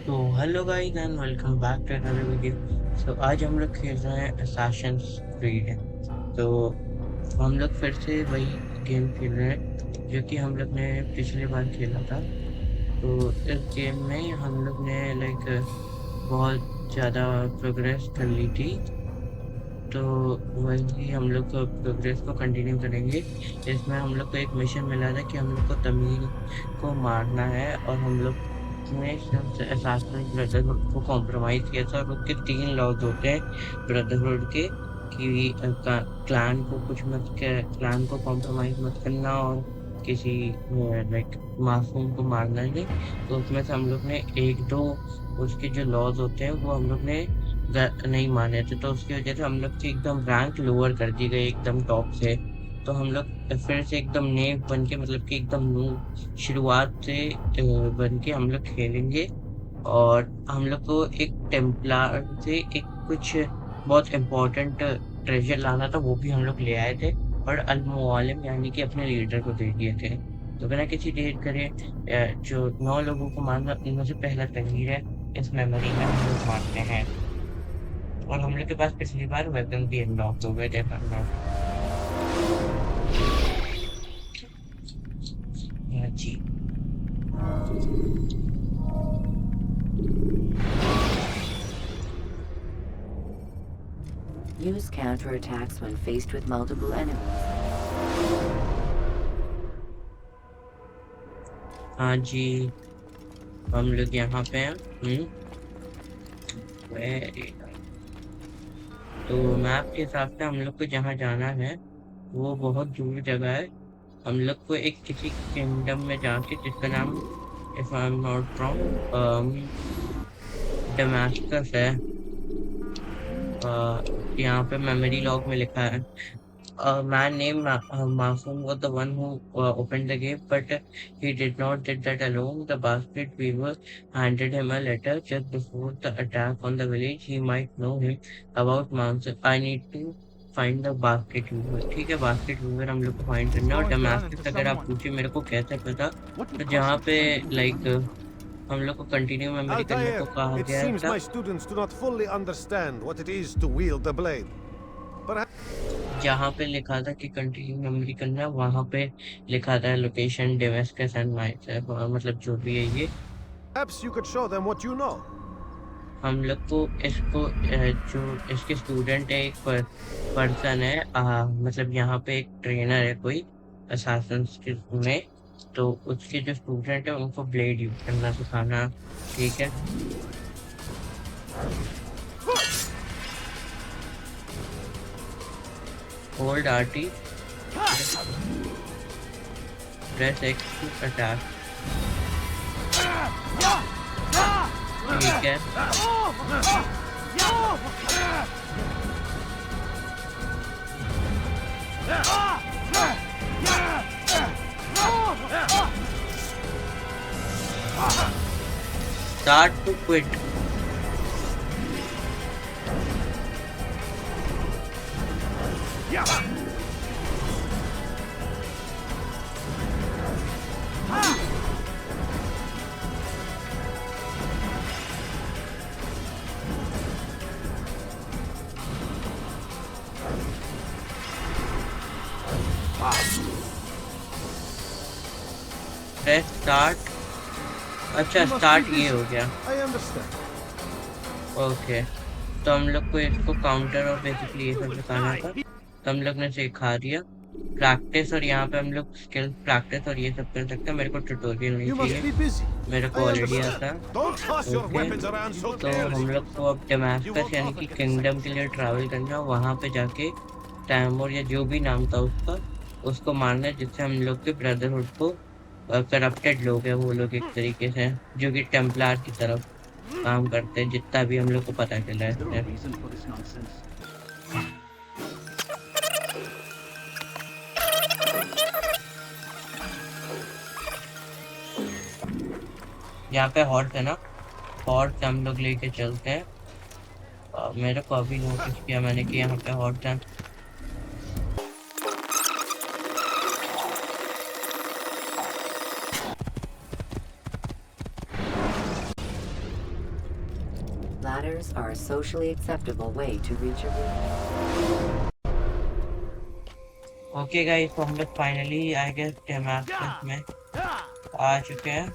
तो hello guys and welcome back to another video. तो आज हम लोग खेल रहे हैं असैसिन्स क्रीड। तो हम लोग फिर से वही गेम खेल रहे हैं जो कि हम लोग ने पिछली बार खेला था। तो इस गेम में हम लोग ने बहुत ज़्यादा प्रोग्रेस कर ली थी। तो वही हम लोग को प्रोग्रेस को कंटिन्यू करेंगे। इसमें हम लोग को एक मिशन मिला था कि हम लोग को तमील को मारना है, और हम लोग ने सिर्फ असासिन ब्रदरहुड को कॉम्प्रोमाइज किया था। और उसके 3 लॉज होते हैं ब्रदरहुड के कि क्लैन को कुछ मत क्लैन को कॉम्प्रोमाइज मत करना, और किसी मासूम को मारना नहीं। तो उसमें से हम लोग ने एक दो उसके जो लॉज होते हैं वो हम लोग ने नहीं माने थे, तो उसकी वजह से हम लोग की एकदम रैंक लोअर कर दी गई एकदम टॉप से। तो हम लोग फिर से एकदम नेव बन के, मतलब कि एकदम शुरुआत से बन के हम लोग खेलेंगे। और हम लोग को एक टेम्पलार से एक कुछ बहुत इम्पोर्टेंट ट्रेजर लाना था, वो भी हम लोग ले आए थे। और अल-मुअल्लिम यानी कि अपने लीडर को दे दिए थे। तो बिना किसी देर करे जो 9 लोगों को मारना, उनमें से पहला तनवीर है। इस मेमोरी में हम लोग मारते हैं। और हम लोग के पास पिछली बार वेपन भी अनलॉक हो गए थे अनलॉक। जी। Use counterattacks when faced with multiple enemies. हाँ जी, हम लोग यहाँ पे हैं। Very nice. तो मैप के हिसाब से हम लोग को जहाँ जाना है वो बहुत दूर जगह है। हम लोग को एक किसी किंगडम में जाके, जिसका नाम, if I am not wrong, Damascus है। यहाँ पे मेमोरी लॉग में लिखा है, a man named Masoom was the one who opened the gate, but he did not did that alone. The basket weaver handed him a letter just before the attack on the village. He might know him about Masoom. I need to find the basket weaver. ठीक है, basket weaver हम लोग को find करना है। और Going Damascus for अगर आप someone. पूछे मेरे को कैसे पता, What तो would cost जहाँ me to पे find a weaver? हम लोग को कंटिन्यू मेमोरी करने Altair, को कहा it गया seems था। my students do not fully understand what it is to wield the blade. जहाँ पे लिखा था कि कंटिन्यू मेमोरी करना है, वहां पे लिखा था लोकेशन डेमेस्कस एंड माइस है, मतलब जो भी है ये। Perhaps you could show them what you know. हम लोग को इसको जो इसके स्टूडेंट है, एक पर्सन है, मतलब यहाँ पे एक ट्रेनर है कोई असासिन्स के में। तो उसके जो स्टूडेंट है उनको ब्लेड यूज करना सिखाना। ठीक है। Hold RT, press X to attack. ठीक है। Start to quit. Press start. अच्छा, You must be स्टार्ट ये busy. हो गया। I understand. ओके। तो हम लोग को इसको काउंटर और बेसिकली ये सब सिखाना था, तो हम लोग ने सिखा दिया। प्रैक्टिस, और यहाँ पे हम लोग स्किल प्रैक्टिस और ये सब कर सकते हैं। मेरे को ट्यूटोरियल नहीं You must चाहिए, be busy. मेरे को I ऑलरेडी understand. आता है। Don't toss your okay. weapons around so तो हम carelessly. लोग को अब You डमास्कस won't यानी bother कि getting किंगडम second के लिए best. ट्रैवल करना है। वहां पे जाके टैमोर या जो भी नाम था उसका, उसको मारना है, जिससे हम लोग के ब्रदरहुड को, करप्टेड लोग हैं वो लोग एक तरीके से, जो कि टेम्पलार की तरफ काम करते हैं, जितना भी हम लोग को पता चला Is there a है। reason for this nonsense? यहाँ पे हॉर्स है ना, हॉर्स हम लोग लेके चलते हैं। मेरे को अभी नोटिस किया मैंने कि यहाँ पे हॉर्स है। Ladders are a socially acceptable way to reach a room. Okay guys, तो हम लोग फाइनली आई गेस डेमास्कस में आ चुके हैं।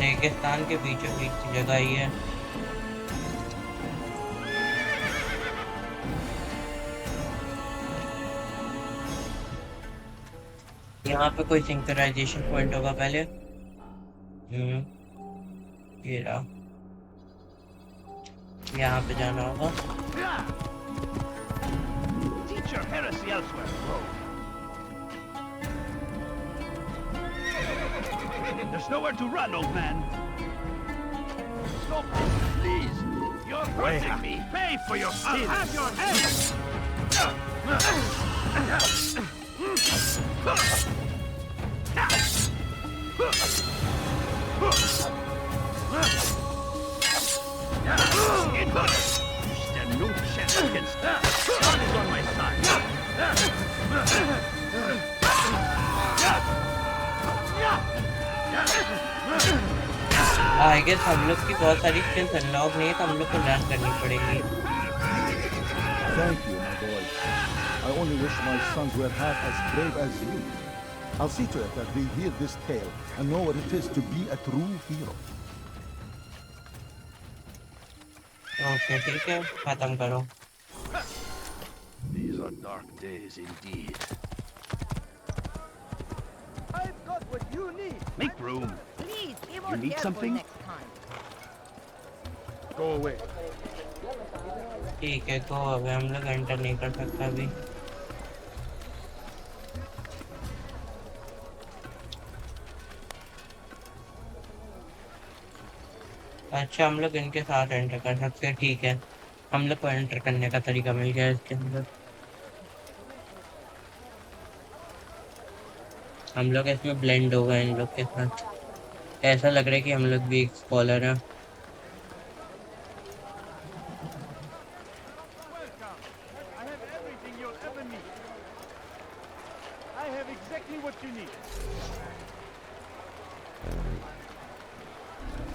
रेगिस्तान के बीचों बीच की जगह ही है। यहाँ पे कोई सिंक्रोनाइजेशन पॉइंट होगा पहले। ये रहा, यहाँ पे जाना होगा। There's nowhere to run, old man. Stop this, please. You're hurting me. Pay for your sins. I'll have your head. You stand no chance against that. God is on my side. I guess हम लोग की बहुत सारी skills unlock नहीं है, तो हम लोग को लर्न करनी पड़ेगी। Thank you, my boy. I only wish my sons were half as brave as you. I'll see to it that they hear this tale and know what it is to be a true hero. Okay ठीक है, खत्म करो। These are dark days indeed. I've got what you need. Make room. Please, be You more need careful something? next time. Go away. ठीक है, तो अब हम लोग एंटर नहीं कर सकता अभी। अच्छा, हम लोग इनके साथ एंटर कर सकते हैं, ठीक है। हम लोग को एंटर करने का तरीका मिल गया इसके अंदर। हम लोग इसमें ब्लेंड हो गए इन लोग के साथ। ऐसा लग रहा है कि हम लोग भी एक स्कॉलर हैं। Welcome. I have everything you'll ever need. I have exactly what you need.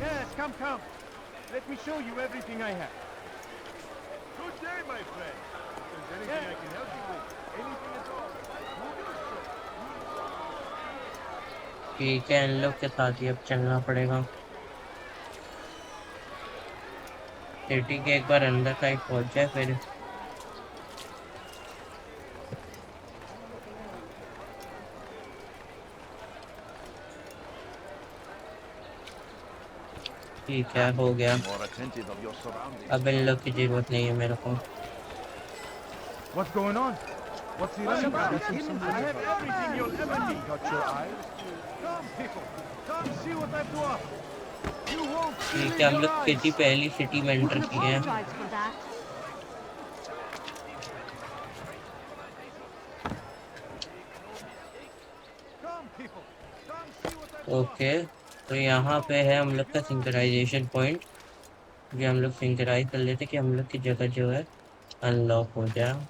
Yes, come. Let me show you everything I have. Good day, my friend. If there's anything I can help you with, anything at all, you do so. ठीक है, इन लोग के साथ ही अब चलना पड़ेगा। City के एक बार अंदर साइड पहुंच जाए फिर। ठीक है, हो गया। More attentive of your surroundings. अब इन लोग की जरूरत नहीं है मेरे को। What's going on? What's the rush about? I have everything you'll ever need. Got your eyes? Come, people. Come see what I have to offer. You won't see ठीक है, हम your लोग eyes. सिटी पहली city में enter किए हैं। Come, people. Come see what I have to offer. Okay, तो यहाँ पे है हम लोग का सिंक्रोनाइजेशन पॉइंट। ये हम लोग सिंक्रोनाइज कर लेते कि हम लोग की जगह जो है अनलॉक हो जाए।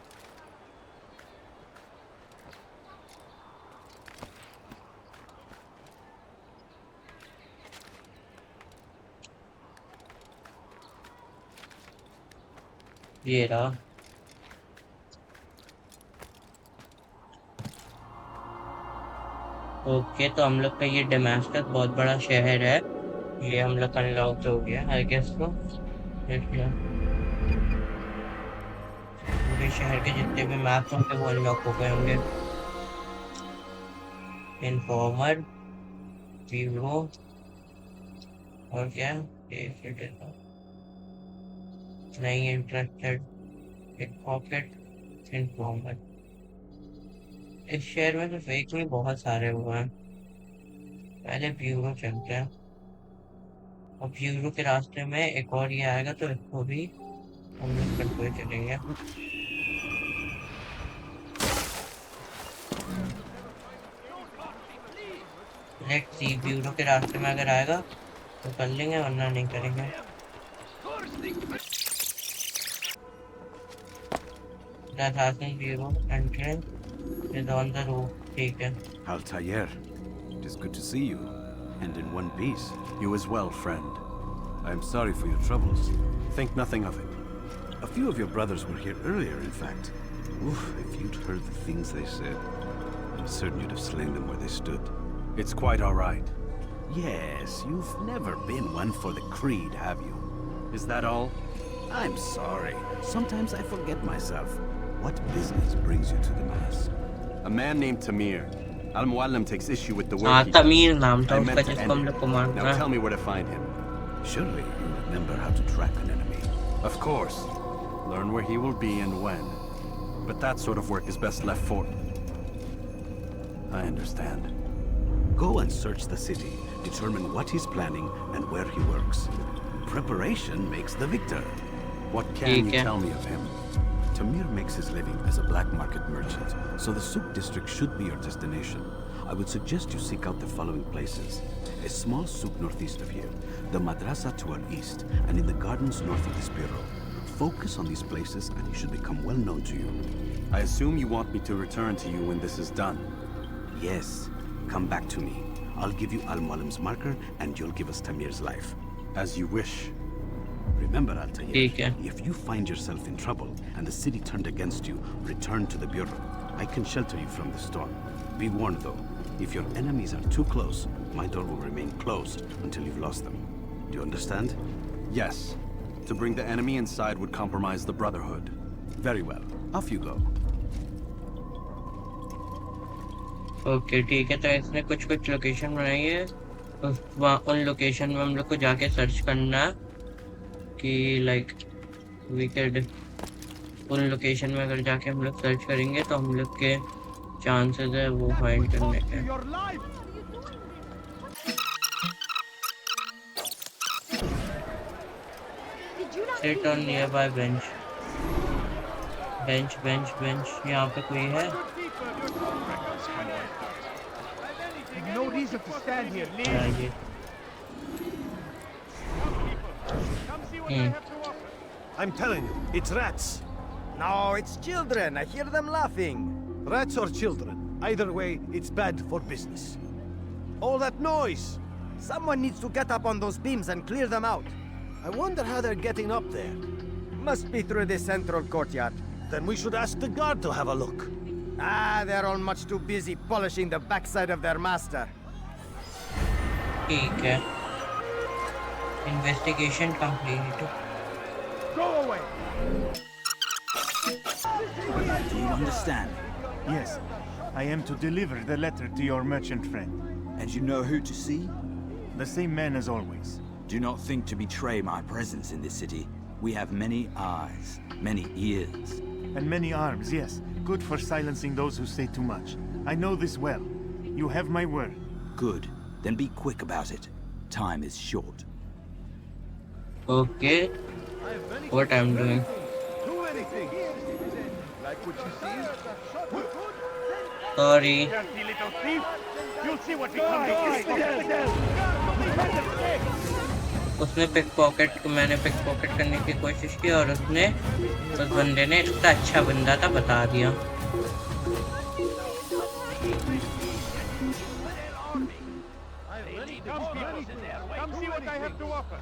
ये रहा। ओके, तो हम लोग का ये डेमास्कस बहुत बड़ा शहर है। ये हम लोग अनलॉक हो गया आई गेस। तो पूरे शहर के जितने भी मैप्स होंगे वो अनलॉक हो गए होंगे। इन्फॉर्मर, ब्यूरो और क्या, नहीं इंटरेस्टेड, पिक पॉकेट, इन्फॉर्मर। इस शहर में तो फेक में बहुत सारे हुए हैं। पहले ब्यूरो चलते हैं, और ब्यूरो के रास्ते में एक और ये आएगा तो इसको भी हम लोग करते हुए चलेंगे। लेट्स सी, ब्यूरो के रास्ते में अगर आएगा तो कर लेंगे, वरना नहीं करेंगे। The assassin bureau entrance is on the roof. ठीक है. Altair, it is good to see you, and in one piece. You as well, friend. I am sorry for your troubles. Think nothing of it. A few of your brothers were here earlier, in fact. Oof, if you'd heard the things they said, I'm certain you'd have slain them where they stood. It's quite all right. Yes, you've never been one for the creed, have you? Is that all? I'm sorry. Sometimes I forget myself. What business brings you to the mass? A man named Tamir. Al-Muallim takes issue with the हाँ work he तमीर नाम था I उसका meant to जिसको हम end लोग it. को मारना Now है. tell me where to find him. Surely you remember how to track an enemy. Of course. Learn where he will be and when. But that sort of work is best left for... I understand. Go and search the city. Determine what he's planning and where he works. Preparation makes the victor. What can you ठीक है. tell me of him? Tamir makes his living as a black market merchant, so the souk district should be your destination. I would suggest you seek out the following places. A small souk northeast of here, the madrasa to our east, and in the gardens north of this bureau. Focus on these places and he should become well known to you. I assume you want me to return to you when this is done. Yes, come back to me. I'll give you Al-Mualim's marker and you'll give us Tamir's life. As you wish. Remember, Altair, ठीक है. if you find yourself in trouble and the city turned against you, return to the bureau. I can shelter you from the storm. Be warned though, if your enemies are too close, my door will remain closed until you've lost them. Do you understand? Yes. To bring the enemy inside would compromise the Brotherhood. Very well. Off you go. Okay ठीक है. तो इसने कुछ कुछ location बनाई है. उन location में हम लोग को जाके सर्च करना है कि लाइक वी कैड उन लोकेशन में अगर जाके हम लोग सर्च करेंगे तो हम लोग के चांसेस है वो फाइंड करने के. Your life! Sit on nearby bench. Bench यहाँ पे कोई है? No reason to stand here. Leave. आइए. Come see what I have to offer. I'm telling you, it's rats. No, it's children. I hear them laughing. Rats or children. Either way, it's bad for business. All that noise! Someone needs to get up on those beams and clear them out. I wonder how they're getting up there. Must be through the central courtyard. Then we should ask the guard to have a look. Ah, they're all much too busy polishing the backside of their master. ठीक है. Investigation complete. Go away. Do you understand? Yes, I am to deliver the letter to your merchant friend. And you know who to see? The same man as always. Do not think to betray my presence in this city. We have many eyes, many ears. And many arms, yes. Good for silencing those who say too much. I know this well. You have my word. Good. Then be quick about it. Time is short. Okay. What I'm doing? Too many things. Like what you see? Sorry. Dirty little thief. You'll see what becomes of उसने pick pocket मैंने pick pocket करने की कोशिश की और उसने उस बंदे ने इतना अच्छा बंदा था बता दिया. Come see what I have to offer.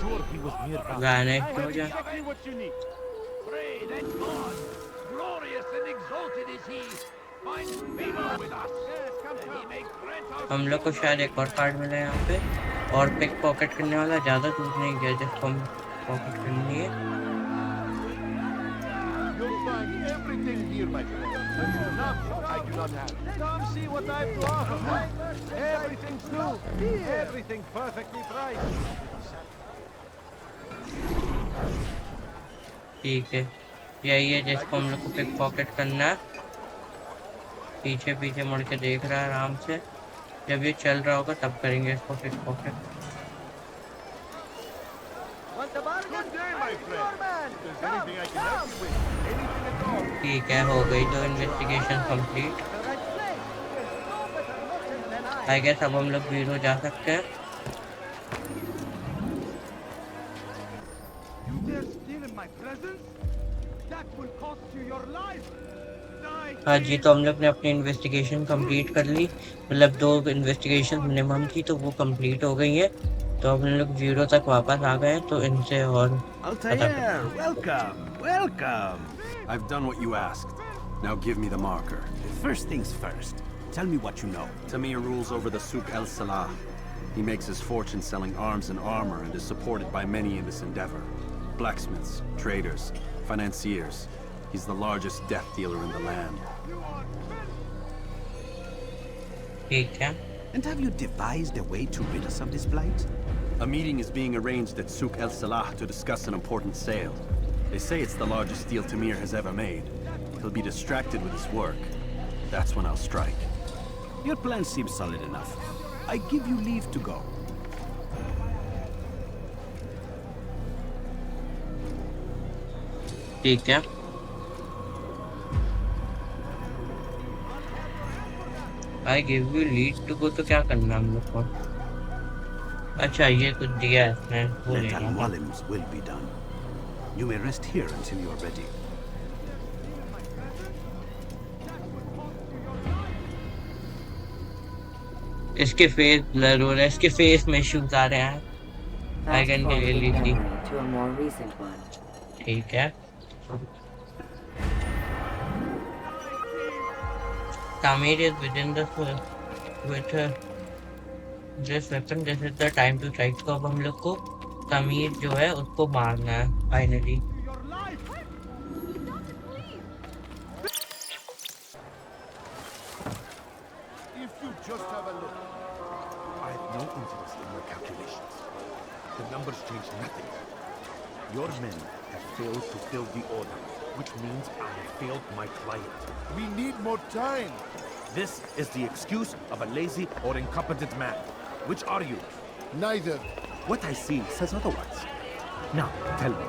Sure he was nearby. गाने I हो have जा. exactly what you need. Great and God, glorious and exalted is he. Find favor with us. And he may grant us... हम लोग को शायद एक और card मिला है यहाँ पे और पिक पॉकेट करने वाला ज़्यादा दूर नहीं गया जिसको हम पॉकेट करनी है. You'll find everything here, my friend. But enough I do not have. Come see what I have to offer. Everything's new. Everything perfectly priced. ठीक है. यही है जिसको हम लोग को पिक पॉकेट करना है. पीछे पीछे मुड़ के देख रहा है आराम से. जब ये चल रहा होगा तब करेंगे इसको pickpocket. Good day, my friend. If there's anything I can help you with, anything at all. ठीक है हो गई तो इन्वेस्टिगेशन कंप्लीट. आई गेस अब हम लोग ब्यूरो जा सकते हैं. You dare steal in my presence? That will cost you your life. हाँ जी, तो हम लोग ने अपनी इन्वेस्टिगेशन कंप्लीट कर ली। मतलब 2 इन्वेस्टिगेशन मिनिमम थी तो वो कंप्लीट हो गई है। तो अब हम लोग 0 तक वापस आ गए हैं, तो इनसे और पता करते Altair, हैं। welcome. I've done what you asked. Now give me the marker. First things first. Tell me what you know. Tamir rules over the Souk El Salah. He makes his fortune selling arms and armor and is supported by many in this endeavor. Blacksmiths, traders, financiers. He's the largest death dealer in the land. ठीक है। And have you devised a way to rid us of this blight? A meeting is being arranged at Souk El Salah to discuss an important sale. They say it's the largest deal Tamir has ever made. He'll be distracted with his work. That's when I'll strike. Your plan seems solid enough. I give you leave to go. ठीक है। I give you lead to go, तो क्या करना हम लोग को? अच्छा, ये कुछ दिया है इसने, वो Let लेना है। al-Walims will be done. You may rest here until you are ready. इसके फेस ब्लर हो रहा है, इसके फेस में इश्यूज आ रहे हैं। I Fast can forward clearly the see। memory to a more recent one. ठीक है। Tamir is within the with this weapon. This is the time to strike। तो अब हम लोग को तमीर जो है उसको मारना है finally. If you just have a look. I have no interest in your calculations. The numbers change nothing. Your men have failed to fill the order, which means I have failed my client. We need more time. This is the excuse of a lazy or incompetent man. Which are you? Neither. What I see says otherwise. Now, tell me,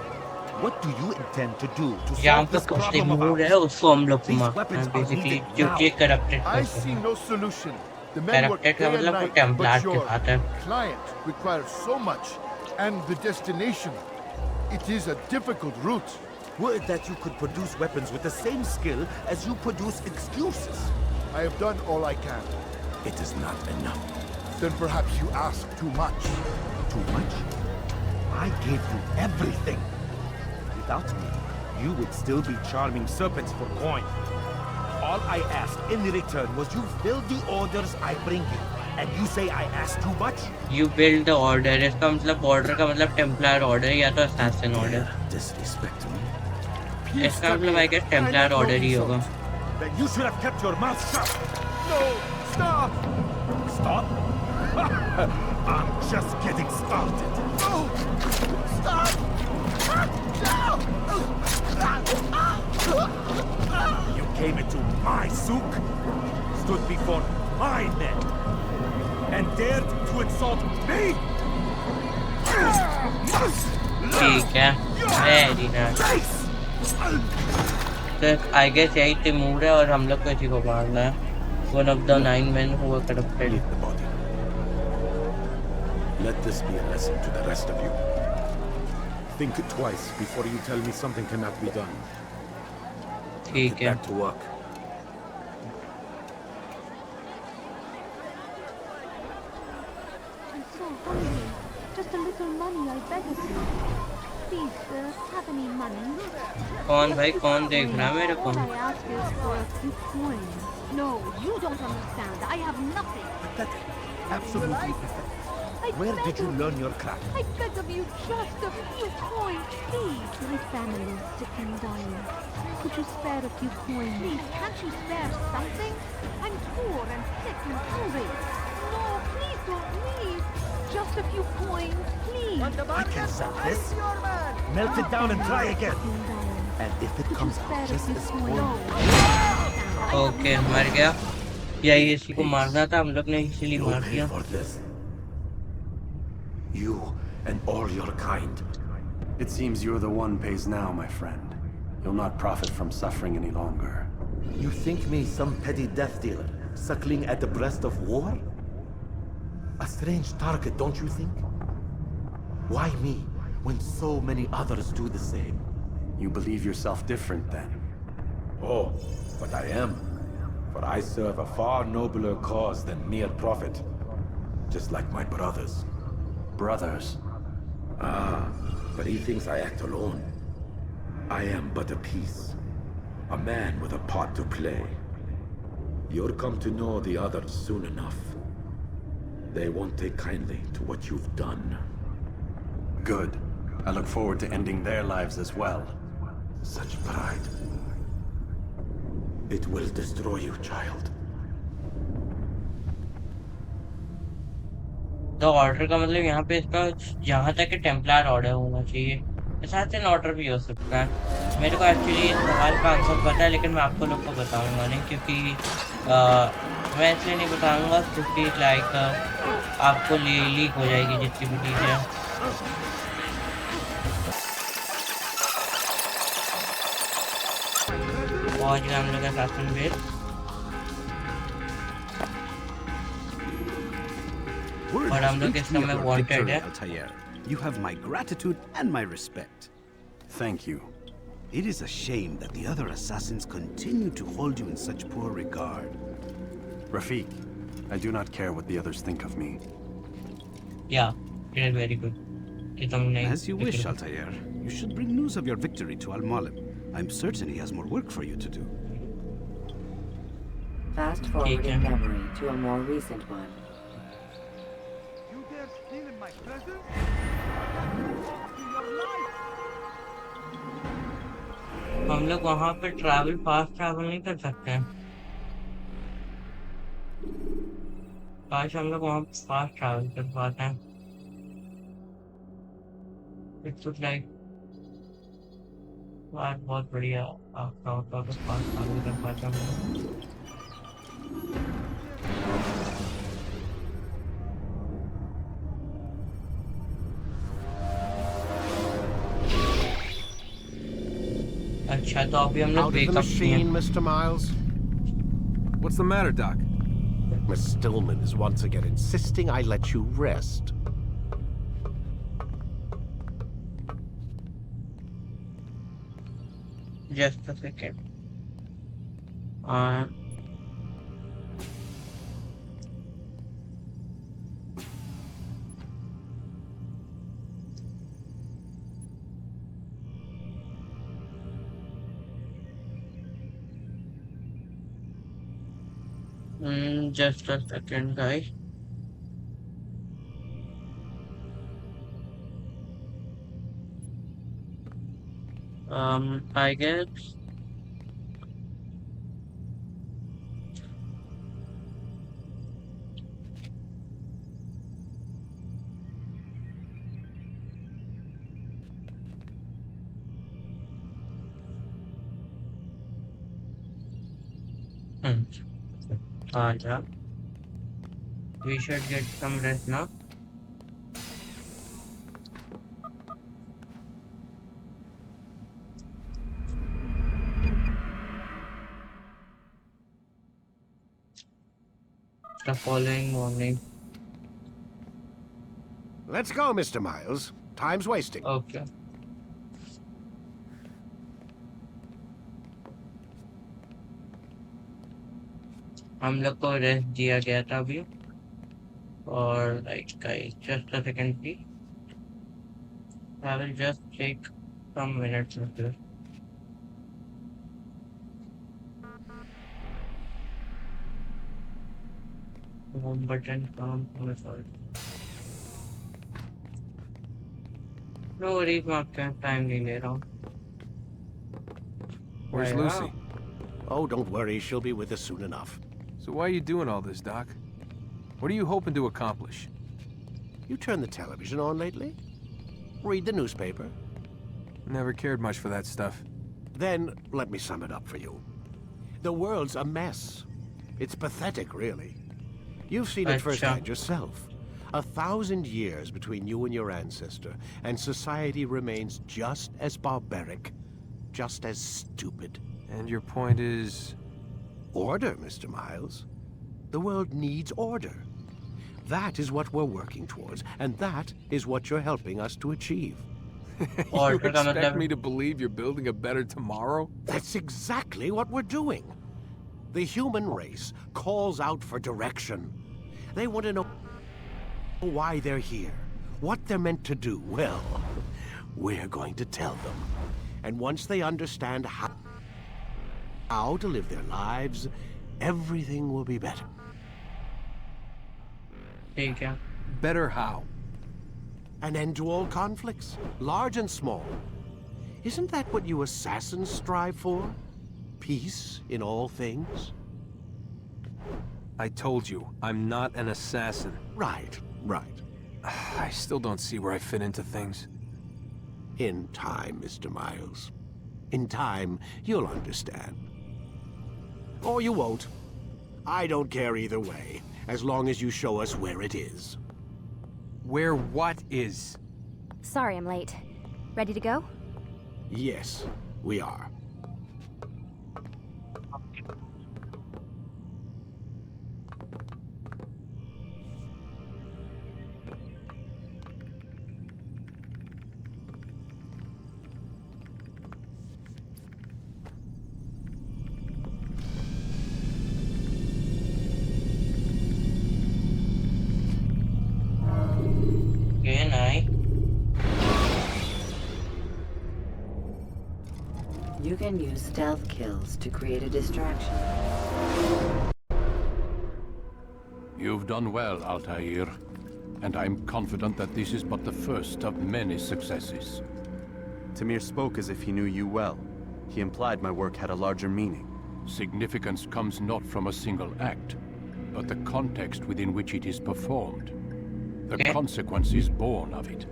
what do you intend to do to यहाँ solve पे this कुछ problem of mood है, ours? उसको हम लोग These मारना weapons है are basically, needed जो now. कि करप्टेड I पर्सन see है। no solution. The men work corrupted day का and मतलब वो night, टेम्पलार but के your साथ है। client requires so much, and the destination. It is a difficult route. Would that you could produce weapons with the same skill as you produce excuses. I have done all I can. It is not enough. Then perhaps you ask too much. Too much? I gave you everything. Without me, you would still be charming serpents for coin. All I asked in return was you fill the orders I bring you. And you say I asked too much? You build the order। इसका मतलब order का मतलब Templar order या तो assassin order. Disrespect me. इसका मतलब I guess Templar order ही होगा। Then you should have kept your mouth shut. No, stop. Stop? I'm just getting started. No, stop. You came into my souk, stood before my men, and dared to insult me? ठीक है, very nice. तो I guess यही Timur है और हम लोग को इसी को मारना है। One of the 9 men who were corrupted। Leave the body. Let this be a lesson to the rest of you. Think twice before you tell me something cannot be done. ठीक Get है। back to work. I'm so hungry. Just a little money, I beg of you. Please, sir, have any money? कौन भाई, कौन देख रहा है मेरे को? All I ask is for a few coins. No, you don't understand. I have nothing. Pathetic. Absolutely pathetic. I Where beg did you of learn your craft? I beg of you, just a few coins, please. My family is sick and dying. Could you spare a few coins? Please, can't you spare something? I'm poor and sick and hungry. No, please don't leave. Just a few coins, please. I can sell this. Melt it down and try again. And if it comes out just as spoiled, okay, मर गया। यही इसी को मारना था, हम लोग ने इसीलिए you'll मार pay दिया। for this. You and all your kind. It seems you're the one pays now, my friend. You'll not profit from suffering any longer. You think me some petty death dealer, suckling at the breast of war? A strange target, don't you think? Why me, when so many others do the same? You believe yourself different then? Oh, but I am. For I serve a far nobler cause than mere profit. Just like my brothers. Brothers? Ah, but he thinks I act alone. I am but a piece. A man with a part to play. You'll come to know the others soon enough. They won't take kindly to what you've done. Good. I look forward to ending their lives as well. Such pride. It will destroy you, child. तो order का मतलब यहाँ पे इसका जहाँ तक कि Templar order होना चाहिए, असैसिन ऑर्डर भी हो सकता है। मेरे को एक्चुअली इस सवाल का आंसर पता है, लेकिन मैं आपको लोग को बताऊंगा नहीं, क्योंकि मैं इसलिए नहीं बताऊंगा क्योंकि लाइक आपको लीक हो जाएगी जितनी भी चीज़ें। पहुँच गए हम लोग असैसिन बेस। और हम लोग इस समय वांटेड है। Altair. You have my gratitude and my respect. Thank you. It is a shame that the other assassins continue to hold you in such poor regard. Rafiq, I do not care what the others think of me. Yeah, it is very good. As you wish, Altair. You should bring news of your victory to Al-Malim. I'm certain he has more work for you to do. Fast forward in memory to a more recent one. You dare steal in my presence? To your life! हम लोग वहाँ पे travel fast travel नहीं कर सकते हैं। काश हम लोग वहाँ फास्ट ट्रैवल कर पाते हैं। इट्स लाइक बात बहुत बढ़िया आपका होता तो फास्ट ट्रैवल कर पाते हैं। अच्छा तो अभी हम लोग backup machine, Mr. Miles. What's the matter, Doc? Miss Stillman is once again insisting I let you rest. Just a second. Just a second, guys. I guess yeah. We should get some rest now. The following morning. Let's go, Mr. Miles. Time's wasting. Okay. हम लोग को rest दिया गया था अभी और like guys just a second please. I will just take some minutes of this. Home button काम होने sorry. No worries मैं आपका टाइम नहीं ले रहा हूँ. Where's Lucy? Oh, don't worry, she'll be with us soon enough. So why are you doing all this, Doc? What are you hoping to accomplish? You turned the television on lately? Read the newspaper? Never cared much for that stuff. Then, let me sum it up for you. The world's a mess. It's pathetic, really. You've seen it firsthand yourself. 1,000 years between you and your ancestor, and society remains just as barbaric, just as stupid. And your point is? Order, Mr. Miles. The world needs order. That is what we're working towards, and that is what you're helping us to achieve. You order का expect me मतलब to believe you're building a better tomorrow? That's exactly what we're doing. The human race calls out for direction. They want to know why they're here, what they're meant to do. Well, we're going to tell them. And once they understand how to live their lives, everything will be better. ठीक है Better how? An end to all conflicts, large and small. Isn't that what you assassins strive for? Peace in all things? I told you, I'm not an assassin. Right, right. I still don't see where I fit into things. In time, Mr. Miles. In time, you'll understand. Or you won't. I don't care either way, as long as you show us where it is. Where what is? Sorry I'm late. Ready to go? Yes, we are. Again, You can use stealth kills to create a distraction. You've done well, Altair. And I'm confident that this is but the first of many successes. Tamir spoke as if he knew you well. He implied my work had a larger meaning. Significance comes not from a single act, but the context within which it is performed. The consequence is born of it.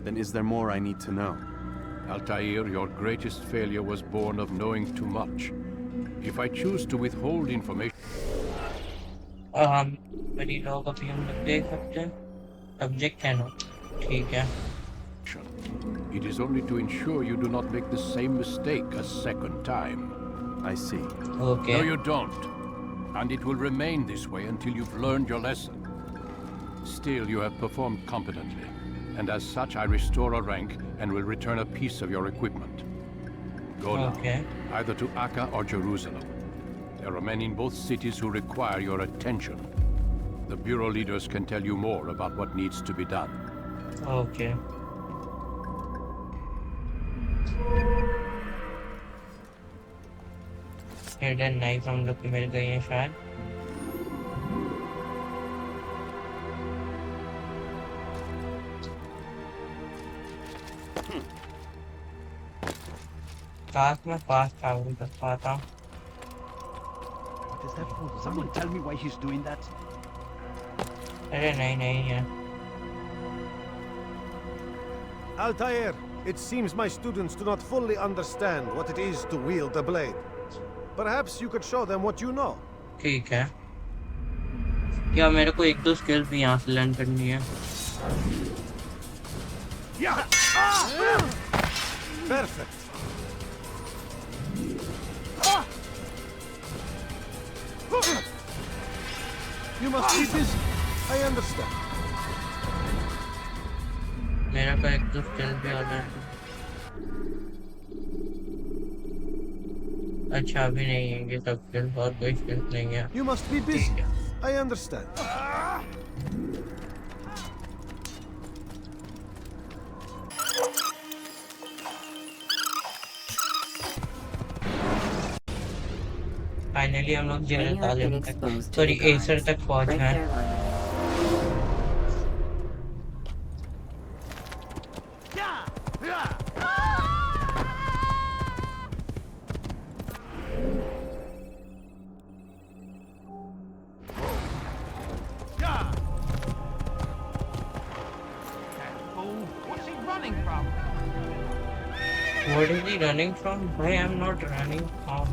Then is there more I need to know? Altair, your greatest failure was born of knowing too much. If I choose to withhold information... बड़ी लोग अभी हम लोग देख सकते हैं subject है ना ठीक है It is only to ensure you do not make the same mistake a second time. I see. Okay. No, you don't. And it will remain this way until you've learned your lesson. Still, you have performed competently. And as such, I restore a rank and will return a piece of your equipment. Go now. Okay. Either to Akka or Jerusalem. There are men in both cities who require your attention. The Bureau leaders can tell you more about what needs to be done. Okay. Hidden knife हम लोग को मिल गई है शायद काश मैं fast travel कर पाता What is that for? Someone tell me why he's doing that. अरे नहीं है Altair, it seems my students do not fully understand what it is to wield a blade. Perhaps you could show them what you know. ठीक है क्या मेरे को एक दो स्किल्स भी यहाँ से लर्न करनी है Perfect. You must be busy. I understand. मेरा का एक दो स्किल भी आ रहा है अच्छा अभी नहीं है ये सब स्किल और कोई स्किल नहीं है You must be busy. I understand. Finally हम लोग जनरल तालिम तक सॉरी एसर तक पहुंच गए What is he running from? I am not running from.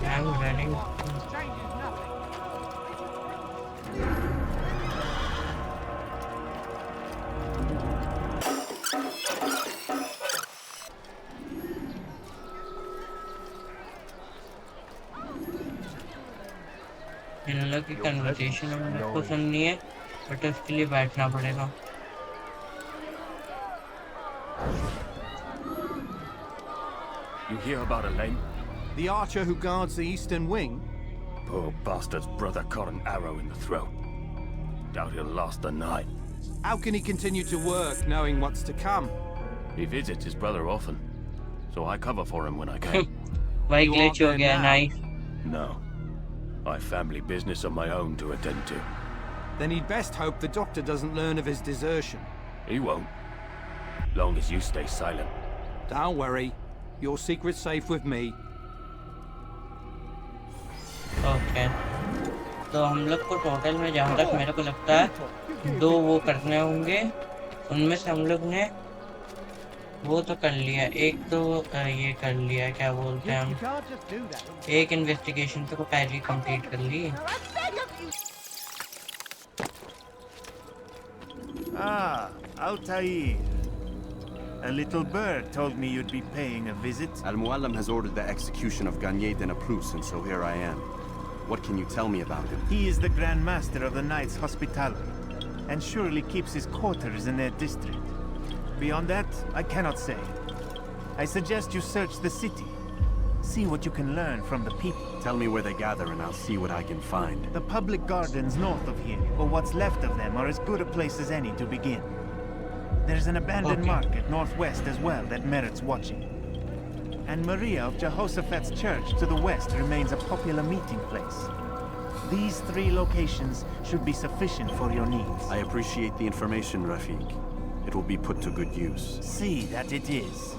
I am running from. इन लोग की कन्वर्सेशन हमें को सुननी है बट उसके लिए बैठना पड़ेगा You hear about Elaine? The archer who guards the eastern wing? Poor bastard's brother caught an arrow in the throat. Doubt he'll last the night. How can he continue to work, knowing what's to come? He visits his brother often, so I cover for him when I can. भाई glitch हो गया, nice. No. I have family business of my own to attend to. Then he'd best hope the doctor doesn't learn of his desertion. He won't. Long as you stay silent. Don't worry. Your secret's safe with me. Okay. तो हम लोग को total में जहाँ तक मेरे को लगता है 2 वो करने होंगे। उनमें से हम लोग ने वो तो कर लिया, एक तो ये कर लिया, क्या बोलते हैं हम, एक इन्वेस्टिगेशन तो पहले कंप्लीट कर ली। Ah, Altair. A little bird told me you'd be paying a visit. Al-Muallim has ordered the execution of Garnier de Naplouse, and so here I am. What can you tell me about him? He is the Grand Master of the Knights Hospitaller, and surely keeps his quarters in their district. Beyond that, I cannot say. I suggest you search the city. See what you can learn from the people. Tell me where they gather and I'll see what I can find. The public gardens north of here, or what's left of them, are as good a place as any to begin. There's an abandoned market northwest as well that merits watching. And Maria of Jehoshaphat's church to the west remains a popular meeting place. These 3 locations should be sufficient for your needs. I appreciate the information, Rafiq. It will be put to good use. See that it is.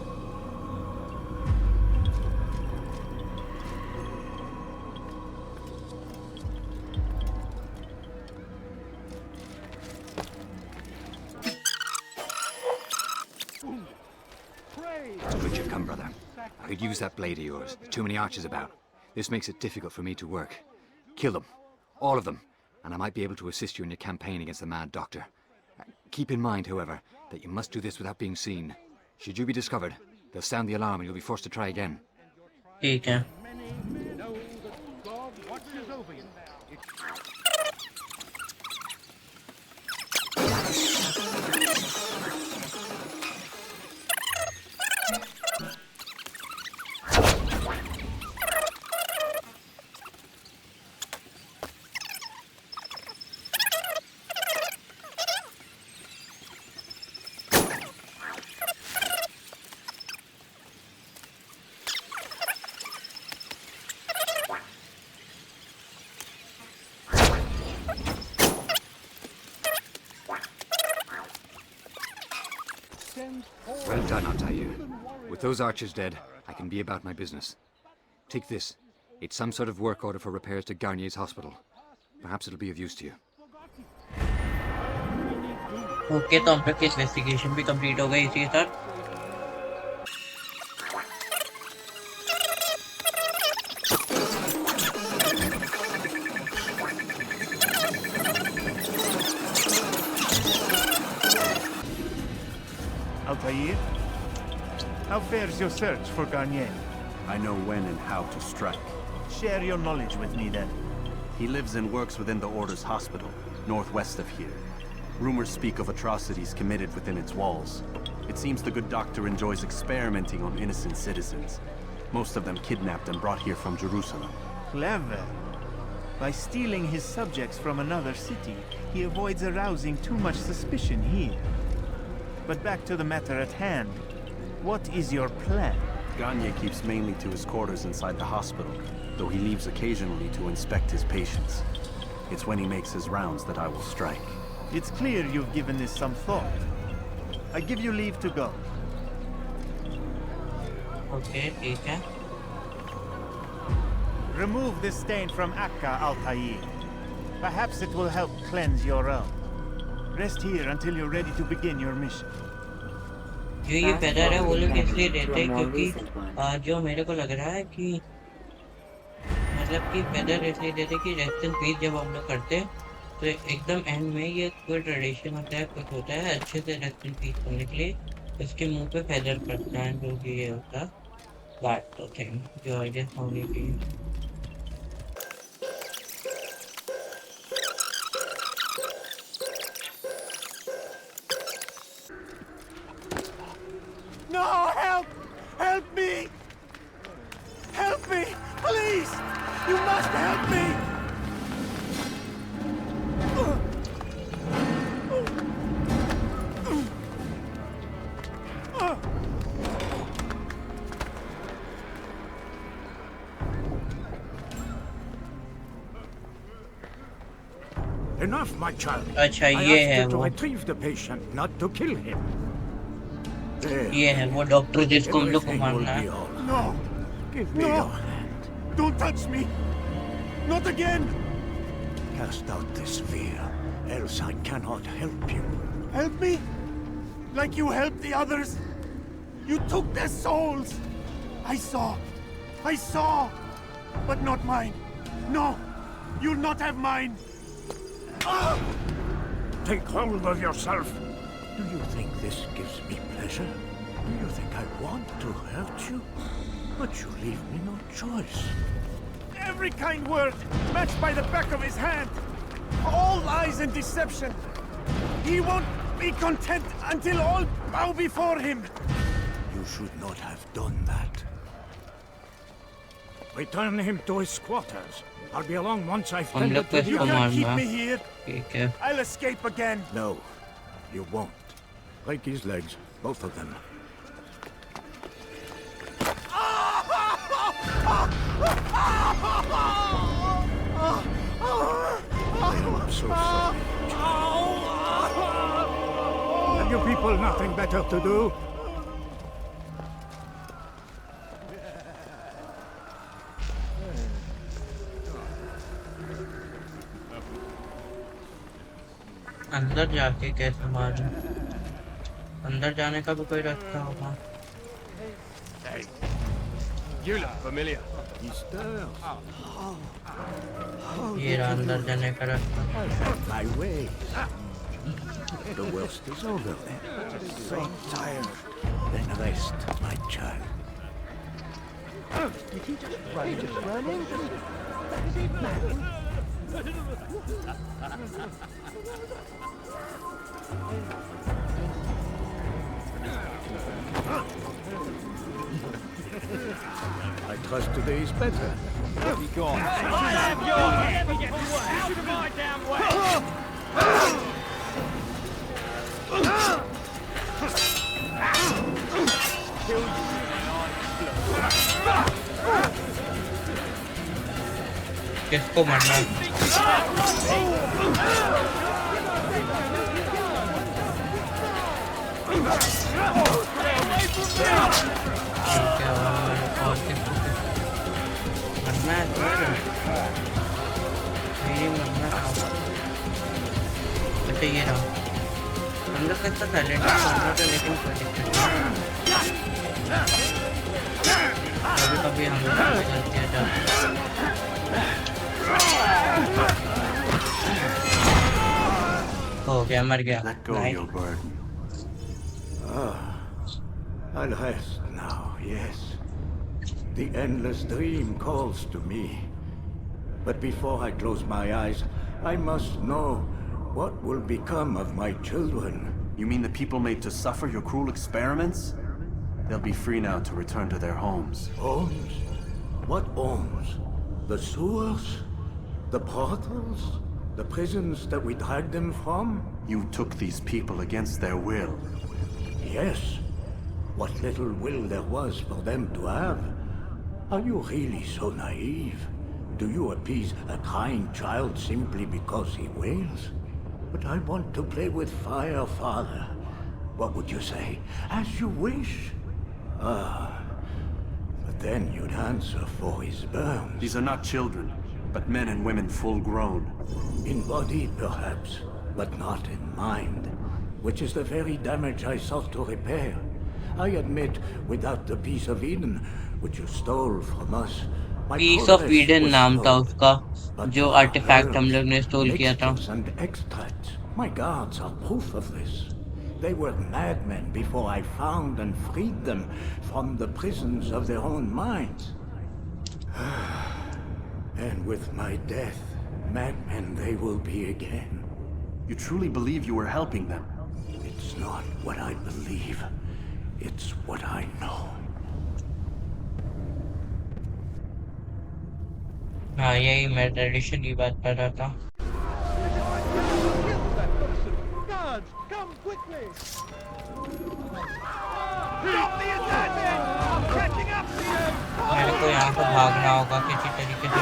It's good you've come, brother. I could use that blade of yours. Too many archers about. This makes it difficult for me to work. Kill them. All of them. And I might be able to assist you in your campaign against the Mad Doctor. Keep in mind, however, that you must do this without being seen. Should you be discovered, they'll sound the alarm and you'll be forced to try again. ठीक है। Well done, Altair. With those archers dead, I can be about my business. Take this. It's some sort of work order for repairs to Garnier's hospital. Perhaps it'll be of use to you. Okay, तो हम लोग की investigation भी complete हो गई इसी के साथ। Altair, how fares your search for Garnier? I know when and how to strike. Share your knowledge with me then. He lives and works within the Order's hospital, northwest of here. Rumors speak of atrocities committed within its walls. It seems the good doctor enjoys experimenting on innocent citizens. Most of them kidnapped and brought here from Jerusalem. Clever. By stealing his subjects from another city, he avoids arousing too much suspicion here. But back to the matter at hand. What is your plan? Garnier keeps mainly to his quarters inside the hospital, though he leaves occasionally to inspect his patients. It's when he makes his rounds that I will strike. It's clear you've given this some thought. I give you leave to go. Okay, ठीक है। Remove this stain from Akka, Altair. Perhaps it will help cleanse your own. Rest here until you're ready to begin your mission. जो ये feather है वो लोग इसलिए देते हैं क्योंकि जो मेरे को लग रहा है कि मतलब कि फेदर इसलिए देते कि रेस्ट इन पीस जब हम लोग करते हैं तो एकदम एंड में ये कोई ट्रेडिशन होता है, कुछ होता है अच्छे से रेस्ट इन पीस करने के लिए उसके मुंह पे फेदर पड़ता है, जो कि ये होता बात तो थिंग जो आई गेस होनी चाहिए। No, help! Help me! Please! You must help me! Enough, my child. अच्छा I ये asked है you to वो retrieve the patient, not to kill him. There. ये है वो डॉक्टर जिसको हम लोग को Everything will मारना be है। all right. No! Give me No! your hand. Don't touch me! Not again! Cast out this fear, else I cannot help you. Help me? Like you helped the others? You took their souls! I saw! But not mine! No! You'll not have mine! Take hold of yourself. Do you think this gives me pleasure? Do you think I want to hurt you? But you leave me no choice. Every kind word matched by the back of his hand! All lies and deception! He won't be content until all bow before him! You should not have done that. Return him to his quarters. I'll be along once I've हम लोग tended को to the You इसको can't others. keep मारना me here! ठीक है I'll escape again! No, you won't. Break his legs, both of them. I'm so sorry. Have you people nothing better to do? अंदर जाके कैसे मारूं अंदर जाने का भी कोई रास्ता होगा Hey, you look familiar. He stirs. ये रहा अंदर जाने का रास्ता My way. The worst is over then. So tired. Then rest, my child. Did he just run into me? I trust today is better. Be gone. I have yours! Never get to work! Out of my damn way! Kill you किसको मारना ठीक है और किसको मरना है तुम्हें मेरी मरना था अच्छा ये रहा हम लोग कितना टैलेंट है मरना तो लेकिन कोई दिक्कत नहीं कभी कभी हम लोग गलतियाँ जाती हो गया मर गया Let go of your burden. I'll rest now, yes. The endless dream calls to me. But before I close my eyes, I must know what will become of my children. You mean the people made to suffer your cruel experiments? They'll be free now to return to their homes. Homes? What homes? The sewers? The brothels? The prisons that we dragged them from? You took these people against their will. Yes. What little will there was for them to have. Are you really so naive? Do you appease a crying child simply because he wails? But I want to play with fire, Father. What would you say? As you wish. But then you'd answer for his burns. These are not children, but men and women full grown. In body, perhaps, but not in mind. Which is the very damage I sought to repair. I admit, without the piece of Eden, which you stole from us, my piece of Eden नाम था उसका जो artefact हम लोग ने stall किया था and extracts. My guards are proof of this. They were madmen before I found and freed them from the prisons of their own minds. And with my death, madmen they will be again. You truly believe you were helping them? It's not what I believe. It's what I know. हाँ यही मैं tradition की बात कर रहा था। Guards, come quickly! Stop the assassin! I'm catching up to you! मेरे को यहाँ से भागना होगा किसी तरीके से।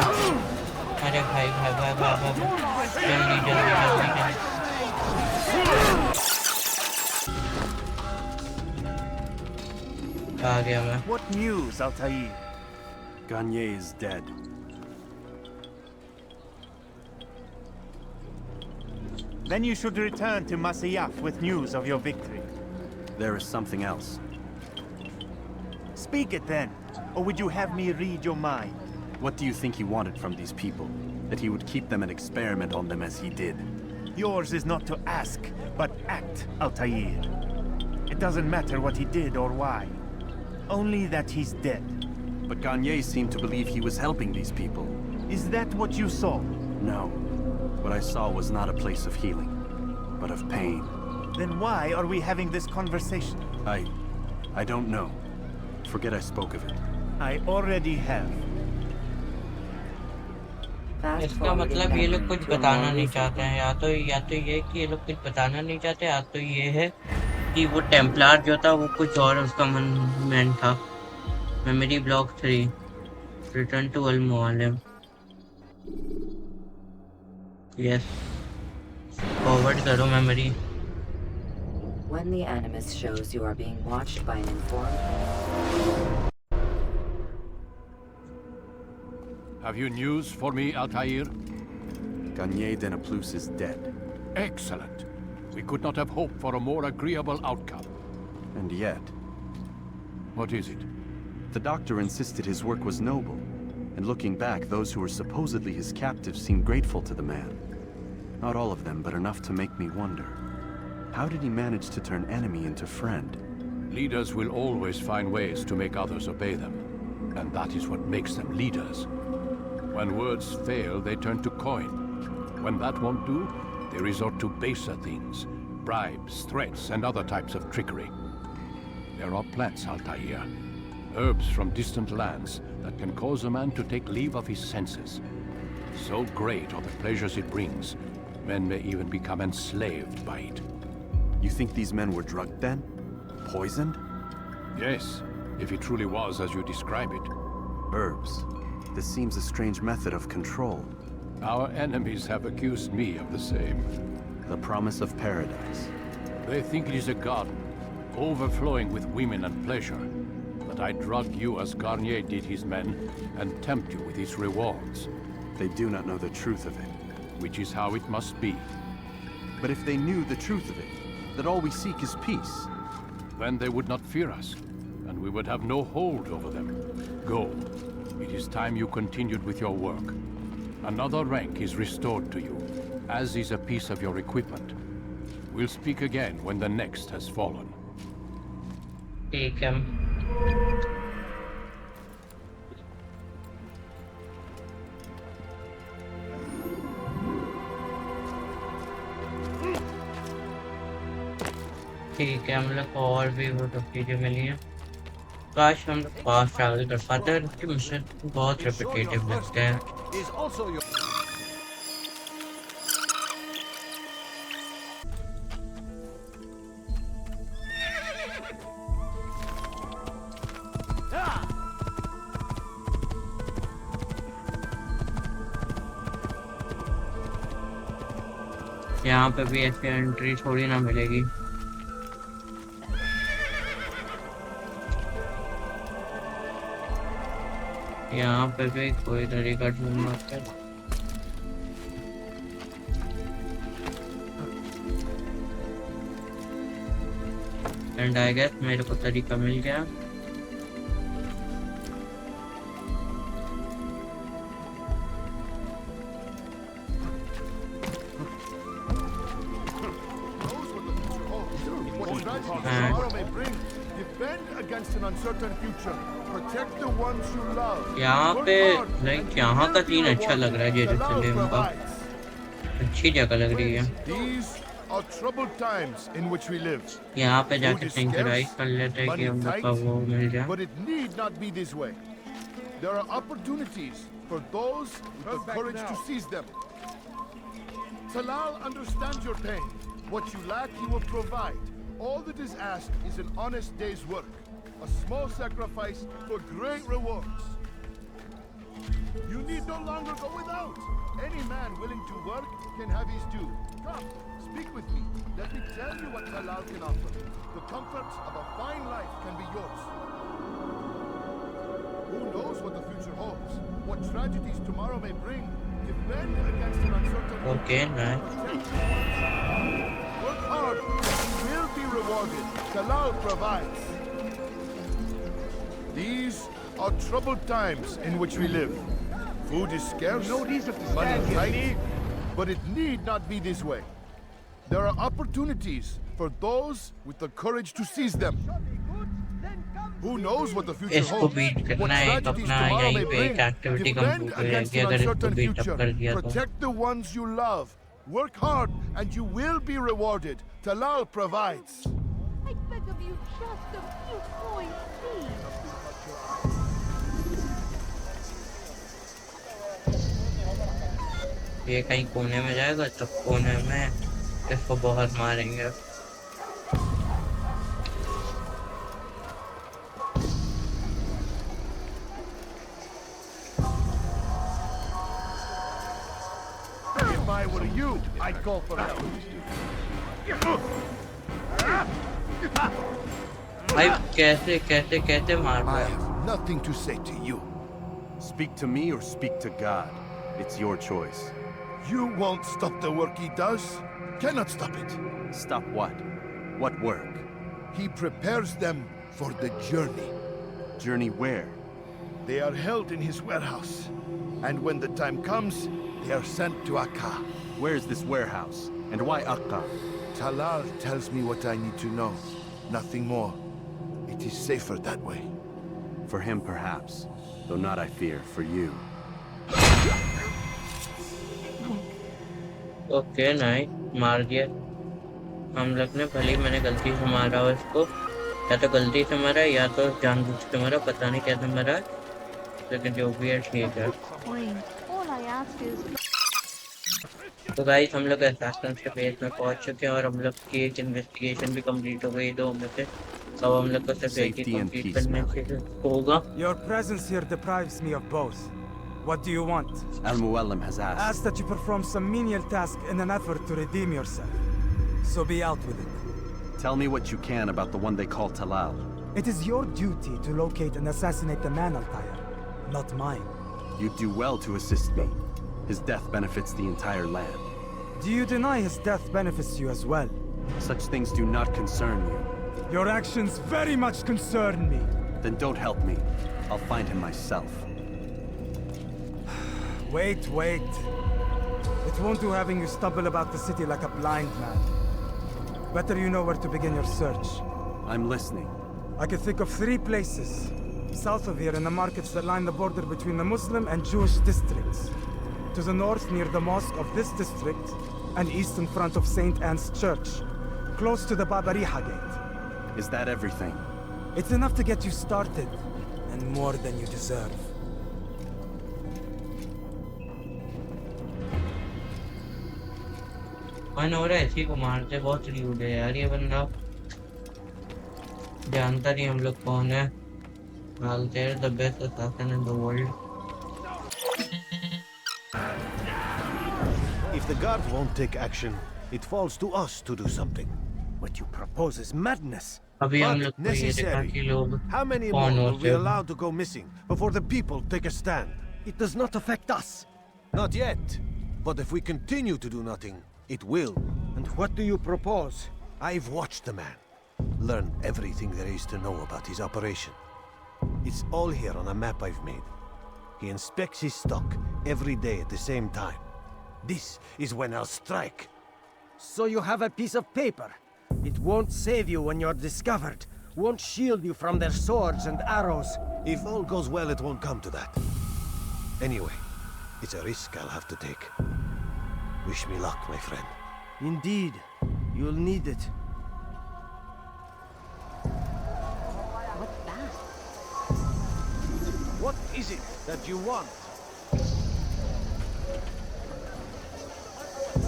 अरे भाई भाई भाई भाई भाई जल्दी जल्दी जल्दी जल्दी। आ गया मैं। What news, Altair? Garnier is dead. Then you should return to Masyaf with news of your victory. There is something else. Speak it then, or would you have me read your mind? What do you think he wanted from these people? That he would keep them and experiment on them as he did? Yours is not to ask, but act, Altair. It doesn't matter what he did or why. Only that he's dead. But Garnier seemed to believe he was helping these people. Is that what you saw? No. What I saw was not a place of healing, but of pain. Then why are we having this conversation? I don't know. Forget I spoke of it. I already have. इसका मतलब ये लोग कुछ बताना नहीं चाहते हैं, या तो ये कि ये लोग कुछ बताना नहीं चाहते, या तो ये है कि वो टेम्पलार जो था वो कुछ और उसका मन था। Memory block 3 return to Al Mualim. Yes forward करो memory. When the animus shows you are being watched by an informed... Have you news for me, Altair? Garnier de Naplouse is dead. Excellent. We could not have hoped for a more agreeable outcome. And yet... What is it? The doctor insisted his work was noble, and looking back, those who were supposedly his captives seemed grateful to the man. Not all of them, but enough to make me wonder. How did he manage to turn enemy into friend? Leaders will always find ways to make others obey them. And that is what makes them leaders. When words fail, they turn to coin. When that won't do, they resort to baser things. Bribes, threats, and other types of trickery. There are plants, Altair. Herbs from distant lands that can cause a man to take leave of his senses. So great are the pleasures it brings, men may even become enslaved by it. You think these men were drugged then? Poisoned? Yes, if it truly was as you describe it. Herbs. This seems a strange method of control. Our enemies have accused me of the same. The promise of paradise. They think it is a garden, overflowing with women and pleasure. But I drug you as Garnier did his men, and tempt you with its rewards. They do not know the truth of it. Which is how it must be. But if they knew the truth of it, that all we seek is peace, then they would not fear us, and we would have no hold over them. Go. It is time you continued with your work. Another rank is restored to you, as is a piece of your equipment. We'll speak again when the next has fallen. Take him. ठीक है, हम लोग को और भी वो सब चीजें मिली हैं। काश हम लोग फास्ट ट्रैवल कर पाते हैं, उनके मिशन बहुत रिपीटेटिव लगते हैं। यहाँ पे भी ऐसी एंट्री थोड़ी ना मिलेगी। यहाँ पे भी कोई तरीका ढूंढना है। एंड आई गेस मेरे को तरीका मिल गया। यहाँ पे लाइक यहाँ का सीन अच्छा लग रहा है, जेरूसलम का अच्छी जगह लग रही है। यहाँ पे जाके सिंक्रोनाइज कर लेते हैं कि हम लोग का वो मिल जाए। But it need not be this way. There are opportunities for those with the courage to seize them. Talal understands your pain. What you lack, he will provide. All that is asked is an honest day's work. A small sacrifice for great rewards. You need no longer go without. Any man willing to work can have his due. Come, speak with me. Let me tell you what Talal can offer. The comforts of a fine life can be yours. Who knows what the future holds? What tragedies tomorrow may bring? Defend against an uncertain future. Okay, nice. Work hard, you will be rewarded. Talal provides. These are troubled times in which we live. Food is scarce, money tight, but it need not be this way. There are opportunities for those with the courage to seize them. Who knows what the future holds? What tragedies tomorrow may bring? Defend against an uncertain future. Protect the ones you love. Work hard and you will be rewarded. Talal provides. I beg of you, just a few coins, please. ये कहीं कोने में जाएगा तो कोने में इसको बहुत मारेंगे. If I were you, I'd call for help. भाई कैसे कैसे कैसे मार रहा है? I have nothing to say to you. Speak to me or speak to God. It's your choice. You won't stop the work he does. Cannot stop it. Stop what? What work? He prepares them for the journey. Journey where? They are held in his warehouse. And when the time comes, they are sent to Akka. Where's this warehouse? And why Akka? Talal tells me what I need to know. Nothing more. It is safer that way. For him, perhaps. Though not, I fear, for you. Okay nice मार दिया हम लोग ने. भले मैंने गलती से मारा हो इसको, या तो गलती से मारा या तो जानबूझ के मारा, पता नहीं कैसे मारा, लेकिन जो भी है ठीक है. तो गाइस हम लोग असैसिन के बेस में पहुंच चुके हैं और हम लोग की एक इन्वेस्टिगेशन भी कंप्लीट हो गई 2 में से. अब हम लोग को सिर्फ एक ही कंप्लीट करने से होगा. Your presence here deprives me of both. What do you want? Al-Muallim has asked. Ask that you perform some menial task in an effort to redeem yourself. So be out with it. Tell me what you can about the one they call Talal. It is your duty to locate and assassinate the man, Altair, not mine. You'd do well to assist me. His death benefits the entire land. Do you deny his death benefits you as well? Such things do not concern you. Your actions very much concern me. Then don't help me. I'll find him myself. Wait. It won't do having you stumble about the city like a blind man. Better you know where to begin your search. I'm listening. I can think of 3 places. South of here in the markets that line the border between the Muslim and Jewish districts. To the north near the mosque of this district, and east in front of St. Anne's Church, close to the Babariha Gate. Is that everything? It's enough to get you started, and more than you deserve. मन हो रहा है इसी को मारते. बहुत rude है यार ये बंदा. जानता नहीं हम लोग कौन है. Altair, the best assassin in the world. If the guard won't take action, it falls to us to do something. What you propose is madness. But necessary. How many more will we allow to go missing before the people take a stand? It does not affect us. Not yet. But if we continue to do nothing, it will. And what do you propose? I've watched the man. Learned everything there is to know about his operation. It's all here on a map I've made. He inspects his stock every day at the same time. This is when I'll strike. So you have a piece of paper. It won't save you when you're discovered. Won't shield you from their swords and arrows. If all goes well, it won't come to that. Anyway, it's a risk I'll have to take. Wish me luck, my friend. Indeed. You'll need it. What's that? What is it that you want?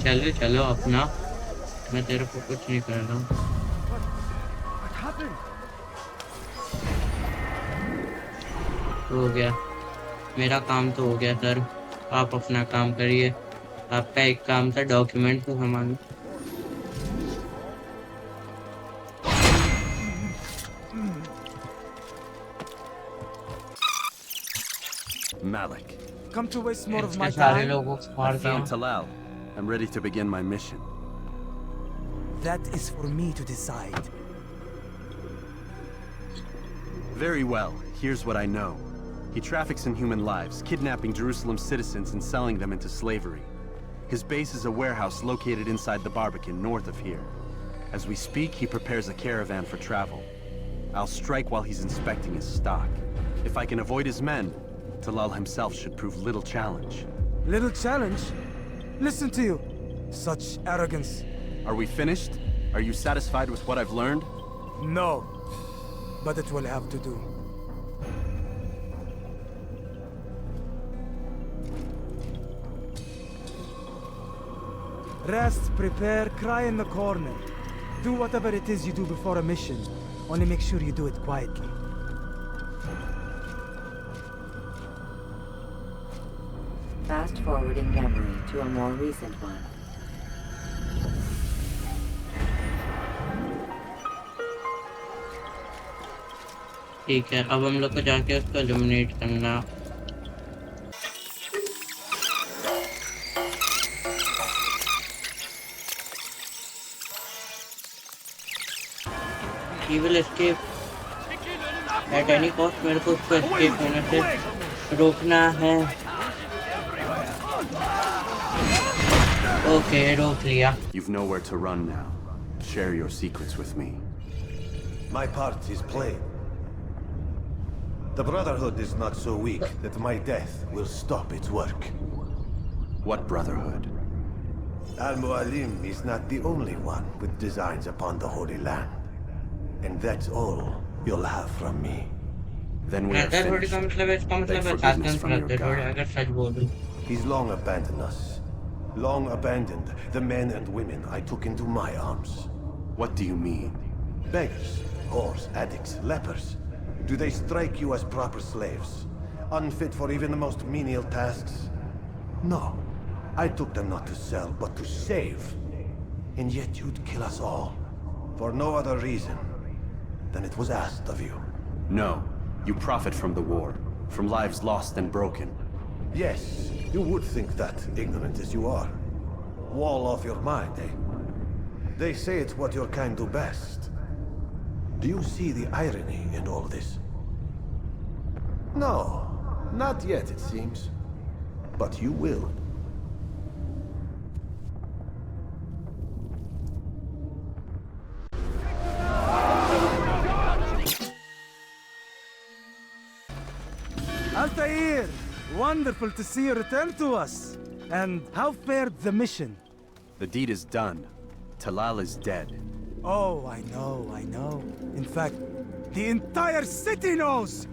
चलो चलो अपना, मैं तेरे को कुछ नहीं कर रहा हूँ। हो गया, मेरा काम तो हो गया सर, आप अपना काम करिए। आपका एक काम था डॉक्यूमेंट को संभालना। Malik. Come to waste more of my सारे time? लोगों को I मार दिया। found Talal. I'm ready to begin my mission. That is for me to decide. Very well. Here's what I know. He traffics in human lives, kidnapping Jerusalem citizens and selling them into slavery. His base is a warehouse located inside the Barbican, north of here. As we speak, he prepares a caravan for travel. I'll strike while he's inspecting his stock. If I can avoid his men, Talal himself should prove little challenge. Little challenge? Listen to you. Such arrogance. Are we finished? Are you satisfied with what I've learned? No. But it will have to do. Rest, prepare, cry in the corner. Do whatever it is you do before a mission. Only make sure you do it quietly. Fast forwarding memory to a more recent one. ठीक है, अब हम लोग को जाके उसको eliminate करना। Evil escape at any cost, मेरे को उसको escape होने से रोकना है। ओके, रोक लिया। You've nowhere to run now. Share your secrets with me. My part is plain. The Brotherhood is not so weak that my death will stop its work. What Brotherhood? Al-Mualim is not the only one with designs upon the Holy Land. And that's all you'll have from me. Then we are finished. Beg forgiveness from your God. He's long abandoned us. Long abandoned the men and women I took into my arms. What do you mean? Beggars, whores, addicts, lepers. Do they strike you as proper slaves? Unfit for even the most menial tasks? No. I took them not to sell, but to save. And yet you'd kill us all. For no other reason than it was asked of you. No. You profit from the war. From lives lost and broken. Yes, you would think that, ignorant as you are. Wall off your mind, eh? They say it's what your kind do best. Do you see the irony in all this? No, not yet, it seems. But you will. Altair! Wonderful to see you return to us. And how fared the mission? The deed is done. Talal is dead. Oh, I know. In fact, the entire city knows!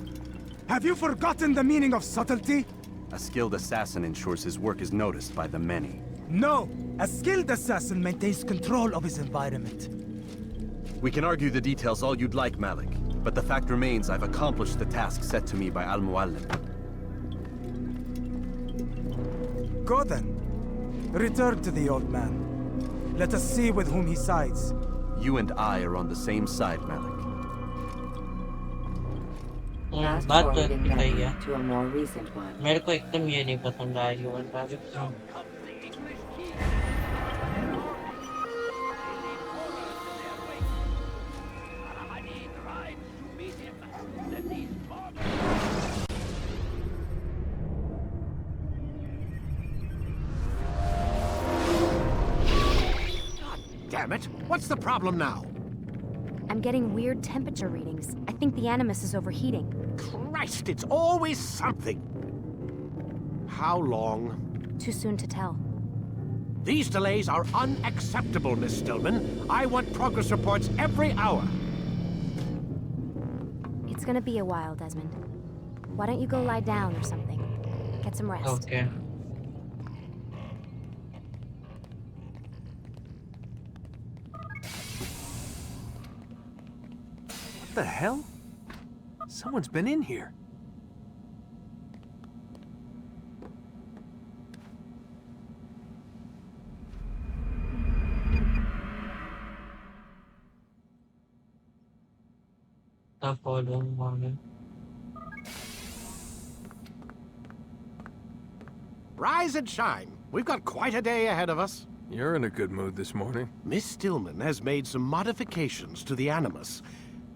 Have you forgotten the meaning of subtlety? A skilled assassin ensures his work is noticed by the many. No! A skilled assassin maintains control of his environment. We can argue the details all you'd like, Malik. But the fact remains I've accomplished the task set to me by Al-Mualim. Go then. Return to the old man. Let us see with whom he sides. You and I are on the same side, Malik. बात तो सही है। To a more recent one. मेरे को एकदम ये नहीं पसंद आया human traffic. Damn it! What's the problem now? I'm getting weird temperature readings. I think the Animus is overheating. Christ, it's always something! How long? Too soon to tell. These delays are unacceptable, Miss Stillman. I want progress reports every hour. It's gonna be a while, Desmond. Why don't you go lie down or something? Get some rest. Okay. the hell? Someone's been in here. Rise and shine. We've got quite a day ahead of us. You're in a good mood this morning. Miss Stillman has made some modifications to the Animus.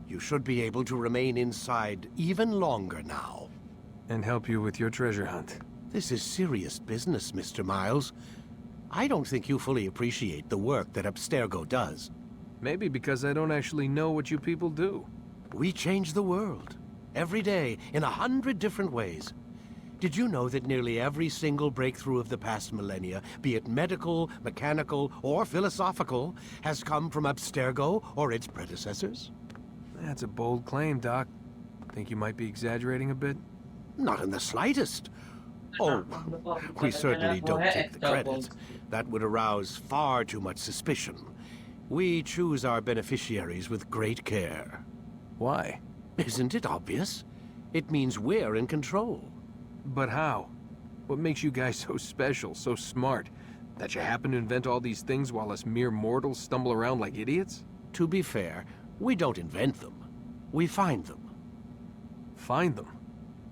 You should be able to remain inside even longer now. And help you with your treasure hunt. This is serious business, Mr. Miles. I don't think you fully appreciate the work that Abstergo does. Maybe because I don't actually know what you people do. We change the world. Every day, in 100 different ways. Did you know that nearly every single breakthrough of the past millennia, be it medical, mechanical, or philosophical, has come from Abstergo or its predecessors? That's a bold claim, Doc. Think you might be exaggerating a bit? Not in the slightest. Oh, we certainly don't take the credit. That would arouse far too much suspicion. We choose our beneficiaries with great care. Why? Isn't it obvious? It means we're in control. But how? What makes you guys so special, so smart? That you happen to invent all these things while us mere mortals stumble around like idiots? To be fair, we don't invent them. We find them. Find them?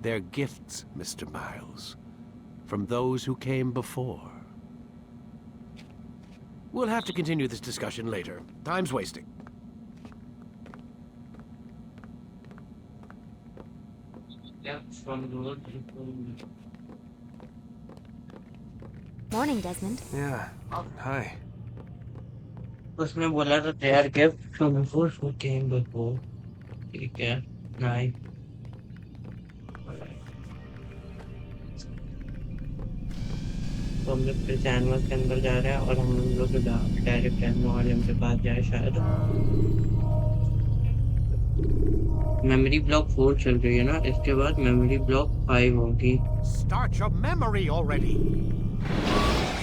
They're gifts, Mr. Miles. From those who came before. We'll have to continue this discussion later. Time's wasting. Morning, Desmond. Yeah. Hi. उसने बोला था they are gifts from those who came before. ठीक है. Nice. तो हम लोग फिर channel के अंदर जा रहे हैं और हम लोग डायरेक्ट एनवायरमेंट के पास जाए शायद. मेमोरी ब्लॉक 4 चल रही है ना, इसके बाद मेमोरी ब्लॉक 5 होगी. Start your memory already.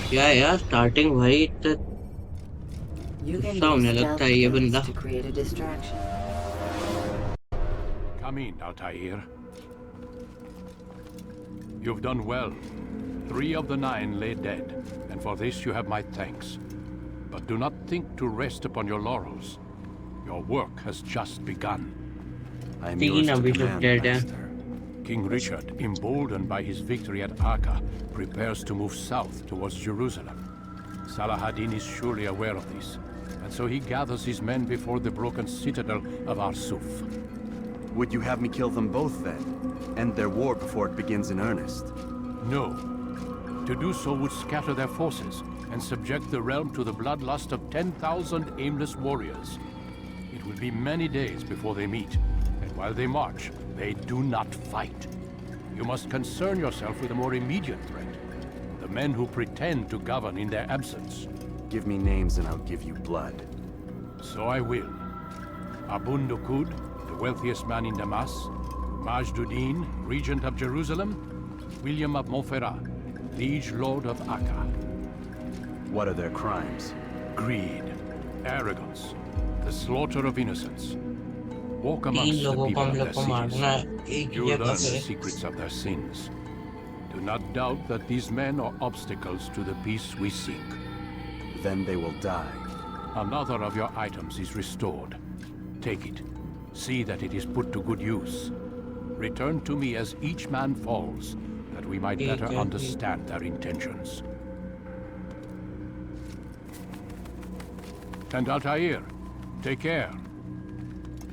क्या यार स्टार्टिंग भाई तो गुस्सा होने लगता है ये बंदा. Come in, Altair. You've done well. 3 of the 9 lay dead, and for this you have my thanks. But do not think to rest upon your laurels. Your work has just begun. I am yours to command, Master. King Richard, emboldened by his victory at Acre, prepares to move south towards Jerusalem. Saladin is surely aware of this, and so he gathers his men before the broken citadel of Arsuf. Would you have me kill them both then? End their war before it begins in earnest? No. To do so would scatter their forces and subject the realm to the bloodlust of 10,000 aimless warriors. It will be many days before they meet, and while they march, they do not fight. You must concern yourself with a more immediate threat. The men who pretend to govern in their absence. Give me names and I'll give you blood. So I will. Abun Dukud, the wealthiest man in Damas. Majduddin, regent of Jerusalem. William of Montferrat, liege lord of Acre. What are their crimes? Greed, arrogance, the slaughter of innocents. Walk amongst the people of their cities. You will learn the secrets of their sins. Do not doubt that these men are obstacles to the peace we seek. Then they will die. Another of your items is restored. Take it. See that it is put to good use. Return to me as each man falls, that we might better understand their intentions. And Altair, take care.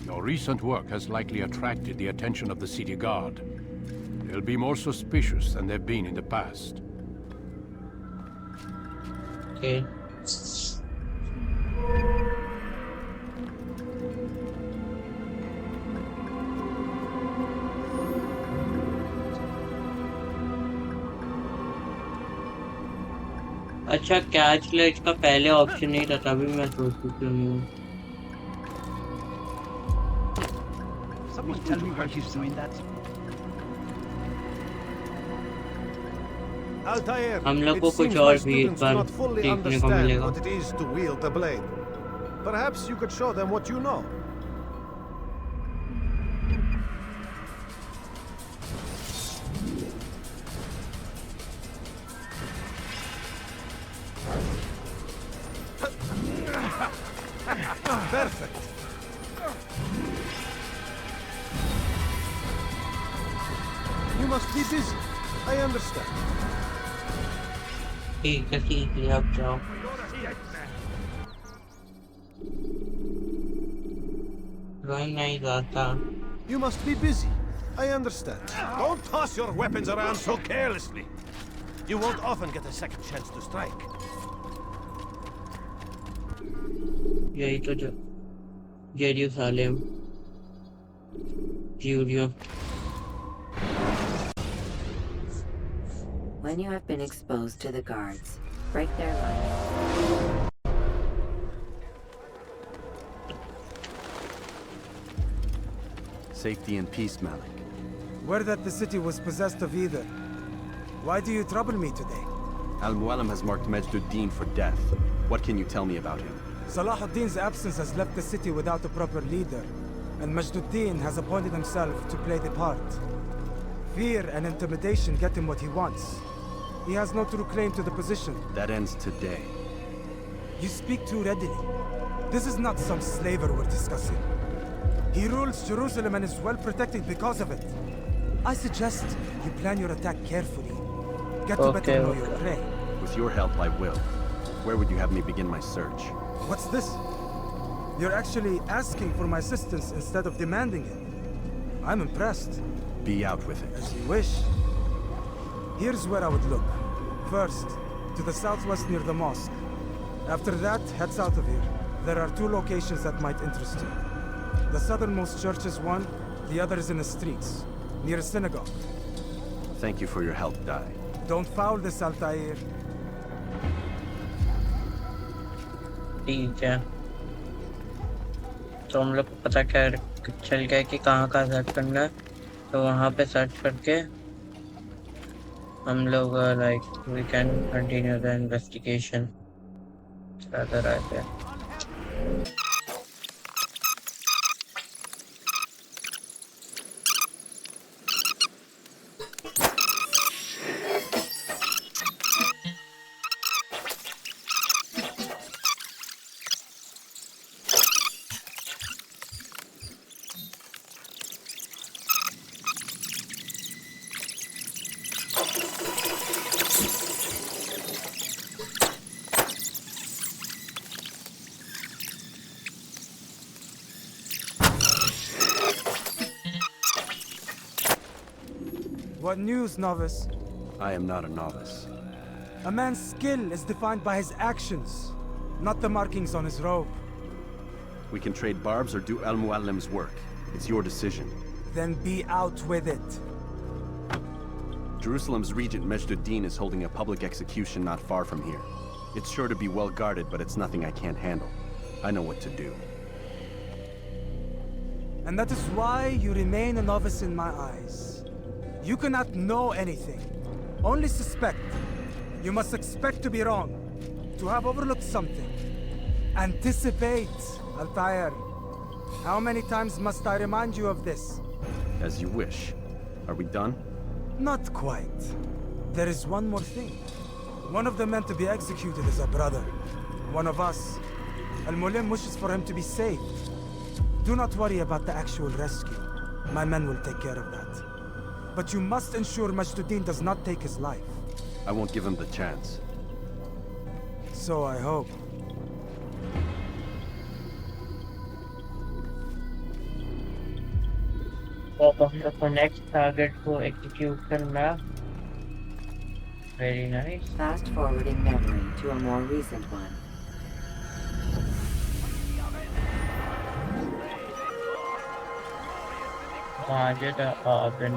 Your recent work has likely attracted the attention of the city guard. They'll be more suspicious than they've been in the past. Okay. अच्छा catch लेज का पहले option नहीं था तभी मैं सोचती क्यों नहीं हूँ. Someone tell me why she's doing that. Altair, हम लोग को it कुछ seems और my भी इस students do bar not fully देखने को understand मिलेगा. what it is to wield a blade. Perhaps you could show them what you know. must be busy. I understand. ठीक है अब जाओ ड्राइंग नहीं जाता You must be busy. I understand. Don't toss your weapons around so carelessly. You won't often get a second chance to strike. यही तो जो Jerusalem Studio. When you have been exposed to the guards, break their line. Safety and peace, Malik. Word that the city was possessed of either. Why do you trouble me today? Al-Mualim has marked Majd-ud-Din for death. What can you tell me about him? Salah ad-Din's absence has left the city without a proper leader, and Majd-ud-Din has appointed himself to play the part. Fear and intimidation get him what he wants. He has no true claim to the position. That ends today. You speak too readily. This is not some slaver we're discussing. He rules Jerusalem and is well protected because of it. I suggest you plan your attack carefully. Get to better know your prey. With your help, I will. Where would you have me begin my search? What's this? You're actually asking for my assistance instead of demanding it. I'm impressed. Be out with it. As you wish. Here's where I would look. First, to the southwest near the mosque. After that, head south of here. There are two locations that might interest you. The southernmost church is one, the other is in the streets, near a synagogue. Thank you for your help, Dai. Don't foul this, Altair. ठीक है तो हम लोग को पता चल गया कि कहाँ सर्च करना है तो वहाँ पे सर्च करके हम लोग like we can continue the investigation further right there. What news, novice? I am not a novice. A man's skill is defined by his actions, not the markings on his robe. We can trade barbs or do Al-Mualim's work. It's your decision. Then be out with it. Jerusalem's regent Majd-ud-Din is holding a public execution not far from here. It's sure to be well guarded, but it's nothing I can't handle. I know what to do. And that is why you remain a novice in my eyes. You cannot know anything, only suspect. You must expect to be wrong, to have overlooked something. Anticipate, Altair. How many times must I remind you of this? As you wish. Are we done? Not quite. There is one more thing. One of the men to be executed is a brother. One of us. Al-Mulim wishes for him to be saved. Do not worry about the actual rescue. My men will take care of that. But you must ensure Majd-ud-Din does not take his life. I won't give him the chance. So I hope. The next target को execute करना. Very nice. Fast forwarding memory to a more recent one. Majid Abin.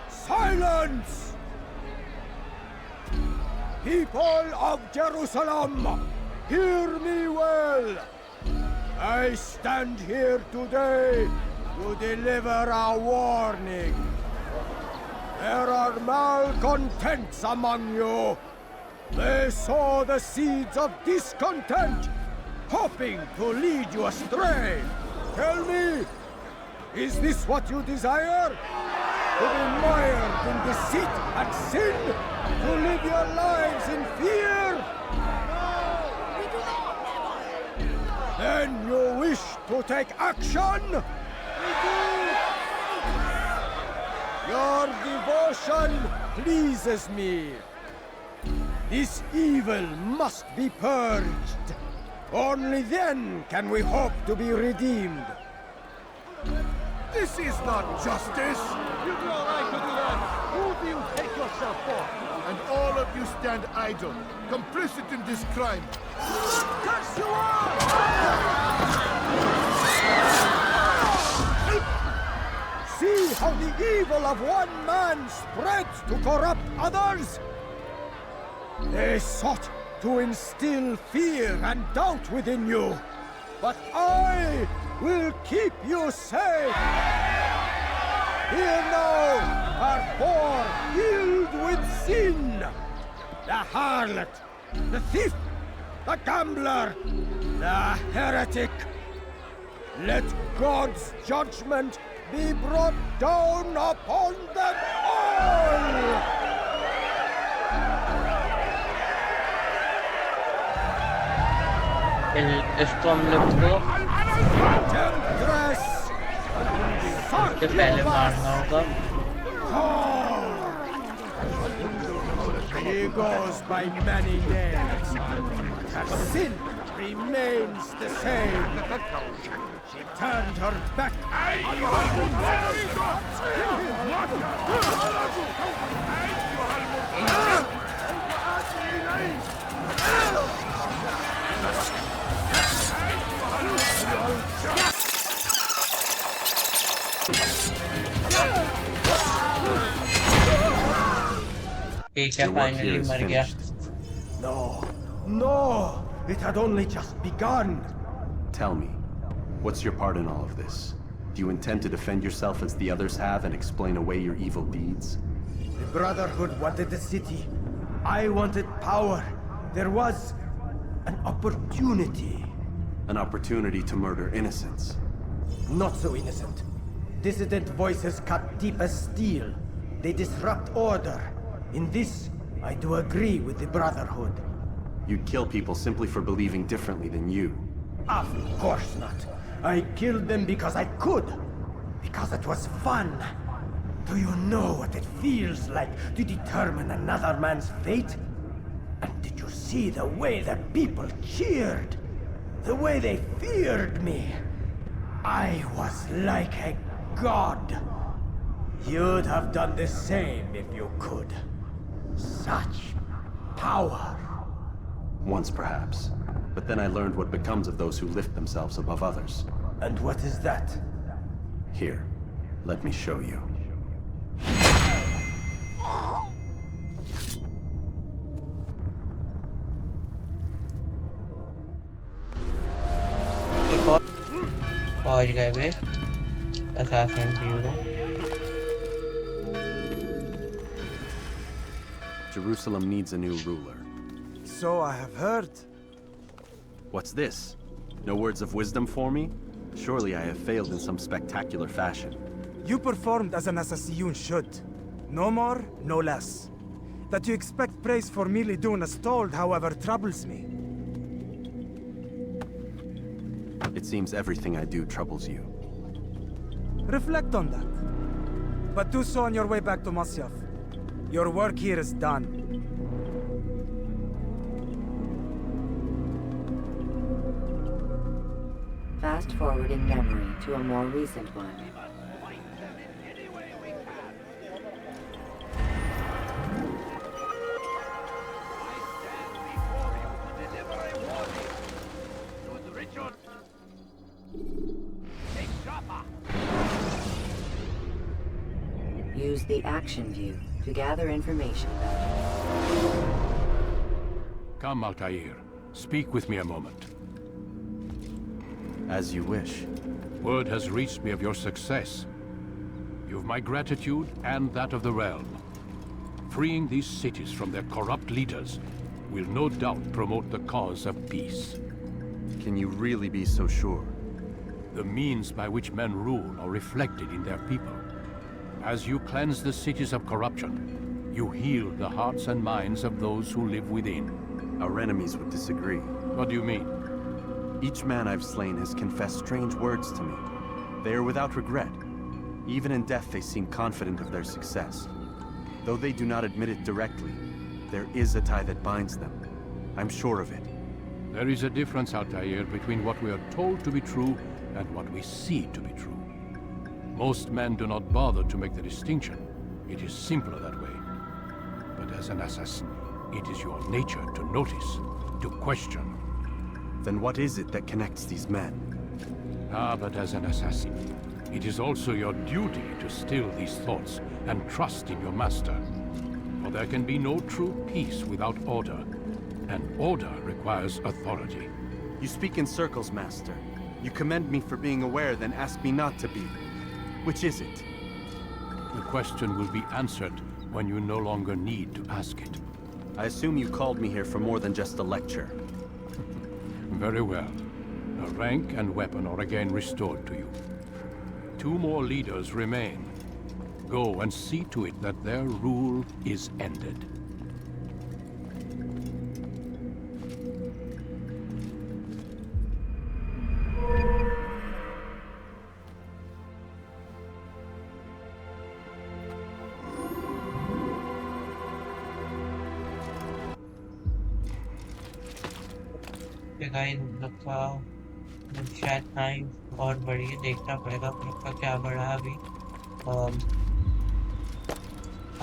Silence! People of Jerusalem, hear me well. I stand here today to deliver a warning. There are malcontents among you. They sow the seeds of discontent, hoping to lead you astray. Tell me, is this what you desire? To be mired in deceit and sin? To live your lives in fear? No, we do not. Then you wish to take action? We do. Your devotion pleases me. This evil must be purged. Only then can we hope to be redeemed. This is not justice! You'd be all right to do that! Who do you take yourself for? And all of you stand idle, complicit in this crime. Curse you all! See how the evil of one man spreads to corrupt others? They sought to instill fear and doubt within you, but I will keep you safe. Here now are four filled with sin. The harlot, the thief, the gambler, the heretic. Let God's judgment be brought down upon them all! इसको हम लोग को सबसे पहले मारना होगा। He goes by many names. Her sin remains the same. She turned her back. ठीक है, फाइनली मर गया। No, no, it had only just begun. Tell me, what's your part in all of this? Do you intend to defend yourself as the others have and explain away your evil deeds? The Brotherhood wanted the city. I wanted power. There was an opportunity. An opportunity to murder innocents. Not so innocent. Dissident voices cut deep as steel. They disrupt order. In this, I do agree with the Brotherhood. You'd kill people simply for believing differently than you. Of course not. I killed them because I could. Because it was fun. Do you know what it feels like to determine another man's fate? And did you see the way the people cheered? The way they feared me? I was like a god. You'd have done the same if you could. Such power. Once, perhaps. But then I learned what becomes of those who lift themselves above others. And what is that? Here, let me show you. पहुंच गए वे assassin bureau. Jerusalem needs a new ruler. So I have heard. What's this? No words of wisdom for me? Surely I have failed in some spectacular fashion. You performed as an assassin should. No more, no less. That you expect praise for merely doing as told, however, troubles me. It seems everything I do troubles you. Reflect on that. But do so on your way back to Masyaf. Your work here is done. Fast forwarding memory to a more recent one. Use the action view to gather information about you. Come, Altair. Speak with me a moment. As you wish. Word has reached me of your success. You've my gratitude and that of the realm. Freeing these cities from their corrupt leaders will no doubt promote the cause of peace. Can you really be so sure? The means by which men rule are reflected in their people. As you cleanse the cities of corruption, you heal the hearts and minds of those who live within. Our enemies would disagree. What do you mean? Each man I've slain has confessed strange words to me. They are without regret. Even in death they seem confident of their success. Though they do not admit it directly, there is a tie that binds them. I'm sure of it. There is a difference, Altair, between what we are told to be true and what we see to be true. Most men do not bother to make the distinction. It is simpler that way. But as an assassin, it is your nature to notice, to question. Then what is it that connects these men? But as an assassin, it is also your duty to still these thoughts and trust in your master. For there can be no true peace without order, and order requires authority. You speak in circles, Master. You commend me for being aware, then ask me not to be. Which is it? The question will be answered when you no longer need to ask it. I assume you called me here for more than just a lecture. Very well. A rank and weapon are again restored to you. 2 more leaders remain. Go and see to it that their rule is ended. शायद time और बढ़िए देखना पड़ेगा का क्या बढ़ा अभी।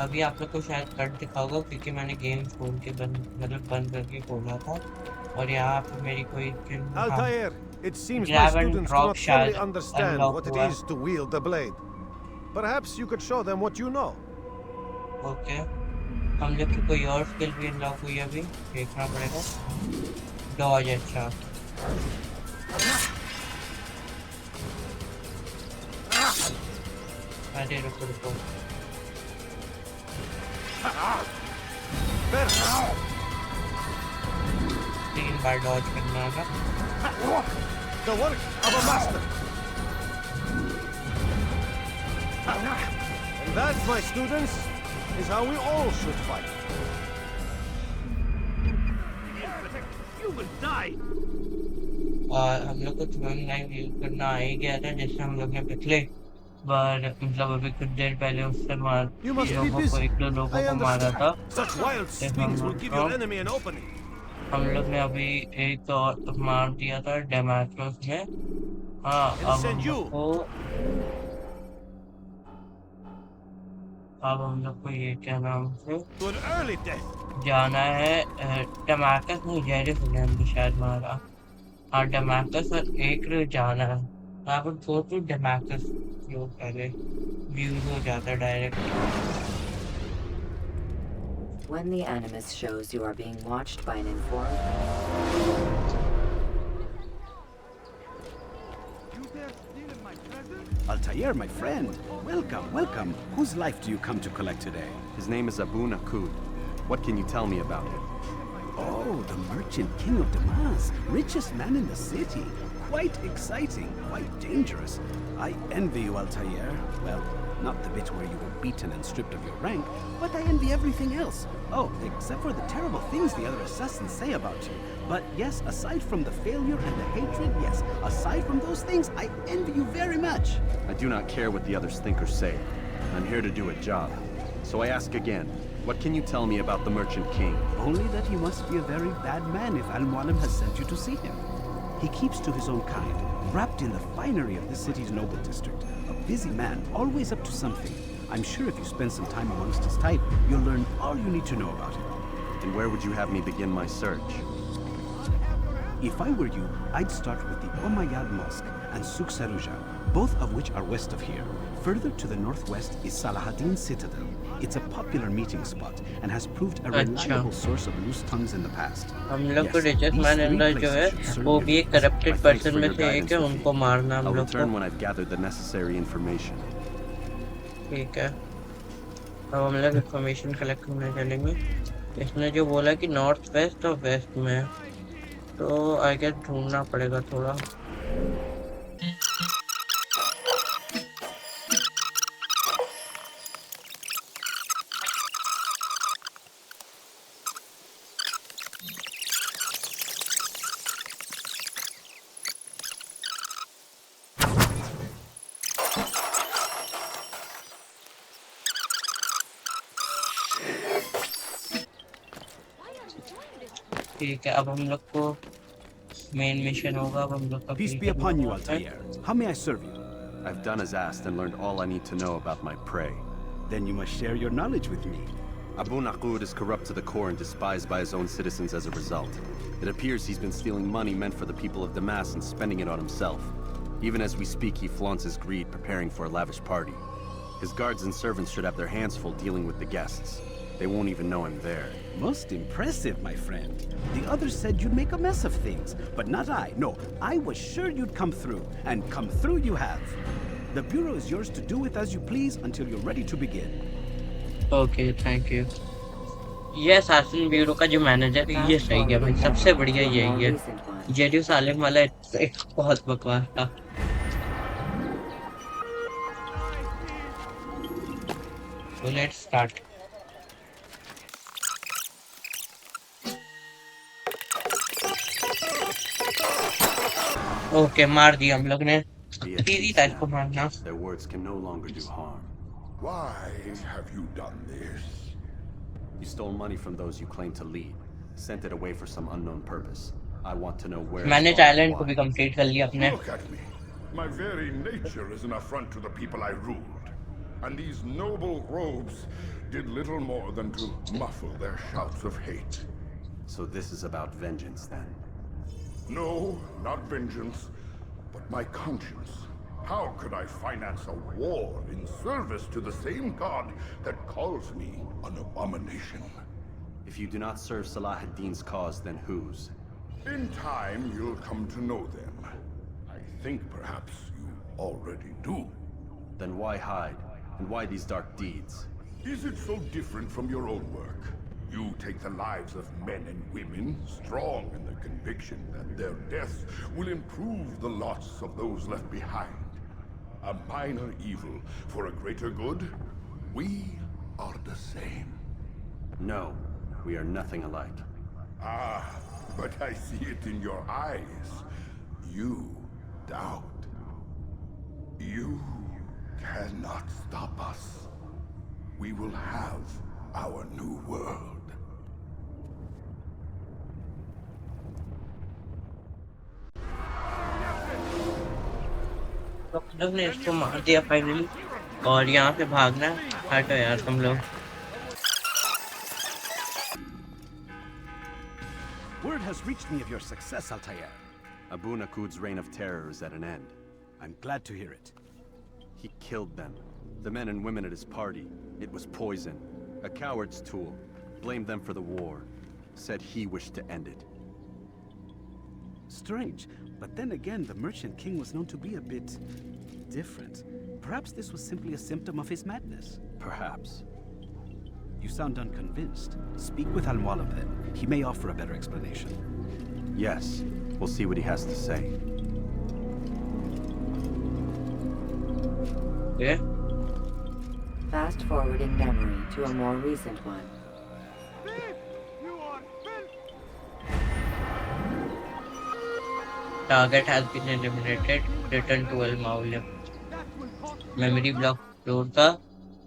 अभी आप लोग को शायद कट दिखाओगा क्योंकि मैंने गेम खोल के बंद करके खोला था और यहाँ पे मेरी कोई Altair, it seems my students do not fully understand what it is to wield the blade. Perhaps you could show them what you know. Okay. हम लोग की कोई और स्किल भी अनलॉक हुई अभी देखना पड़ेगा। डॉज अच्छा। अरे रुको। 3 बार डॉज करना होगा। The work of a master. And that, my students, is how we all should fight. You will die. और हम लोग को थ्रोइंग नाइफ यूज करना आ ही गया था जैसे हम लोग ने पिछले बार मतलब अभी कुछ देर पहले उससे एक दो लोगों को मारा था। हम लोग ने अभी एक और मार दिया था डेमाक्रोस में। अब हम लोग को ये क्या नाम से जाना है। डेमाक्रोस नहीं जेरूसलेम भी शायद मारा। हाँ डेमाक्रोस और एक जाना है। आप गो टू डेमाक्रोस जो पहले व्यूज हो जाता है direct. When the Animus shows you are being watched by an informed... Altair, my friend. Welcome, welcome. Whose life do you come to collect today? His name is Abu Nakud. What can you tell me about him? Oh, the merchant king of Damas. Richest man in the city. Quite exciting, quite dangerous. I envy you, Altair. Well, not the bit where you were beaten and stripped of your rank, but I envy everything else. Oh, except for the terrible things the other assassins say about you. But yes, aside from the failure and the hatred, yes, aside from those things, I envy you very much. I do not care what the others think or say. I'm here to do a job. So I ask again, what can you tell me about the Merchant King? Only that he must be a very bad man if Al-Mualim has sent you to see him. He keeps to his own kind, wrapped in the finery of this city's noble district. A busy man, always up to something. I'm sure if you spend some time amongst his type, you'll learn all you need to know about him. And where would you have me begin my search? If I were you, I'd start with the Umayyad Mosque and Souk Saruja, both of which are west of here. Further to the northwest is Salahaddin Citadel. It's a popular meeting spot and has proved a reliable source of loose tongues in the past. हम लोग को richest man अंदर जो है वो भी एक corrupted person में से एक है उनको मारना हम लोग को। I'll return when I've gathered the necessary information. ठीक है, अब हम लोग इन्फॉर्मेशन कलेक्ट करने चलेंगे। इसने जो बोला कि नॉर्थ वेस्ट और वेस्ट में है, तो आई गेस ढूंढना पड़ेगा थोड़ा। ठीक है, अब हम लोग को मेन मिशन होगा। अब हम लोग का Peace be upon you, Altair. How may I serve you? I've done as asked and learned all I need to know about my prey. Then you must share your knowledge with me. Abu Naqud is corrupt to the core and despised by his own citizens as a result. It appears he's been stealing money meant for the people of Damas and spending it on himself. Even as we speak, he flaunts his greed, preparing for a lavish party. His guards and servants should have their hands full dealing with the guests. They won't even know I'm there. Most impressive, my friend. The others said you'd make a mess of things, but not I. No, I was sure you'd come through, and come through you have. The Bureau is yours to do with as you please until you're ready to begin. Okay, thank you. ये शासन bureau का जो manager है ये सही है भाई, सबसे बढ़िया यही है। जेरूसलेम वाला एक बहुत बकवास था। So let's start. ओके, मार दिया हम लोग ने। इजी था इसको मारना। Their words can no longer do harm. Why have you done this? You stole money from those you claim to lead, sent it away for some unknown purpose. I want to know where. मैंने challenge को भी complete कर लिया अपने। Look at me. My very nature is an affront to the people I ruled, and these noble robes did little more than to muffle their shouts of hate. So this is about vengeance, then? No, not vengeance, but my conscience. How could I finance a war in service to the same god that calls me an abomination? If you do not serve Salah ad-Din's cause, then whose? In time, you'll come to know them. I think perhaps you already do. Then why hide? And why these dark deeds? Is it so different from your own work? You take the lives of men and women, strong in the conviction that their deaths will improve the lots of those left behind. A minor evil for a greater good? We are the same. No, we are nothing alike. Ah, but I see it in your eyes. You doubt. You cannot stop us. We will have our new world. लोग ने इसको मार दिया finally, और यहाँ पे भागना। हटो यार तुम लोग। Word has reached me of your success, Altair. Abu Naqud's reign of terror is at an end. I'm glad to hear it. He killed them. The men and women at his party. It was poison. A coward's tool. Blamed them for the war. Said he wished to end it. Strange, but then again, the Merchant King was known to be a bit different. Perhaps this was simply a symptom of his madness. Perhaps. You sound unconvinced. Speak with Al-Mualim then. He may offer a better explanation. Yes. We'll see what he has to say. Yeah? Fast forwarding memory to a more recent one. Target has been eliminated. Return to Al-Mualim. Memory block floor का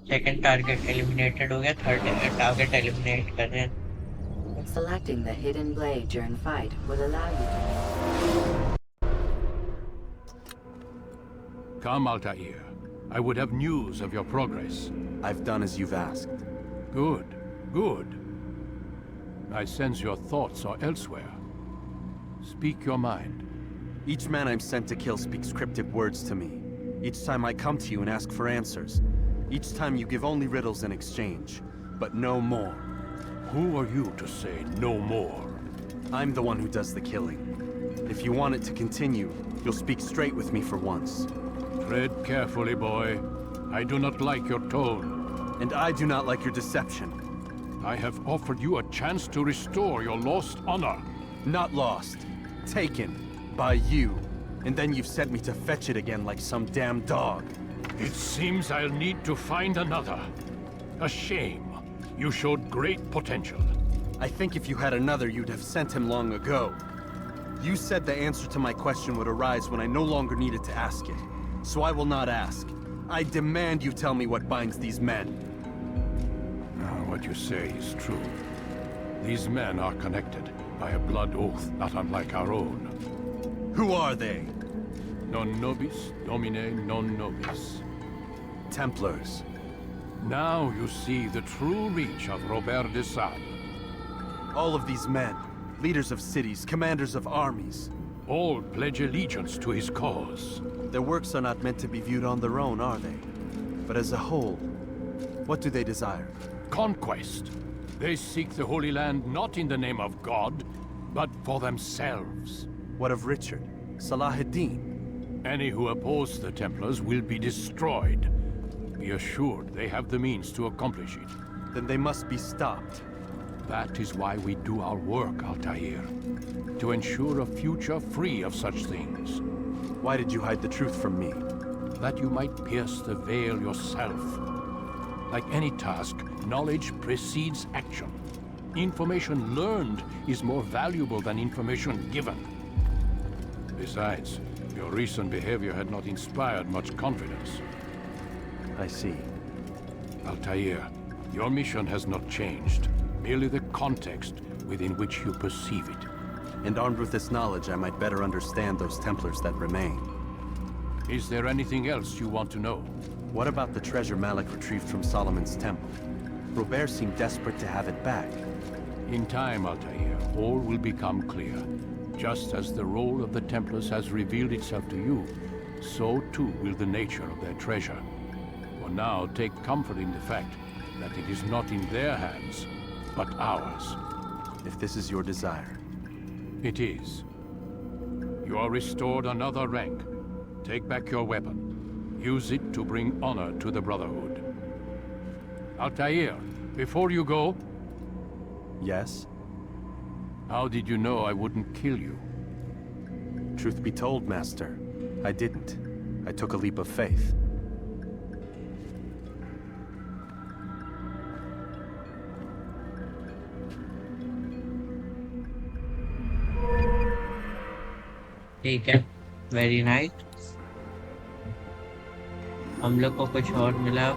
second target eliminated हो गया, third target eliminate कर रहे हैं। Selecting the hidden blade during fight will allow you to... Come, Altair. I would have news of your progress. I've done as you've asked. Good, good. I sense your thoughts are elsewhere. Speak your mind. Each man I'm sent to kill speaks cryptic words to me. Each time I come to you and ask for answers. Each time you give only riddles in exchange, but no more. Who are you to say no more? I'm the one who does the killing. If you want it to continue, you'll speak straight with me for once. Tread carefully, boy. I do not like your tone. And I do not like your deception. I have offered you a chance to restore your lost honor. Not lost. Taken. By you. And then you've sent me to fetch it again like some damn dog. It seems I'll need to find another. A shame. You showed great potential. I think if you had another, you'd have sent him long ago. You said the answer to my question would arise when I no longer needed to ask it. So I will not ask. I demand you tell me what binds these men. What you say is true. These men are connected by a blood oath not unlike our own. Who are they? Non nobis, domine non nobis. Templars. Now you see the true reach of Robert de Sade. All of these men, leaders of cities, commanders of armies. All pledge allegiance to his cause. Their works are not meant to be viewed on their own, are they? But as a whole, what do they desire? Conquest. They seek the Holy Land not in the name of God, but for themselves. What of Richard? Salahuddin? Any who oppose the Templars will be destroyed. Be assured they have the means to accomplish it. Then they must be stopped. That is why we do our work, Altair. To ensure a future free of such things. Why did you hide the truth from me? That you might pierce the veil yourself. Like any task, knowledge precedes action. Information learned is more valuable than information given. Besides, your recent behavior had not inspired much confidence. I see. Altair, your mission has not changed. Merely the context within which you perceive it. And armed with this knowledge, I might better understand those Templars that remain. Is there anything else you want to know? What about the treasure Malik retrieved from Solomon's temple? Robert seemed desperate to have it back. In time, Altair, all will become clear. Just as the role of the Templars has revealed itself to you, so too will the nature of their treasure. For now, take comfort in the fact that it is not in their hands, but ours. If this is your desire. It is. You are restored another rank. Take back your weapon. Use it to bring honor to the Brotherhood. Altair, before you go... Yes? How did you know I wouldn't kill you? Truth be told, Master, I didn't. I took a leap of faith. ठीक है, very nice. हम लोग को कुछ और मिला।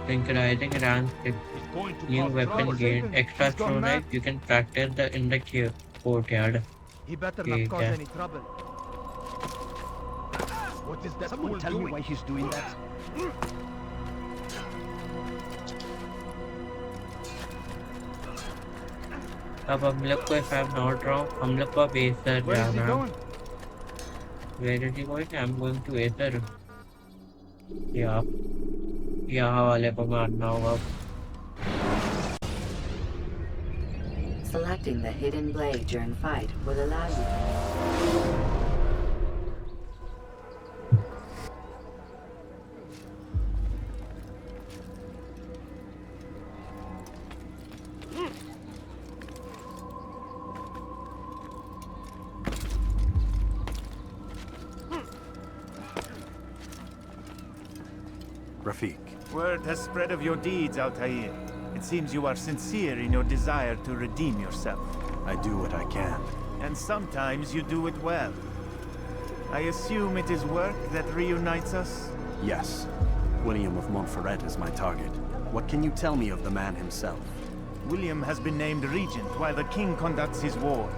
Synchronizing RAM chip. New weapon gained. Extra storage. You can practice in the courtyard. He better not cause any trouble. What is that? Someone tell me why he's doing that. अब हम लोग को if I'm not wrong, हम लोग को अब Acer जाना है। Where is he going? I'm going to Acer. यहाँ वाले को मारना होगा। Selecting the hidden blade during fight will allow you. Rafiq. Word has spread of your deeds, Altair. It seems you are sincere in your desire to redeem yourself. I do what I can. And sometimes you do it well. I assume it is work that reunites us? Yes. William of Montferrat is my target. What can you tell me of the man himself? William has been named regent while the king conducts his war.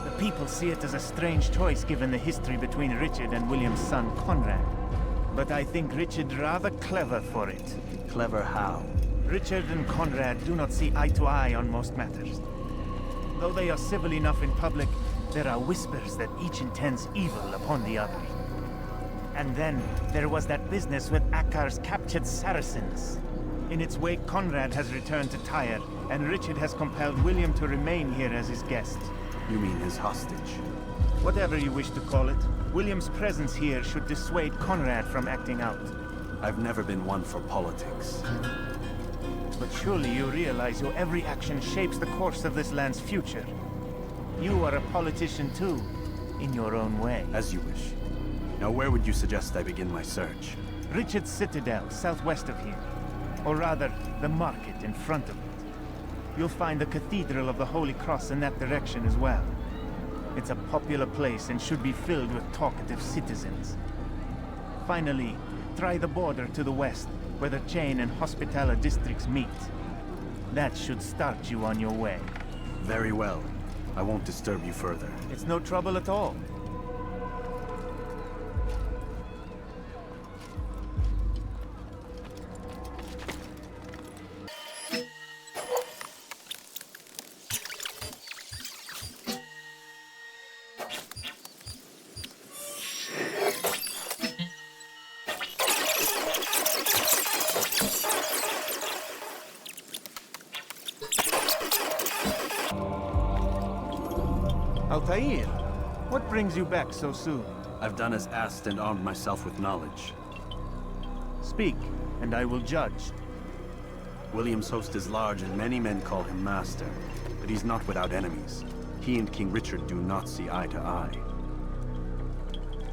The people see it as a strange choice given the history between Richard and William's son Conrad. But I think Richard rather clever for it. Clever how? Richard and Conrad do not see eye to eye on most matters. Though they are civil enough in public, there are whispers that each intends evil upon the other. And then, there was that business with Akkar's captured Saracens. In its wake, Conrad has returned to Tyre, and Richard has compelled William to remain here as his guest. You mean his hostage? Whatever you wish to call it. William's presence here should dissuade Conrad from acting out. I've never been one for politics. But surely you realize your every action shapes the course of this land's future. You are a politician too, in your own way. As you wish. Now where would you suggest I begin my search? Richard's Citadel, southwest of here. Or rather, the market in front of it. You'll find the Cathedral of the Holy Cross in that direction as well. It's a popular place and should be filled with talkative citizens. Finally, try the border to the west, where the Chain and Hospitaller districts meet. That should start you on your way. Very well. I won't disturb you further. It's no trouble at all. Altair, what brings you back so soon? I've done as asked and armed myself with knowledge. Speak, and I will judge. William's host is large and many men call him master, but he's not without enemies. He and King Richard do not see eye to eye.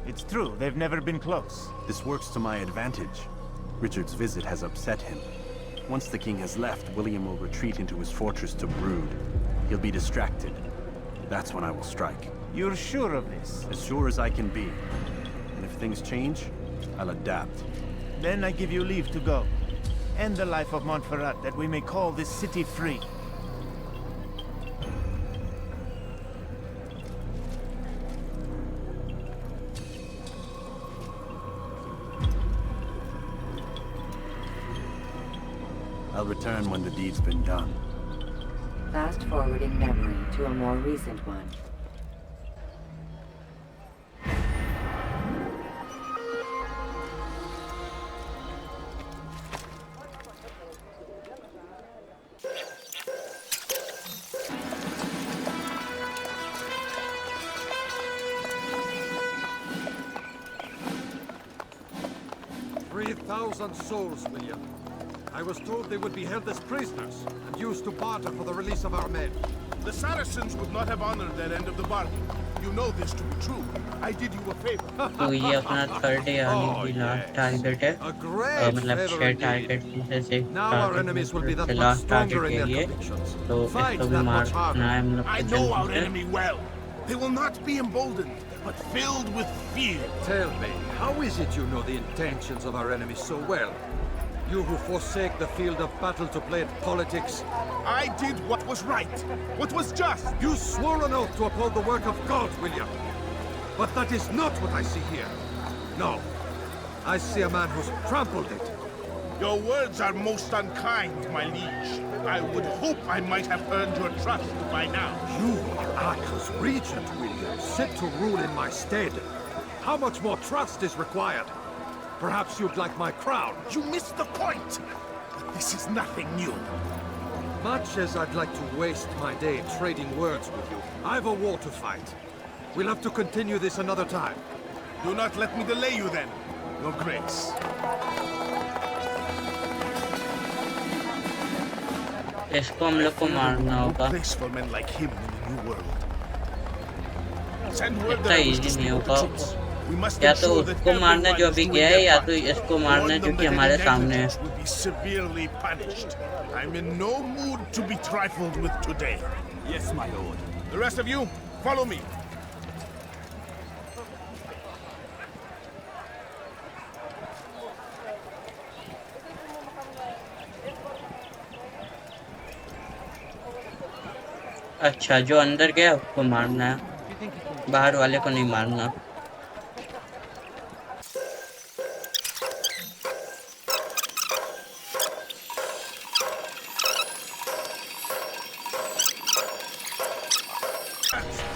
It's true, they've never been close. This works to my advantage. Richard's visit has upset him. Once the king has left, William will retreat into his fortress to brood. He'll be distracted. That's when I will strike. You're sure of this? As sure as I can be. And if things change, I'll adapt. Then I give you leave to go. End the life of Montferrat, that we may call this city free. I'll return when the deed's been done. Fast-forwarding memory to a more recent one. Souls, William. I was told they would be held as prisoners and used to barter for the release of our men. The Saracens would not have honored their end of the bargain. You know this to be true. I did you a favor. तो ये अपना third day आने की last target है मतलब share target जैसे last target के लिए तो इसको भी मारना है हम लोग I know our enemy well. They will not be emboldened, but filled with fear. Tell me, how is it you know the intentions of our enemies so well? You who forsake the field of battle to play at politics. I did what was right, what was just. You swore an oath to uphold the work of God, William. But that is not what I see here. No. I see a man who's trampled it. Your words are most unkind, my liege. I would hope I might have earned your trust by now. You are Arca's regent, William, set to rule in my stead. How much more trust is required? Perhaps you'd like my crown. You missed the point! But this is nothing new. Much as I'd like to waste my day trading words with you, I've a war to fight. We'll have to continue this another time. Do not let me delay you then, Your Grace. इसको हम लोग को मारना होगा Place for men like him in the new world. Send word इतना that I wish easy to नहीं speak with the होगा troops. We must या तो ensure that उसको मारना everyone जो is अभी doing गया है their या part. तो इसको मारना Warn जो them कि that हमारे any सामने है negligence will be severely punished. I'm in no mood to be trifled with today. Yes, my lord. The rest of you, follow me. अच्छा जो अंदर गया उसको मारना है बाहर वाले को नहीं मारना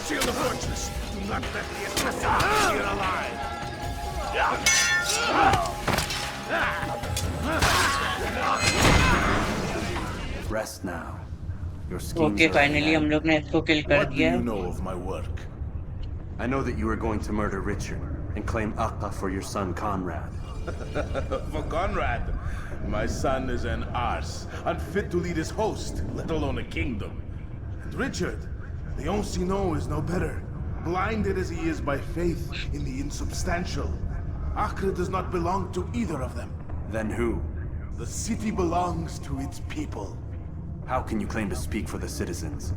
Seal the fortress. Do not let the assassins get alive. Rest now. Your schemes okay are finally हम लोग ने इसको किल कर What do दिया you है know of my work? I know that you are going to murder Richard. and claim Akka for your son Conrad. For Conrad? My son is an arse, unfit to lead his host, let alone a kingdom. And Richard, the Ancien is no better, blinded as he is by faith in the insubstantial. Acre does not belong to either of them. Then who? The city belongs to its people. How can you claim to speak for the citizens?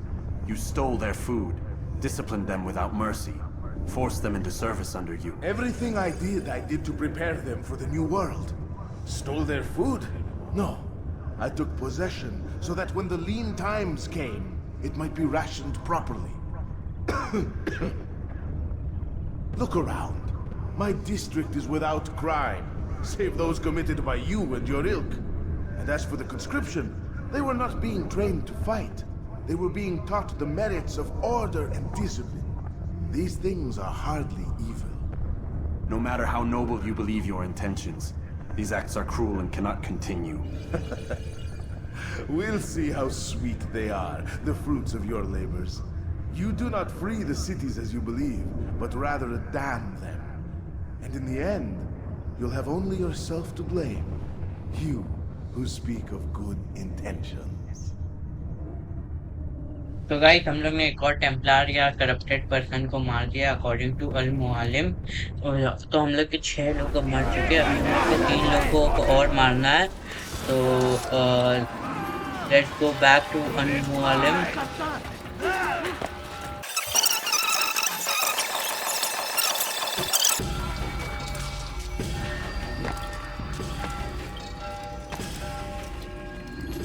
You stole their food, disciplined them without mercy, forced them into service under you. Everything I did to prepare them for the new world. Stole their food? No. I took possession so that when the lean times came, it might be rationed properly. Look around. My district is without crime, save those committed by you and your ilk. And as for the conscription, they were not being trained to fight. They were being taught the merits of order and discipline. These things are hardly evil. No matter how noble you believe your intentions, these acts are cruel and cannot continue. We'll see how sweet they are, the fruits of your labors. You do not free the cities as you believe, but rather damn them. And in the end, you'll have only yourself to blame. You who speak of good intentions. तो guys हम लोग ने एक और टेम्पलार या corrupted person को मार दिया अकॉर्डिंग टू अल मुआलिम। तो हम लोग के 6 लोग अब मर चुके हैं, अभी हम लोग को 3 लोगों को और मारना है। तो let's go back to Al Mualim.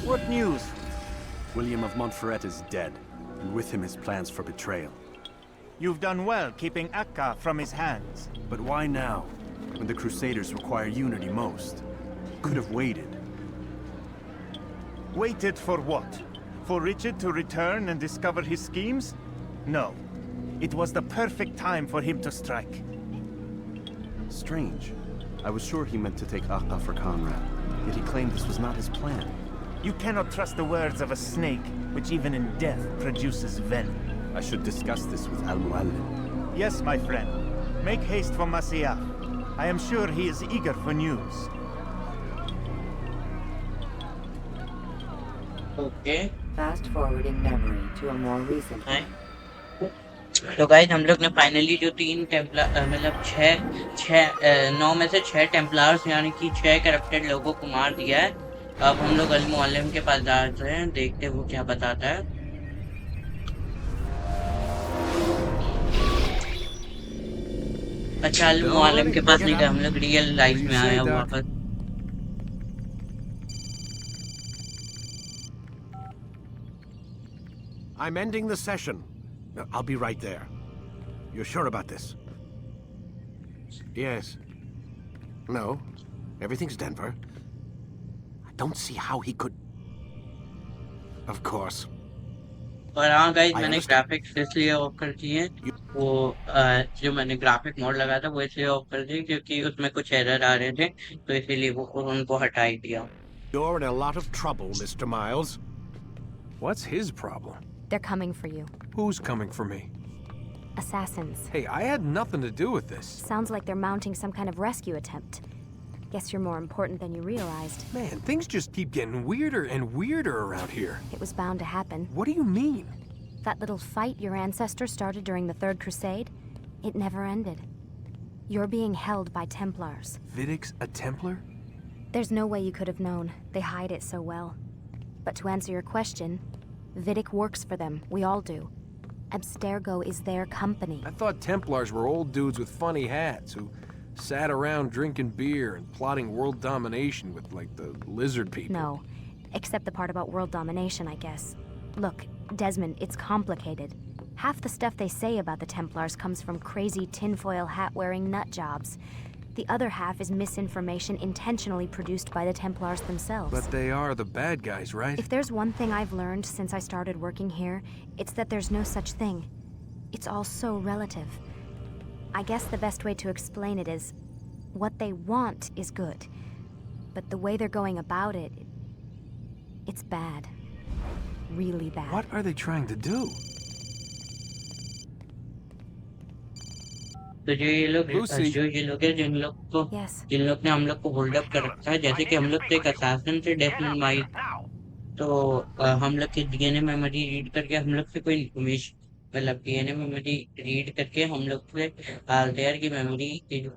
What news? William of Montferrat is dead, and with him his plans for betrayal. You've done well keeping Akka from his hands. But why now, when the Crusaders require unity most? Could have waited. Waited for what? For Richard to return and discover his schemes? No. It was the perfect time for him to strike. Strange. I was sure he meant to take Akka for Conrad, yet he claimed this was not his plan. You cannot trust the words of a snake, which even in death produces venom. I should discuss this with Al-Mu'allim. Yes, my friend. Make haste for Masyaf. I am sure he is eager for news. Okay. Fast forwarding memory to a more recent time. तो guys हम लोग ने finally जो 3 Templar मतलब 9 में से 6 Templars यानी कि 6 करप्टेड लोगों को मार दिया है। अब हम लोग अल मुअल्लिम के पास जा रहे हैं, देखते हैं वो क्या बताता है। अच्छा अल मुअल्लिम के पास नहीं गए, हम लोग रियल लाइफ में आए हैं वहाँ पर। I'm ending the session. I'll be right there. You're sure about this? Yes. No. Everything's Denver. I don't see how he could... Of course. और हाँ गाइस मैंने ग्राफिक्स इसलिए ऑफ कर दिए हैं, वो जो मैंने ग्राफिक मोड लगाया था वो इसलिए ऑफ कर दिए क्योंकि उसमें कुछ एरर आ रहे थे, तो इसीलिए वो उनको हटा ही दिया। You're in a lot of trouble, Mr. Miles. What's his problem? They're coming for you. Who's coming for me? Assassins. Hey, I had nothing to do with this. Sounds like they're mounting some kind of rescue attempt. Guess you're more important than you realized. Man, things just keep getting weirder and weirder around here. It was bound to happen. What do you mean? That little fight your ancestor started during the Third Crusade, it never ended. You're being held by Templars. Victus a Templar? There's no way you could have known. They hide it so well. But to answer your question, Victus works for them. We all do. Abstergo is their company. I thought Templars were old dudes with funny hats who sat around drinking beer and plotting world domination with, like, the lizard people. No, except the part about world domination, I guess. Look, Desmond, it's complicated. Half the stuff they say about the Templars comes from crazy tinfoil hat-wearing nut jobs. The other half is misinformation intentionally produced by the Templars themselves. But they are the bad guys, right? If there's one thing I've learned since I started working here, it's that there's no such thing. It's all so relative. I guess the best way to explain it is, what they want is good. But the way they're going about it, it's bad. Really bad. What are they trying to do? तो जो ये लोग है जिन लोग ने हम लोग को होल्ड अप कर रखा है, जैसे कि हम लोग तो एक असैसिन से डेस्मंड माइक, तो हम लोग की डीएनए मेमोरी रीड करके हम लोग से कोई इंफॉर्मेशन, मतलब डीएनए मेमोरी रीड करके हम लोग से हार्डवेयर की मेमोरी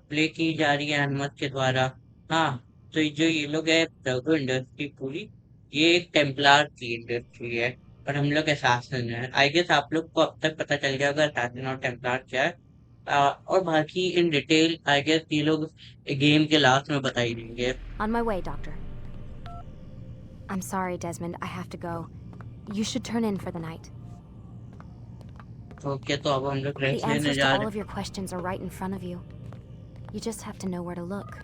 प्ले की जा रही है अनुमत के द्वारा। हाँ, तो जो ये लोग है प्रोटो इंडस्ट्री पूरी, ये एक टेम्पलार की इंडस्ट्री है और हम लोग असैसिन है। आई गेस आप लोग को अब तक पता चल गया होगा असैसिन और टेम्पलार क्या है। और बाकी इन डिटेल आई गेस ये लोग गेम के लास्ट में बता ही देंगे। On my way, Doctor. I'm sorry, Desmond. I have to go. You should turn in for the night. Okay, तो अब हम लोग The रेस्ट लेने answers to जा all रहे of your questions are right in front of you. You just have to know where to look.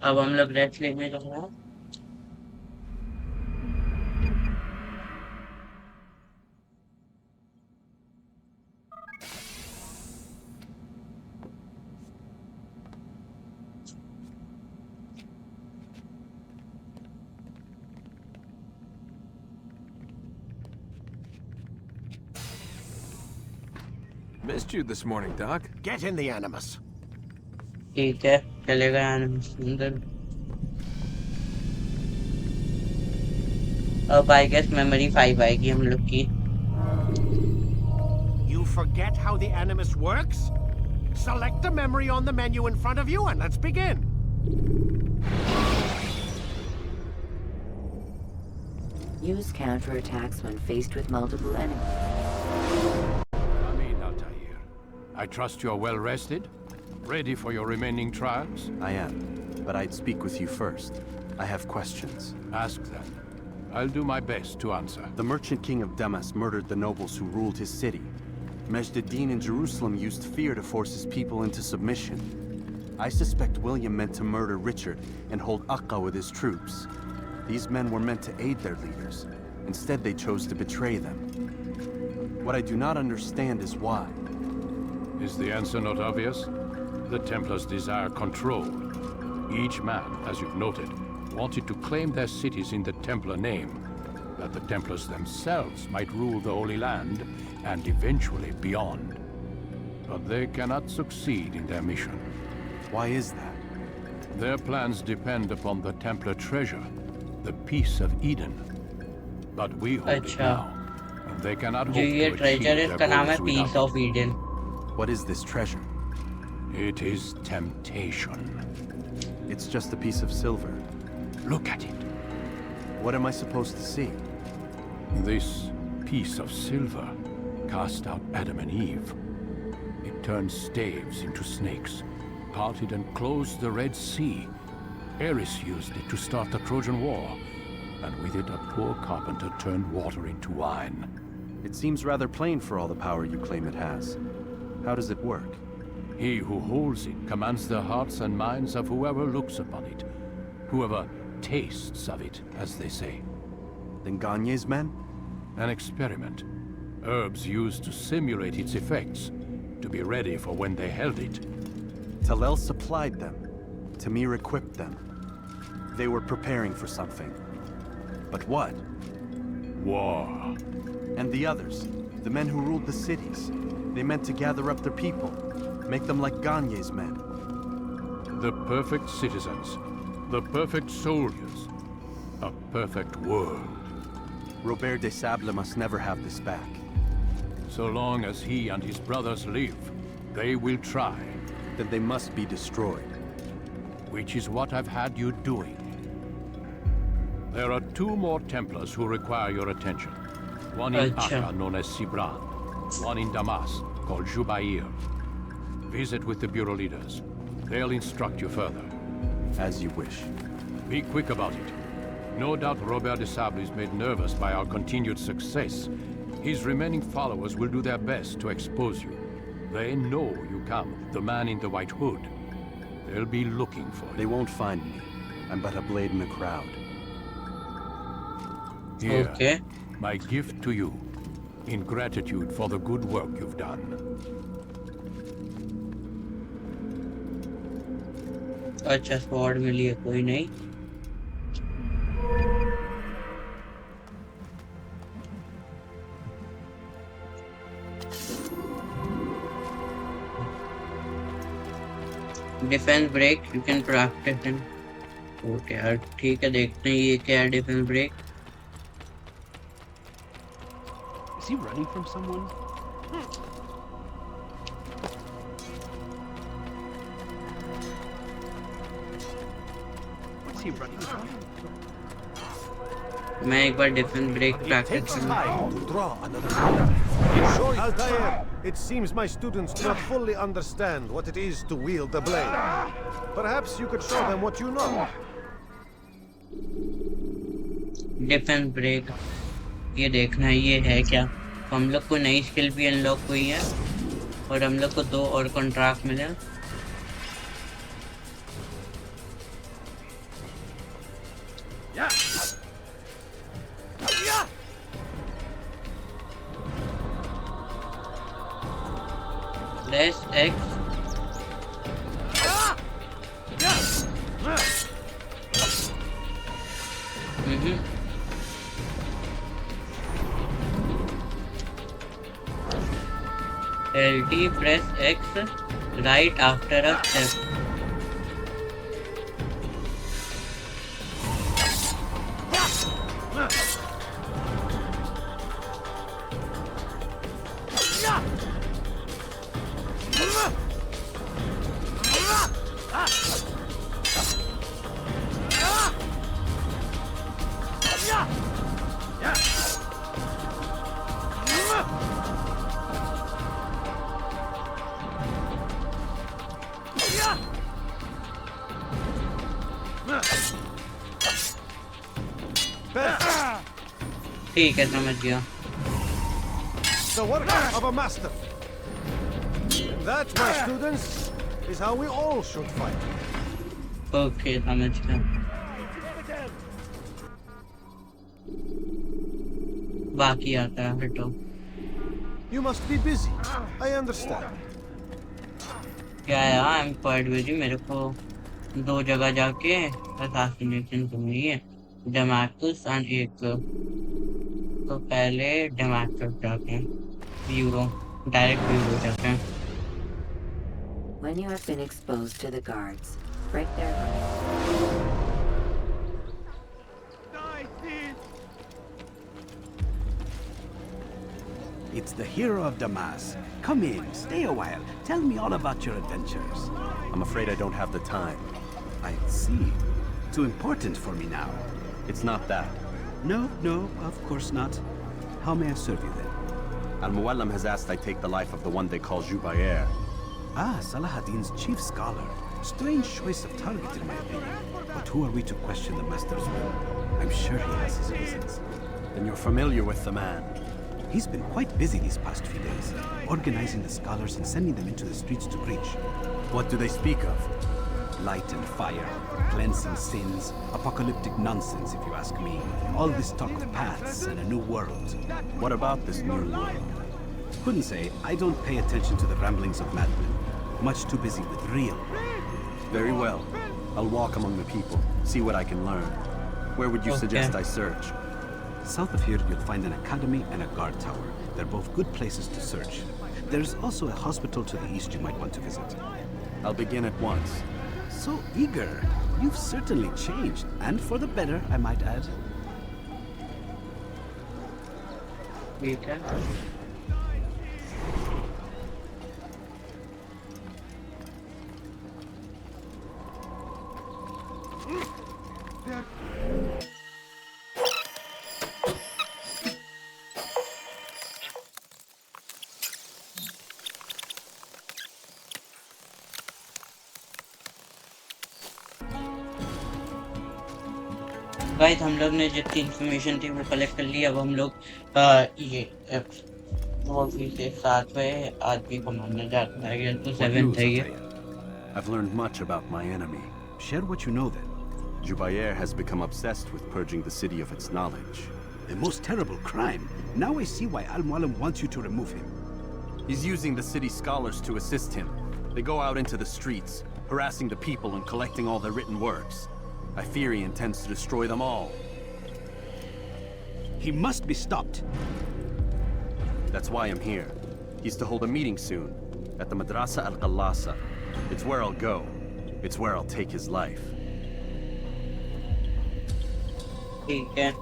अब हम लोग रेस्ट लेने जा रहे हैं। Missed you this morning, Doc. Get in the Animus. ठीक है, चलेगा अंदर। अब आई गेस मेमोरी 5 आएगी हम लोग की। You forget how the Animus works? Select a memory on the menu in front of you and let's begin. Use counterattacks when faced with multiple enemies. I trust you're well rested? Ready for your remaining trials? I am, but I'd speak with you first. I have questions. Ask them. I'll do my best to answer. The merchant king of Damas murdered the nobles who ruled his city. Majd-ad-Din in Jerusalem used fear to force his people into submission. I suspect William meant to murder Richard and hold Aqqa with his troops. These men were meant to aid their leaders. Instead, they chose to betray them. What I do not understand is why. Is the answer not obvious? The Templars desire control. Each man, as you've noted, wanted to claim their cities in the Templar name, that the Templars themselves might rule the Holy Land and eventually beyond. But they cannot succeed in their mission. Why is that? Their plans depend upon the Templar treasure, the Peace of Eden. But we hold it now, and they cannot hope to achieve their goals without Peace of Eden. What is this treasure? It is temptation. It's just a piece of silver. Look at it. What am I supposed to see? This piece of silver cast out Adam and Eve. It turned staves into snakes, parted and closed the Red Sea. Ares used it to start the Trojan War, and with it a poor carpenter turned water into wine. It seems rather plain for all the power you claim it has. How does it work? He who holds it commands the hearts and minds of whoever looks upon it, whoever tastes of it, as they say. Then Gagne's men? An experiment. Herbs used to simulate its effects, to be ready for when they held it. Talel supplied them. Tamir equipped them. They were preparing for something. But what? War. And the others, the men who ruled the cities, they meant to gather up their people, make them like Gagne's men. The perfect citizens, the perfect soldiers, a perfect world. Robert de Sable must never have this back. So long as he and his brothers live, they will try. Then they must be destroyed. Which is what I've had you doing. There are 2 more Templars who require your attention. One in Aqqa, known as Sibran. One in Damas, called Jubair. Visit with the Bureau leaders. They'll instruct you further. As you wish. Be quick about it. No doubt Robert de Sable is made nervous by our continued success. His remaining followers will do their best to expose you. They know you come, the man in the white hood. They'll be looking for you. They won't find me. I'm but a blade in the crowd. Here, my gift to you. in gratitude for the good work you've done. अच्छा sword मिली है कोई नहीं defence break you can practise in okay यार ठीक है देखते हैं ये क्या है defence break Is he running from someone? What's he running from? मैं एक बार defence break practice Altair, it seems my students do not fully understand what it is to wield the blade. Perhaps you could show them what you know. Defence break ये देखना ये है क्या हम लोग को नई स्किल भी अनलॉक हुई है और हम लोग को 2 और कॉन्ट्रैक्ट मिले Press X LT press X right after a step. ठीक है समझ गया The work of a master. That, my students, is how we all should fight. Okay समझ गया बाकी आता है हटो You must be busy. I understand. क्या है आई एम क्वाइट बिजी मेरे को 2 जगह जाके असैसिनेशन करनी है डेमैक्टस एंड एक तो पहले डेमैक्टस जाते हैं ब्यूरो डायरेक्ट ब्यूरो जाते हैं When you have been exposed to the guards, break their It's the hero of Damas. Come in, stay a while. Tell me all about your adventures. I'm afraid I don't have the time. I see. Too important for me now. It's not that. No, of course not. How may I serve you then? Al-Muallim has asked I take the life of the one they call Jubair. Ah, Salahuddin's chief scholar. Strange choice of target in my opinion. But who are we to question the master's will? I'm sure he has his reasons. Then you're familiar with the man. He's been quite busy these past few days, organizing the scholars and sending them into the streets to preach. What do they speak of? Light and fire, cleansing sins, apocalyptic nonsense if you ask me. All this talk of paths and a new world. What about this new world? Couldn't say. I don't pay attention to the ramblings of madmen. Much too busy with real. Very well. I'll walk among the people, see what I can learn. Where would you suggest I search? South of here, you'll find an academy and a guard tower. They're both good places to search. There's also a hospital to the east you might want to visit. I'll begin at once. So eager. You've certainly changed. And for the better, I might add. Guys हम लोग ने जितनी information थी वो collect कर ली अब हम लोग ये से 7वें आदमी को मारने जाता है तो 7th है ये I've learned much about my enemy. Share what you know then. Jubair has become obsessed with purging the city of its knowledge. A most terrible crime. Now I see why Al-Mualim wants you to remove him. He's using the city scholars to assist him. They go out into the streets, harassing the people and collecting all their written works. I fear he intends to destroy them all. He must be stopped. That's why I'm here. He's to hold a meeting soon, at the Madrasa al-Qallasa. It's where I'll go. It's where I'll take his life. ठीक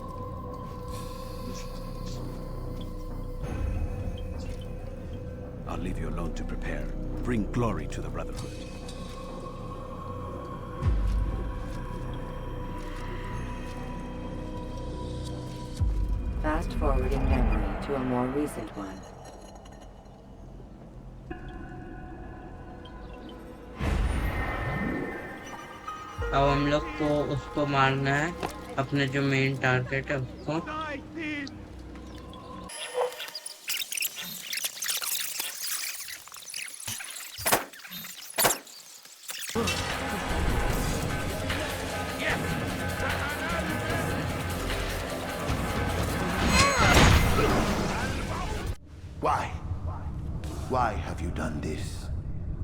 I'll leave you alone to prepare. Bring glory to the Brotherhood. Fast forwarding memory to a more recent one. अब हम लोग को उसको मारना है अपने जो मेन टारगेट है उसको Why? Why have you done this?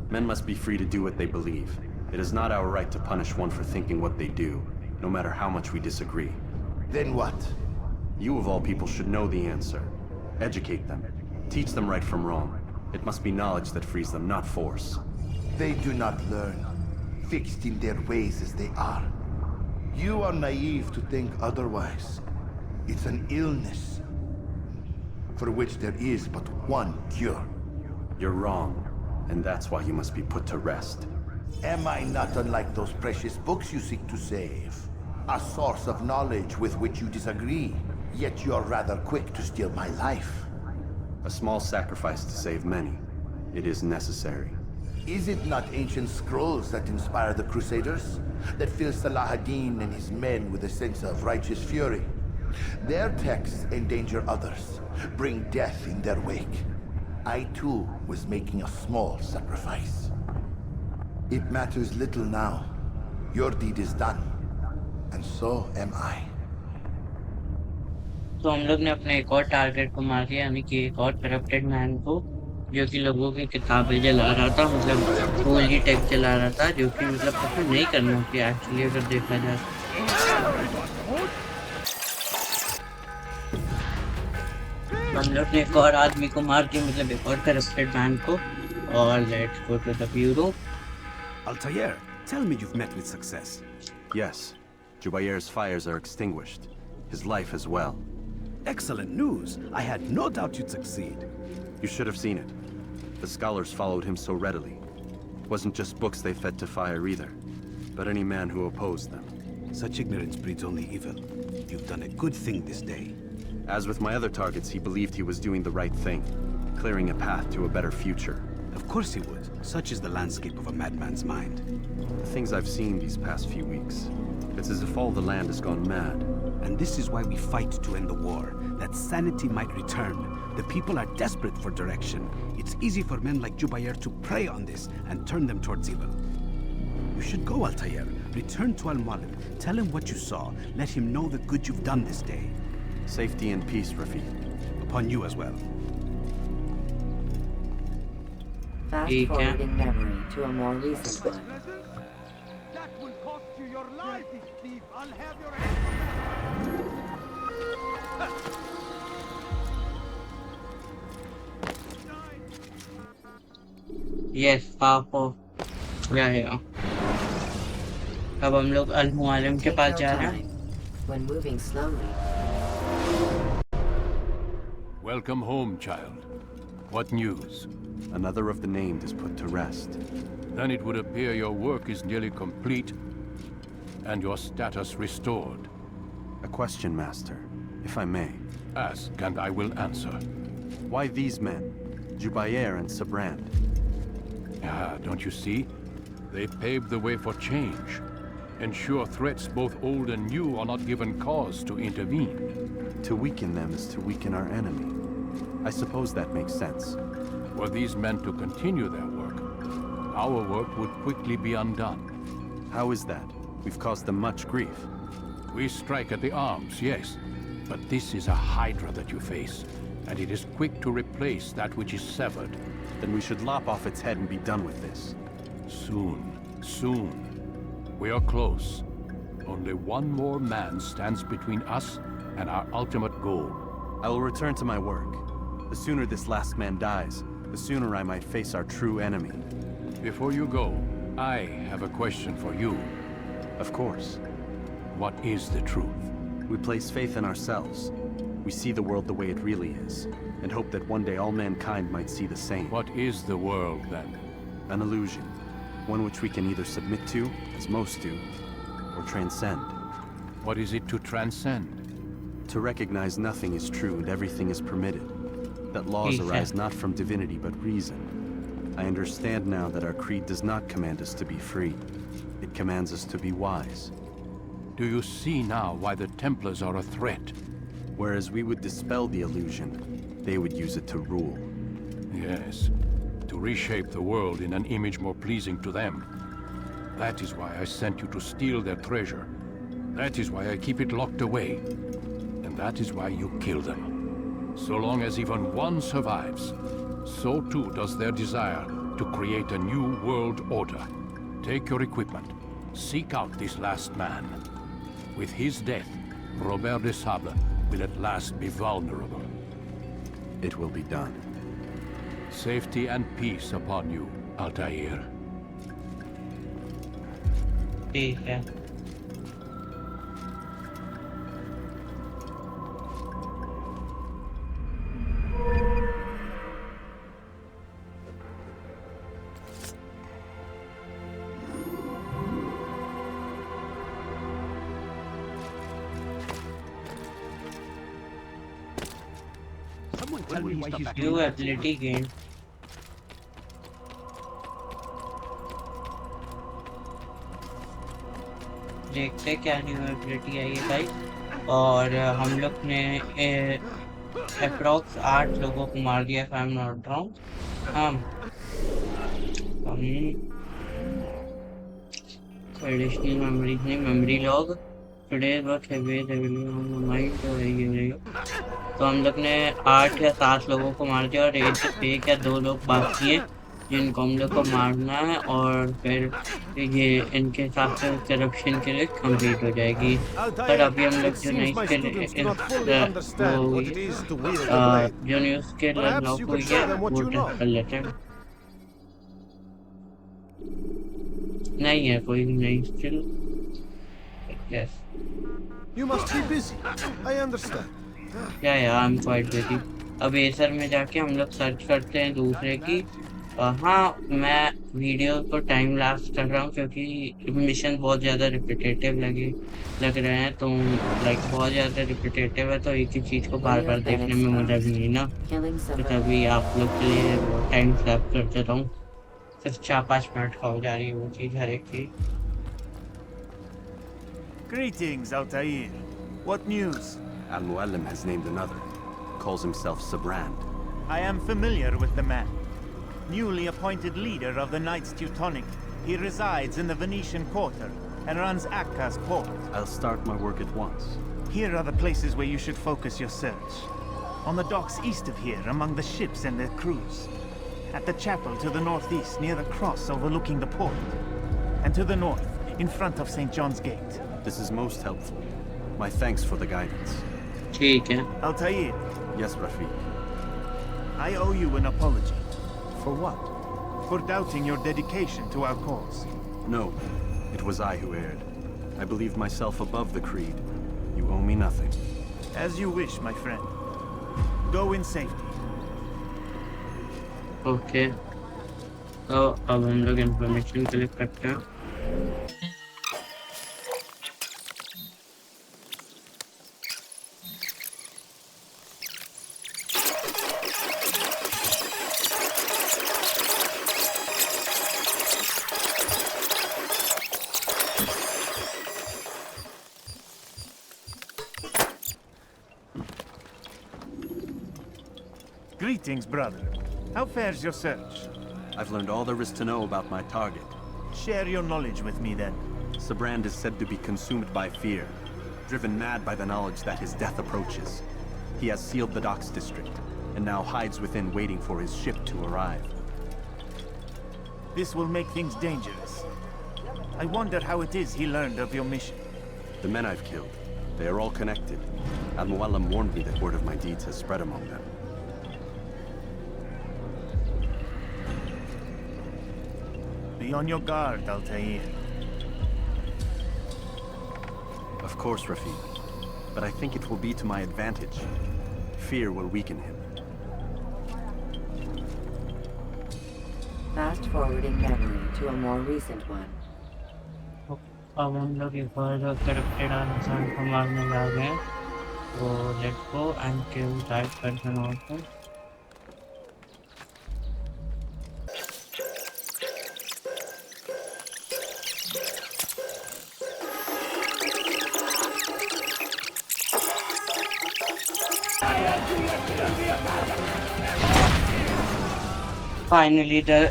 Men must be free to do what they believe. It is not our right to punish one for thinking what they do, no matter how much we disagree. Then what? You of all people should know the answer. Educate them. Teach them right from wrong. It must be knowledge that frees them, not force. They do not learn, fixed in their ways as they are. You are naive to think otherwise. It's an illness, for which there is but one cure. You're wrong, and that's why you must be put to rest. Am I not unlike those precious books you seek to save? A source of knowledge with which you disagree, yet you're rather quick to steal my life. A small sacrifice to save many. It is necessary. Is it not ancient scrolls that inspire the Crusaders? That fill Salah ad-Din and his men with a sense of righteous fury? Their texts endanger others, bring death in their wake. I too was making a small sacrifice. It matters little now. Your deed is done, and so am I. तो हम लोग ने अपने एक और target को मार दिया यानी कि एक और करप्टेड मैन को जो कि लोगों की किताबें जला रहा था मतलब फूल की टेक जला रहा था जो कि मतलब ऐसा नहीं करना चाहिए एक्चुअली अगर देखा जाए हम लोग ने एक और आदमी को मार दिया मतलब एक और करप्टेड मैन को और let's go to the bureau Altair, tell me you've met with success. Yes. Jubair's fires are extinguished. His life as well. Excellent news. I had no doubt you'd succeed. You should have seen it. The scholars followed him so readily. It wasn't just books they fed to fire either, but any man who opposed them. Such ignorance breeds only evil. You've done a good thing this day. As with my other targets, he believed he was doing the right thing, clearing a path to a better future. Of course he would. Such is the landscape of a madman's mind. The things I've seen these past few weeks, it's as if all the land has gone mad. And this is why we fight to end the war, that sanity might return. The people are desperate for direction. It's easy for men like Jubair to prey on this and turn them towards evil. You should go, Altair. Return to Al-Mualim. Tell him what you saw. Let him know the good you've done this day. Safety and peace, Rafiq. Upon you as well. Fast forwarding memory to a more recent one. That will cost you your life, thief. I'll have your head. Yes, पापो या अब हम लोग अल-मुआलिम के पास जा रहे हैं When moving slowly. Welcome home, child. What news? Another of the named is put to rest. Then it would appear your work is nearly complete and your status restored. A question, Master, if I may. Ask, and I will answer. Why these men, Jubair and Sabrand? Ah, don't you see? They paved the way for change. Ensure threats both old and new are not given cause to intervene. To weaken them is to weaken our enemy. I suppose that makes sense. Were these men to continue their work, our work would quickly be undone. How is that? We've caused them much grief. We strike at the arms, yes. But this is a hydra that you face, and it is quick to replace that which is severed. Then we should lop off its head and be done with this. Soon, soon. We are close. Only one more man stands between us and our ultimate goal. I will return to my work. The sooner this last man dies, the sooner I might face our true enemy. Before you go, I have a question for you. Of course. What is the truth? We place faith in ourselves. We see the world the way it really is, and hope that one day all mankind might see the same. What is the world, then? An illusion. One which we can either submit to, as most do, or transcend. What is it to transcend? To recognize nothing is true and everything is permitted. That laws arise not from divinity but reason. I understand now that our creed does not command us to be free. It commands us to be wise. Do you see now why the Templars are a threat? Whereas we would dispel the illusion, they would use it to rule. Yes, to reshape the world in an image more pleasing to them. That is why I sent you to steal their treasure. That is why I keep it locked away. And that is why you kill them. So long as even one survives, so too does their desire to create a new world order. Take your equipment. Seek out this last man. With his death, Robert de Sable will at last be vulnerable. It will be done. Safety and peace upon you, Altair. ठीक है. Someone tell me why he's New ability gained. देखते क्या new ability आई है guys. और हम लोग ने approx 8 लोगों को मार दिया if I'm not wrong. हम एडिशनल मेमोरी नहीं memory log today work heavy mind तो हम लोग ने 8 या 7 लोगों को मार दिया और एक या 2 लोग बाकी हैं जिनको हम लोग को मारना है और फिर ये इनके हिसाब से करप्शन के लिए कंप्लीट हो जाएगी. पर अभी हम लोग जो नई स्किल जो न्यू स्किल अनलॉक हुई है वो टेस्ट कर लेते हैं. नहीं है कोई नई skill. Yes You must be busy. I understand. या I'm quite busy. अब एसर में जाके हम लोग सर्च करते हैं दूसरे की. हाँ मैं वीडियो को टाइम लैप्स कर रहा हूँ क्योंकि मिशन बहुत ज़्यादा रिपीटेटिव लग रहे हैं. तो लाइक बहुत ज़्यादा रिपीटेटिव है तो एक ही चीज़ को बार बार देखने में मज़ा भी नहीं ना. तो तभी आप लोग के लिए टाइम लैप करते रहूँ. सिर्फ 4-5 मिनट का हो जा रही है वो चीज़ हर एक चीज़. Greetings, Altair. What news? Al-Muallim has named another. Calls himself Sabrand. I am familiar with the man. Newly appointed leader of the Knights Teutonic, he resides in the Venetian Quarter and runs Akka's port. I'll start my work at once. Here are the places where you should focus your search. On the docks east of here, among the ships and their crews. At the chapel to the northeast, near the cross overlooking the port. And to the north, in front of St. John's Gate. This is most helpful. My thanks for the guidance. ठीक है. Altair. Yes, Rafiq. I owe you an apology. For what? For doubting your dedication to our cause. No, it was I who erred. I believe myself above the creed. You owe me nothing. As you wish, my friend. Go in safety. Okay. तो अब हम लोग information collect करते हैं. Greetings, brother. How fares your search? I've learned all there is to know about my target. Share your knowledge with me, then. Sabrand is said to be consumed by fear. driven mad by the knowledge that his death approaches. He has sealed the docks district, and now hides within waiting for his ship to arrive. This will make things dangerous. I wonder how it is he learned of your mission. The men I've killed, they are all connected. Al-Mualim warned me that word of my deeds has spread among them. Be on your guard, Altair. Of course, Rafiq. But I think it will be to my advantage. Fear will weaken him. Fast-forwarding memory to a more recent one. अब हम लोग एक और corrupted इंसान को मारने जा रहे हैं तो let's go and kill that person also. Finally the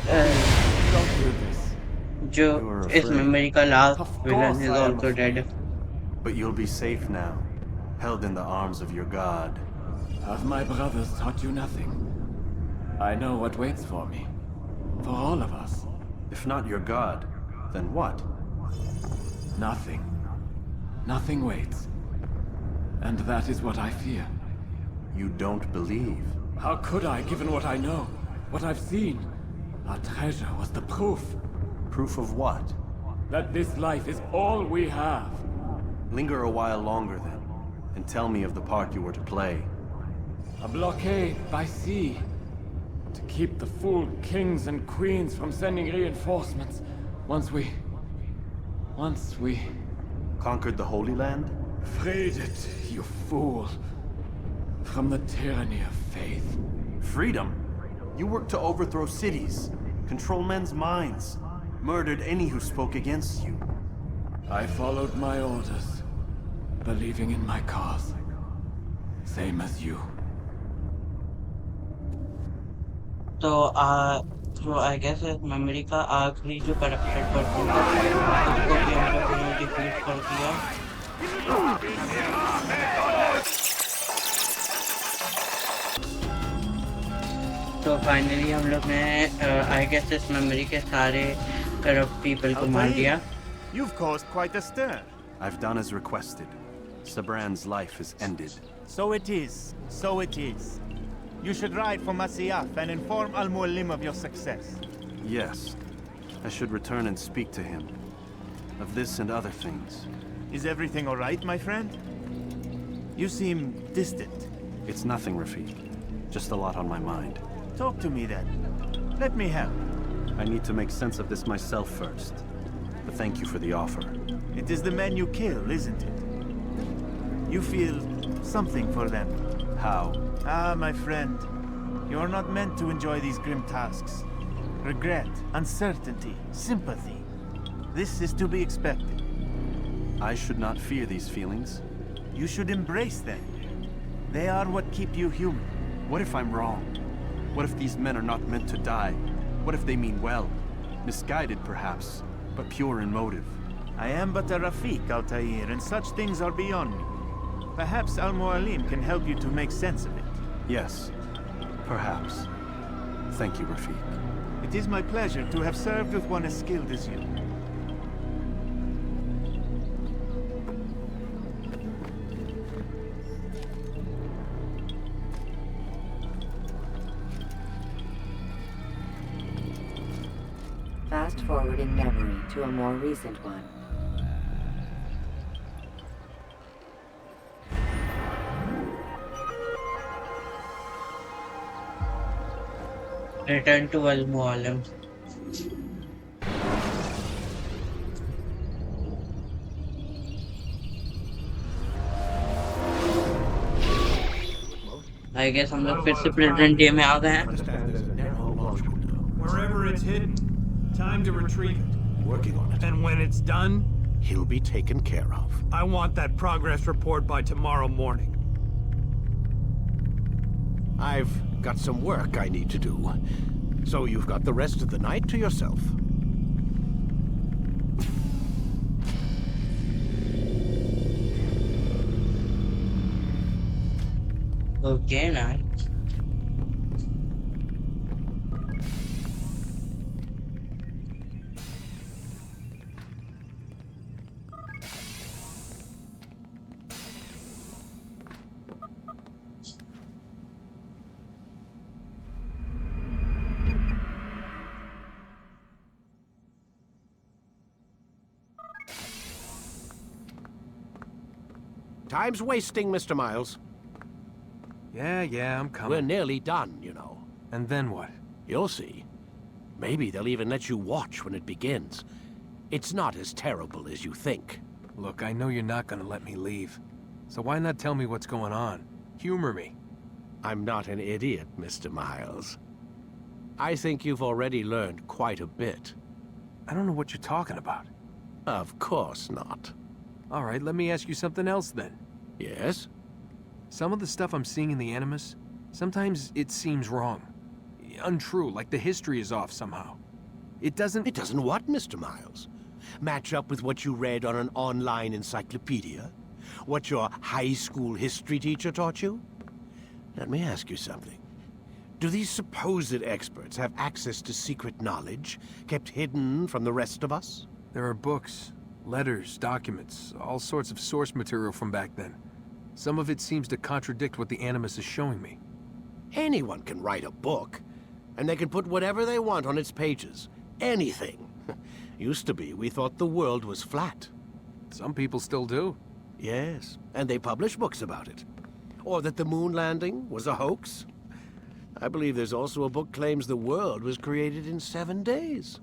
जो इस memory का last villain is also dead. But you'll be safe now, held in the arms of your god. Have my brothers taught you nothing? I know what waits for me. For all of us. If not your god, then what? Nothing. Nothing waits. And that is what I fear. You don't believe? How could I, given what I know? What I've seen? Our treasure was the proof. Proof of what? That this life is all we have. Linger a while longer then, and tell me of the part you were to play. A blockade by sea. To keep the fool kings and queens from sending reinforcements. Once we... Conquered the Holy Land? Freed it, you fool. From the tyranny of faith. Freedom? You worked to overthrow cities, control men's minds, murdered any who spoke against you. I followed my orders, believing in my cause. Same as you. तो I guess इस memory का आखिरी जो corrupted person था उसको भी हम लोग ने defeat कर दिया. तो finally हम लोग ने I guess इस memory के सारे corrupt people को मार दिया. You've caused quite a stir. I've done as requested. Sabran's life is ended. So it is. So it is. You should ride for Masyaf and inform Al-Mualim of your success. Yes. I should return and speak to him. Of this and other things. Is everything all right, my friend? You seem distant. It's nothing, Rafiq. Just a lot on my mind. Talk to me then. Let me help. I need to make sense of this myself first. But thank you for the offer. It is the men you kill, isn't it? You feel something for them. How? Ah, my friend. You are not meant to enjoy these grim tasks. Regret, uncertainty, sympathy. This is to be expected. I should not fear these feelings. You should embrace them. They are what keep you human. What if I'm wrong? What if these men are not meant to die? What if they mean well? Misguided, perhaps, but pure in motive. I am but a Rafiq, Altair, and such things are beyond me. Perhaps Al-Mualim can help you to make sense of it. Yes, perhaps. Thank you, Rafiq. It is my pleasure to have served with one as skilled as you. Fast-forwarding memory to a more recent one. Return to Al-Mualim. I guess हम लोग फिर से present day में आ गए हैं. Wherever it's hidden, time to retrieve it. Working on it. And when it's done, he'll be taken care of. I want that progress report by tomorrow morning. I've got some work I need to do. So you've got the rest of the night to yourself. Okay, now. Time's wasting, Mr. Miles. Yeah, I'm coming. We're nearly done, you know. And then what? You'll see. Maybe they'll even let you watch when it begins. It's not as terrible as you think. Look, I know you're not gonna let me leave. So why not tell me what's going on? Humor me. I'm not an idiot, Mr. Miles. I think you've already learned quite a bit. I don't know what you're talking about. Of course not. All right, let me ask you something else then. Yes? Some of the stuff I'm seeing in the Animus, sometimes it seems wrong. Untrue, like the history is off somehow. It doesn't... It doesn't what, Mr. Miles? Match up with what you read on an online encyclopedia? What your high school history teacher taught you? Let me ask you something. Do these supposed experts have access to secret knowledge kept hidden from the rest of us? There are books, letters, documents, all sorts of source material from back then. Some of it seems to contradict what the Animus is showing me. Anyone can write a book, and they can put whatever they want on its pages. Anything. Used to be, we thought the world was flat. Some people still do. Yes, and they publish books about it. Or that the moon landing was a hoax. I believe there's also a book claims the world was created in 7 days.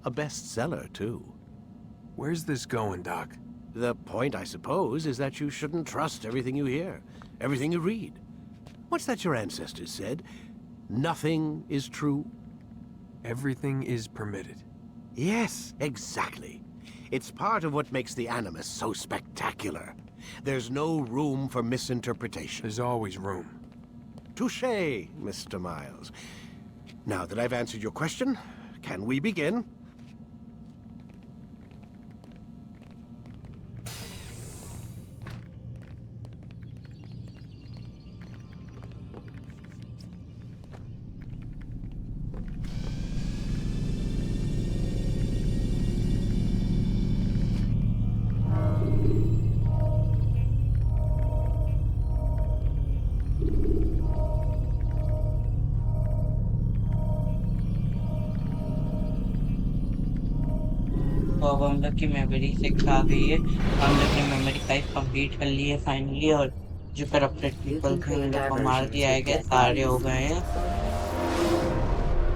A bestseller, too. Where's this going, Doc? The point, I suppose, is that you shouldn't trust everything you hear, everything you read. What's that your ancestors said? Nothing is true? Everything is permitted. Yes, exactly. It's part of what makes the Animus so spectacular. There's no room for misinterpretation. There's always room. Touché, Mr. Miles. Now that I've answered your question, can we begin? अब हम लोग की memory 6 आ गई है हम लोग ने memory 5 complete कर ली है फाइनली और जो करप्टेड पीपल थे उन लोग को मार दिया है सारे हो गए हैं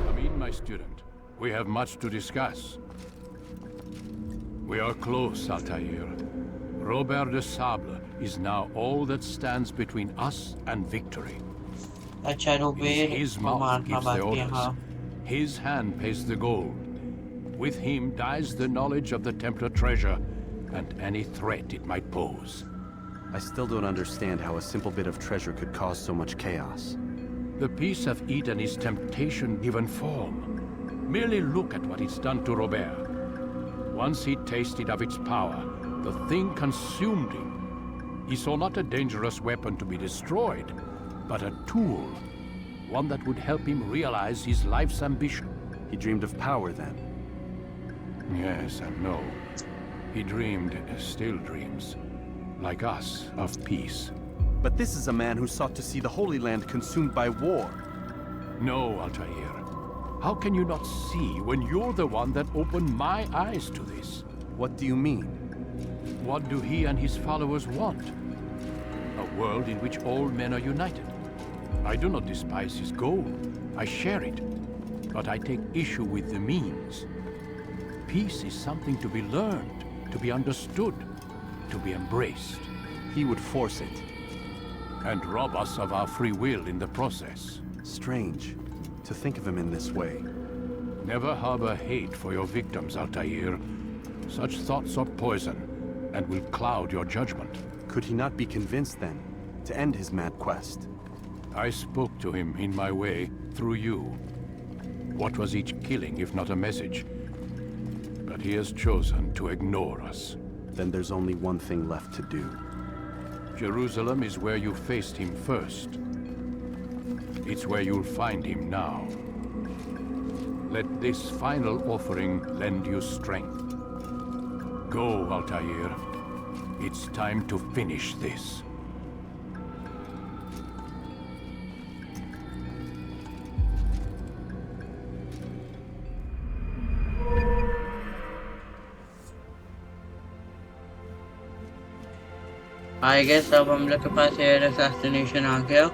Come in, my student. We have much to discuss. We are close, Altair. Robert de Sable is now all that stands between us and victory. अच्छा रोबेर His को mouth मारना gives the बाकी है हाँ orders. His hand pays the gold. With him dies the knowledge of the Templar treasure and any threat it might pose. I still don't understand how a simple bit of treasure could cause so much chaos. The Peace of Eden is temptation given form. Merely look at what it's done to Robert. Once he tasted of its power, the thing consumed him. He saw not a dangerous weapon to be destroyed, but a tool. One that would help him realize his life's ambition. He dreamed of power then. Yes and no. He dreamed, still dreams, like us, of peace. But this is a man who sought to see the Holy Land consumed by war. No, Altair. How can you not see when you're the one that opened my eyes to this? What do you mean? What do he and his followers want? A world in which all men are united. I do not despise his goal. I share it. But I take issue with the means. Peace is something to be learned, to be understood, to be embraced. He would force it. And rob us of our free will in the process. Strange to think of him in this way. Never harbor hate for your victims, Altair. Such thoughts are poison and will cloud your judgment. Could he not be convinced then to end his mad quest? I spoke to him in my way, through you. What was each killing if not a message? But he has chosen to ignore us. Then there's only one thing left to do. Jerusalem is where you faced him first. It's where you'll find him now. Let this final offering lend you strength. Go, Altair. It's time to finish this. I guess अब हम लोग के पास air assassination आ गया.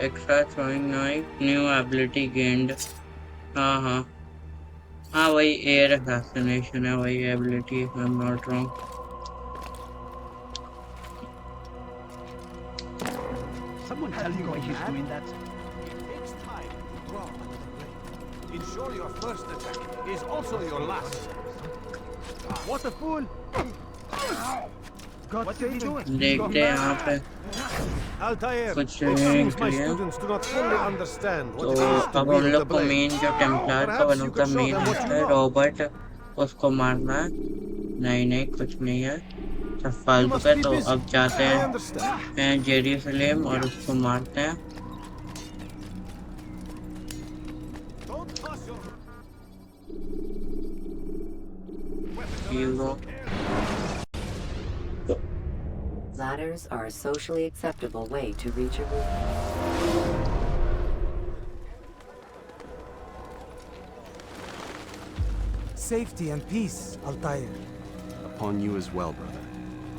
Extra throwing knife, new ability gained. हाँ वही air assassination है, वही ability if I'm not wrong. Someone tell me why he's doing that. It takes time to draw under the blade. Ensure your first attack is also your last. What a fool! God, what are you doing? देखते हैं यहाँ पे Altair, कुछ it seems my clear. students do not fully understand what तो it is to अब हम wield the लोग को blade. मेन जो टेम्पलर का Perhaps बनो you का could show main them what you है know. रॉबर्ट, उसको मारना है. नहीं कुछ नहीं है, सब फालतू must का. be तो busy. अब जाते I हैं understand. जेरूसलेम और उसको मारते हैं. Don't toss your hero Ladders are a socially acceptable way to reach a roof. Safety and peace, Altair. Upon you as well, brother.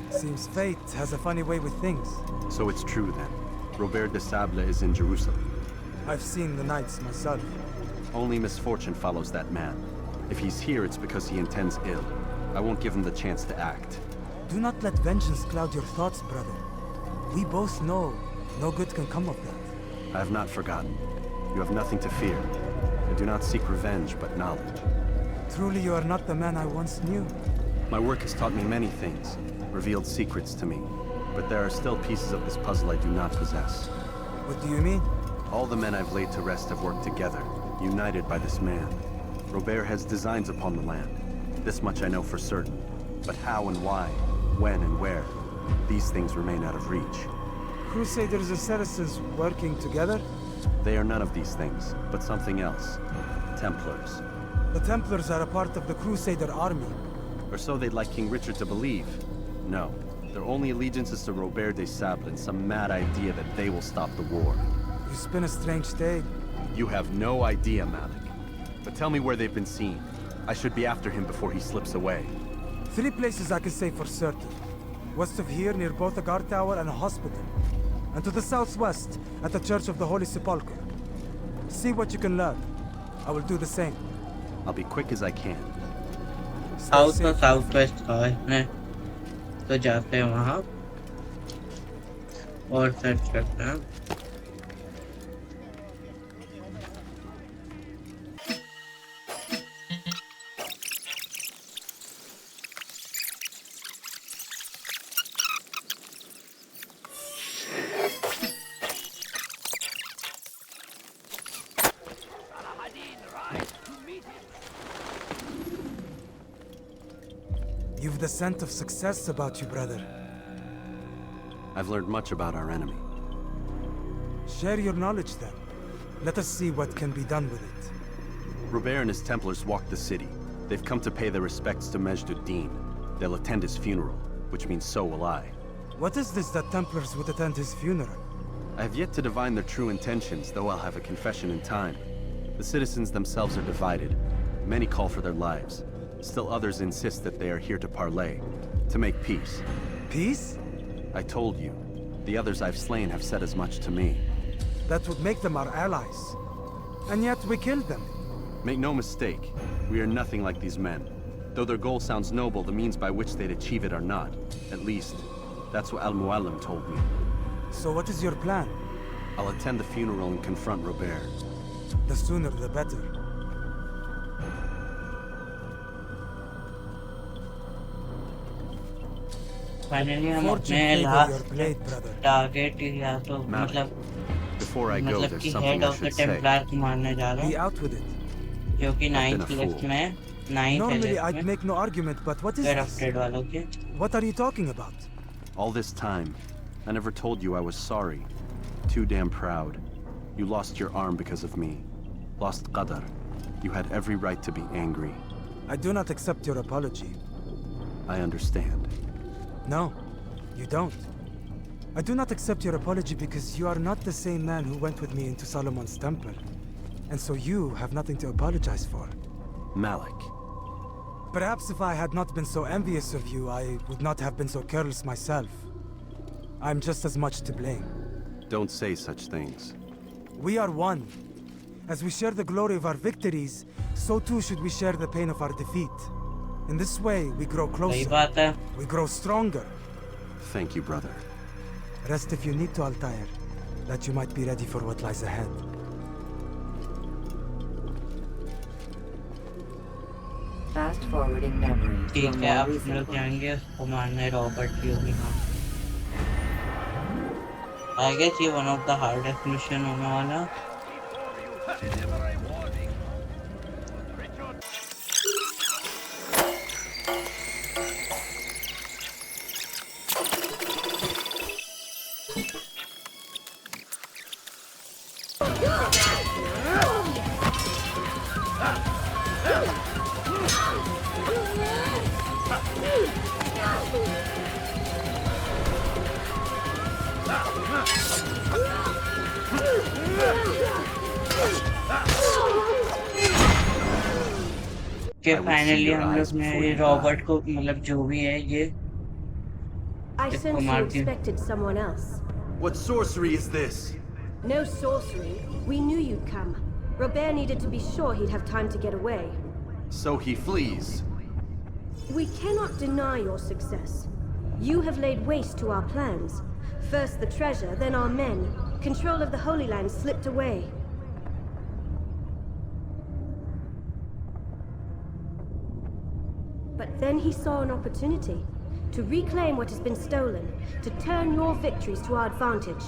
Seems fate has a funny way with things. So it's true then. Robert de Sable is in Jerusalem. I've seen the knights myself. Only misfortune follows that man. If he's here, it's because he intends ill. I won't give him the chance to act. Do not let vengeance cloud your thoughts, brother. We both know no good can come of that. I have not forgotten. You have nothing to fear. I do not seek revenge, but knowledge. Truly, you are not the man I once knew. My work has taught me many things, revealed secrets to me. But there are still pieces of this puzzle I do not possess. What do you mean? All the men I've laid to rest have worked together, united by this man. Robert has designs upon the land. This much I know for certain. But how and why, when and where, these things remain out of reach. Crusaders and Saracens working together? They are none of these things, but something else. Templars. The Templars are a part of the Crusader army. Or so they'd like King Richard to believe. No, their only allegiance is to Robert de Sable and some mad idea that they will stop the war. You spin a strange tale. You have no idea, Malik. But tell me where they've been seen. I should be after him before he slips away. 3 places I can say for certain. West of here, near both a guard tower and a hospital. And to the southwest, at the Church of the Holy Sepulchre. See what you can learn. I will do the same. I'll be quick as I can. South और south west का है, तो जाते हैं वहाँ और search करते हैं. You've the scent of success about you, brother. I've learned much about our enemy. Share your knowledge then. Let us see what can be done with it. Robert and his Templars walked the city. They've come to pay their respects to Majd-ud-Din. They'll attend his funeral, which means so will I. What is this that Templars would attend his funeral? I have yet to divine their true intentions, though I'll have a confession in time. The citizens themselves are divided. Many call for their lives. Still others insist that they are here to parley, to make peace. Peace? I told you. The others I've slain have said as much to me. That would make them our allies. And yet we killed them. Make no mistake, we are nothing like these men. Though their goal sounds noble, the means by which they'd achieve it are not. At least, that's what Al-Mualim told me. So what is your plan? I'll attend the funeral and confront Robert. The sooner the better. Finally हम अपने last target या तो मतलब कि head of the Templar को मारने जा रहे हैं, जो कि 9th लिस्ट में 9th Normally I'd make no argument, but what is this? वालों के. What are you talking about? All this time, I never told you I was sorry. Too damn proud. You lost your arm because of me. Lost Qadar. You had every right to be angry. I do not accept your apology. I understand. No, you don't. I do not accept your apology because you are not the same man who went with me into Solomon's temple. And so you have nothing to apologize for. Malik. Perhaps if I had not been so envious of you, I would not have been so careless myself. I'm just as much to blame. Don't say such things. We are one. As we share the glory of our victories, so too should we share the pain of our defeat. In this way, we grow closer. We grow stronger. Thank you, brother. Rest if you need to, Altair, that you might be ready for what lies ahead. Fast forwarding memories. ठीक है, अब हम लोग जाएंगे उसको मारने Robert की भी हम। I guess ये one of the hardest mission होने वाला। कि फाइनली हम लोग ने रॉबर्ट को मतलब जो भी है ये I sense you expected someone else. What sorcery is this? No sorcery. We knew you'd come. Robert needed to be sure he'd have time to get away. So he flees. We cannot deny your success. You have laid waste to our plans. First the treasure, then our men. Control of the Holy Land slipped away. But then he saw an opportunity to reclaim what has been stolen, to turn your victories to our advantage.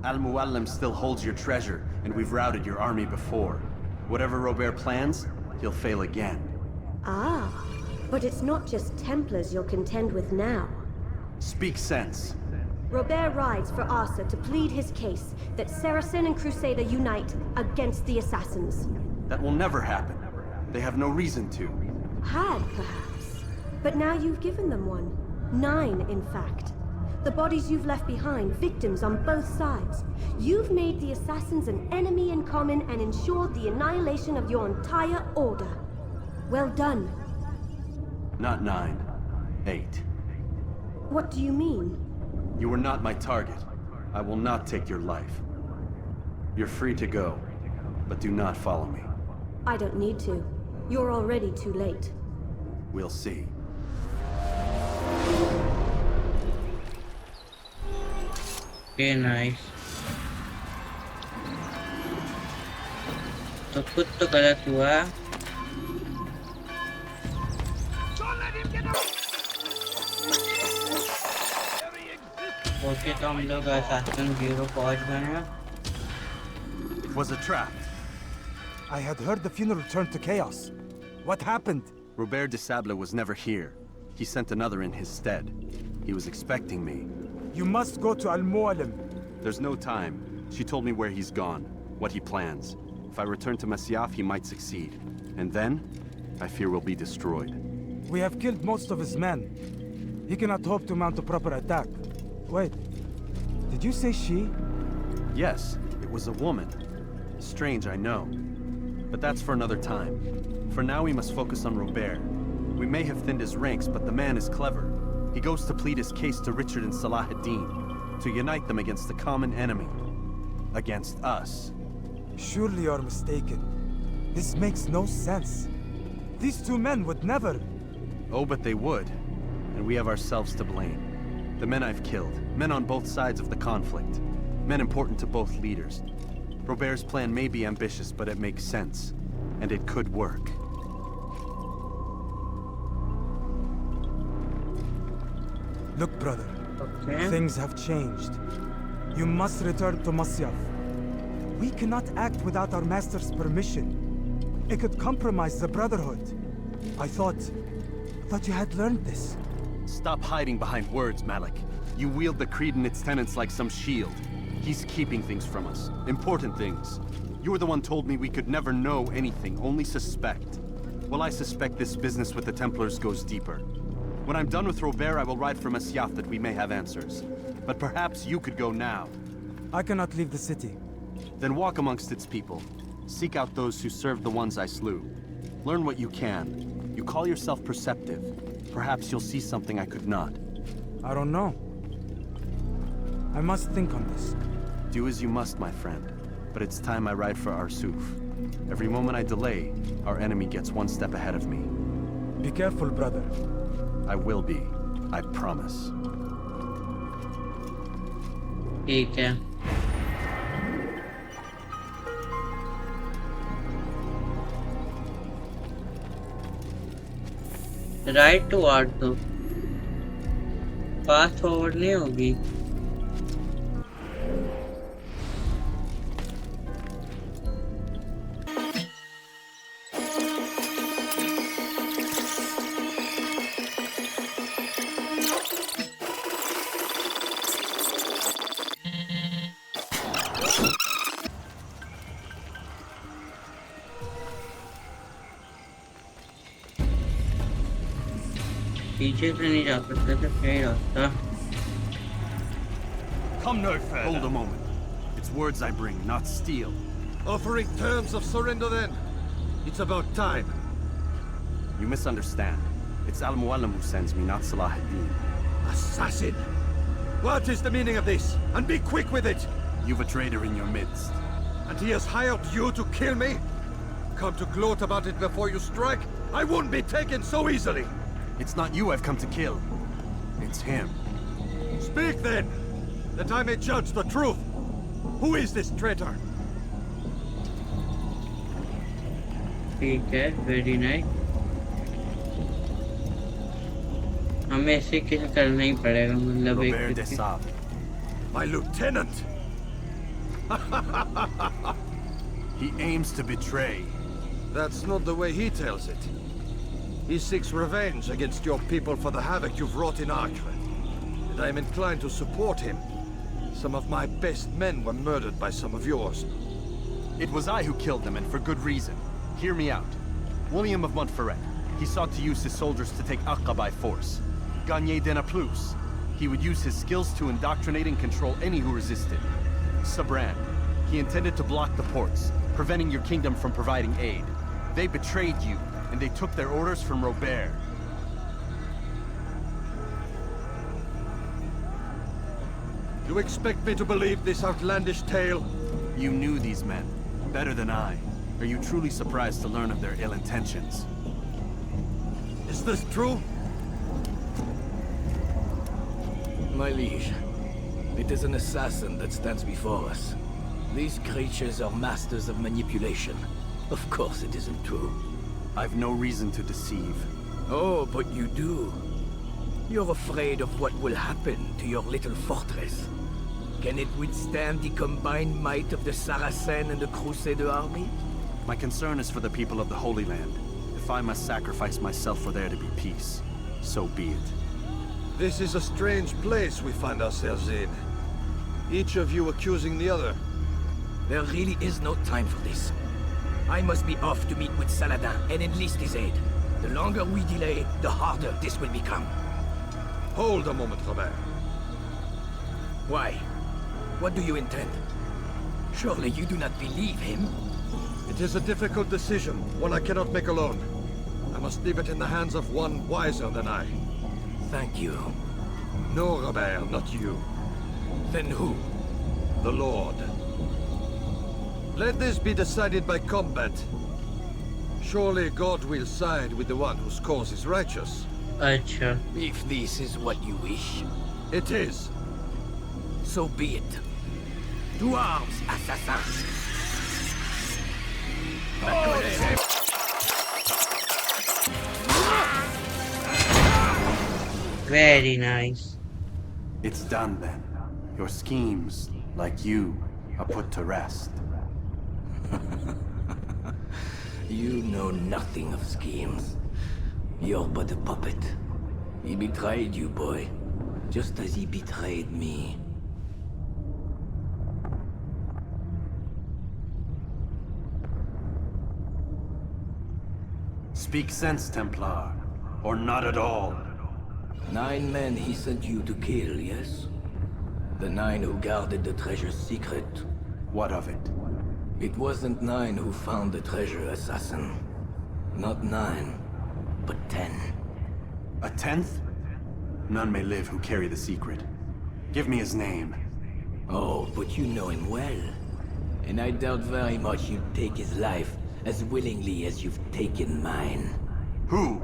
Al-Muallim still holds your treasure, and we've routed your army before. Whatever Robert plans, he'll fail again. Ah, but it's not just Templars you'll contend with now. Speak sense. Robert rides for Asa to plead his case that Saracen and Crusader unite against the Assassins. That will never happen. They have no reason to. Had, perhaps. But now you've given them one. 9, in fact. The bodies you've left behind, victims on both sides. You've made the Assassins an enemy in common and ensured the annihilation of your entire order. Well done. Not 9. 8. What do you mean? You were not my target. I will not take your life. You're free to go, but do not follow me. I don't need to. You're already too late. We'll see. Okay, nice. तो खुद तो गलत हुआ। Okay तो हम लोग assassin 0 पहुंच गए हैं। It was a trap. I had heard the funeral turned to chaos. What happened? Robert de Sable was never here. He sent another in his stead. He was expecting me. You must go to Al-Mualim. There's no time. She told me where he's gone, what he plans. If I return to Masyaf, he might succeed. And then, I fear we'll be destroyed. We have killed most of his men. He cannot hope to mount a proper attack. Wait, did you say she? Yes, it was a woman. Strange, I know. But that's for another time. For now, we must focus on Robert. We may have thinned his ranks, but the man is clever. He goes to plead his case to Richard and Salah ad-Din, to unite them against the common enemy. Against us. Surely you're mistaken. This makes no sense. These two men would never... Oh, but they would. And we have ourselves to blame. The men I've killed, men on both sides of the conflict. Men important to both leaders. Robert's plan may be ambitious, but it makes sense. And it could work. Look, brother. Okay. Things have changed. You must return to Masyaf. We cannot act without our master's permission. It could compromise the Brotherhood. I thought you had learned this. Stop hiding behind words, Malik. You wield the Creed and its tenants like some shield. He's keeping things from us. Important things. You were the one told me we could never know anything, only suspect. Well, I suspect this business with the Templars goes deeper. When I'm done with Robert, I will ride for Masyaf that we may have answers. But perhaps you could go now. I cannot leave the city. Then walk amongst its people. Seek out those who served the ones I slew. Learn what you can. You call yourself perceptive. Perhaps you'll see something I could not. I don't know. I must think on this. Do as you must, my friend. But it's time I ride for Arsuf. Every moment I delay, our enemy gets one step ahead of me. Be careful, brother. I will be. I promise. ठीक है. Right to art दो. Fast forward नहीं होगी. पीछे से नहीं जा सकते थे कहीं रास्ता. Come no further. Hold a moment. It's words I bring, not steel. Offering terms of surrender then? It's about time. You misunderstand. It's Al-Mualim who sends me, not Salah ad-Din. Assassin! What is the meaning of this? And be quick with it! You've a traitor in your midst. And he has hired you to kill me? Come to gloat about it before you strike? I won't be taken so easily! It's not you I've come to kill. It's him. Speak then, that I may judge the truth. Who is this traitor? ठीक है, very nice. हमें इसे किल करना ही पड़ेगा, मतलब Robert de Sab. My lieutenant. He aims to betray. That's not the way he tells it. He seeks revenge against your people for the havoc you've wrought in Acre. And I am inclined to support him. Some of my best men were murdered by some of yours. It was I who killed them, and for good reason. Hear me out. William of Montferrat. He sought to use his soldiers to take Acre by force. Gagné de Naplouse. He would use his skills to indoctrinate and control any who resisted. Sabran. He intended to block the ports, preventing your kingdom from providing aid. They betrayed you, and they took their orders from Robert. You expect me to believe this outlandish tale? You knew these men, better than I. Are you truly surprised to learn of their ill intentions? Is this true? My liege, it is an assassin that stands before us. These creatures are masters of manipulation. Of course it isn't true. I've no reason to deceive. Oh, but you do. You're afraid of what will happen to your little fortress. Can it withstand the combined might of the Saracen and the Crusader army? My concern is for the people of the Holy Land. If I must sacrifice myself for there to be peace, so be it. This is a strange place we find ourselves in. Each of you accusing the other. There really is no time for this. I must be off to meet with Saladin and enlist his aid. The longer we delay, the harder this will become. Hold a moment, Robert. Why? What do you intend? Surely you do not believe him? It is a difficult decision, one I cannot make alone. I must leave it in the hands of one wiser than I. Thank you. No, Robert, not you. Then who? The Lord. Let this be decided by combat. Surely God will side with the one whose cause is righteous. अच्छा. If this is what you wish. It is. So be it. To arms, assassins! Very nice. It's done then. Your schemes, like you, are put to rest. You know nothing of schemes. You're but a puppet. He betrayed you, boy. just as he betrayed me. Speak sense, Templar. Or not at all. 9 men he sent you to kill, yes? The 9 who guarded the treasure's secret. What of it? It wasn't 9 who found the treasure, assassin. Not 9, but 10. A 10th? None may live who carry the secret. Give me his name. Oh, but you know him well. And I doubt very much you'd take his life as willingly as you've taken mine. Who?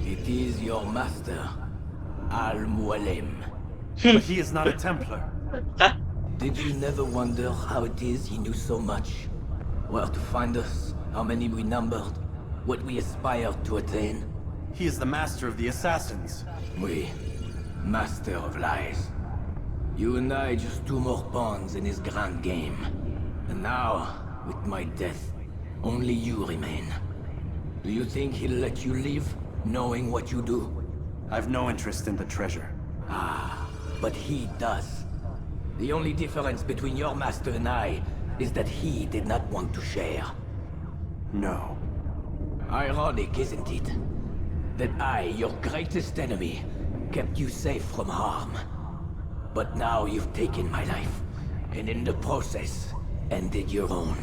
It is your master, Al-Mualim. But he is not a Templar. Did you never wonder how it is he knew so much? Where to find us, how many we numbered, what we aspired to attain? He is the master of the assassins. Oui, master of lies. You and I just 2 more pawns in his grand game. And now, with my death, only you remain. Do you think he'll let you live, knowing what you do? I've no interest in the treasure. Ah, but he does. The only difference between your master and I is that he did not want to share. No. Ironic, isn't it? That I, your greatest enemy, kept you safe from harm. But now you've taken my life, and in the process, ended your own.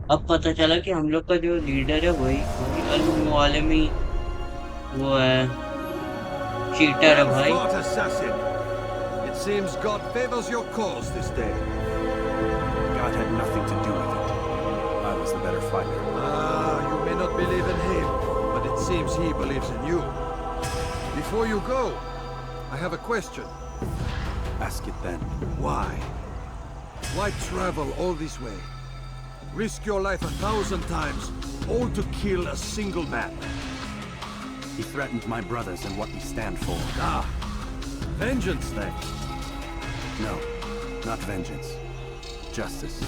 अब पता चला कि हम लोग का जो leader है वही अल-मुअल्लिमी वो है चीटर है भाई. Well fought, assassin. It seems God favors your cause this day. God had nothing to do with it. I was the better fighter. Ah, you may not believe in him, but it seems he believes in you. Before you go, I have a question. Ask it then. Why? Why travel all this way? Risk your life 1,000 times, all to kill a single man. He threatened my brothers and what we stand for. Ah, vengeance then. No, not vengeance. Justice,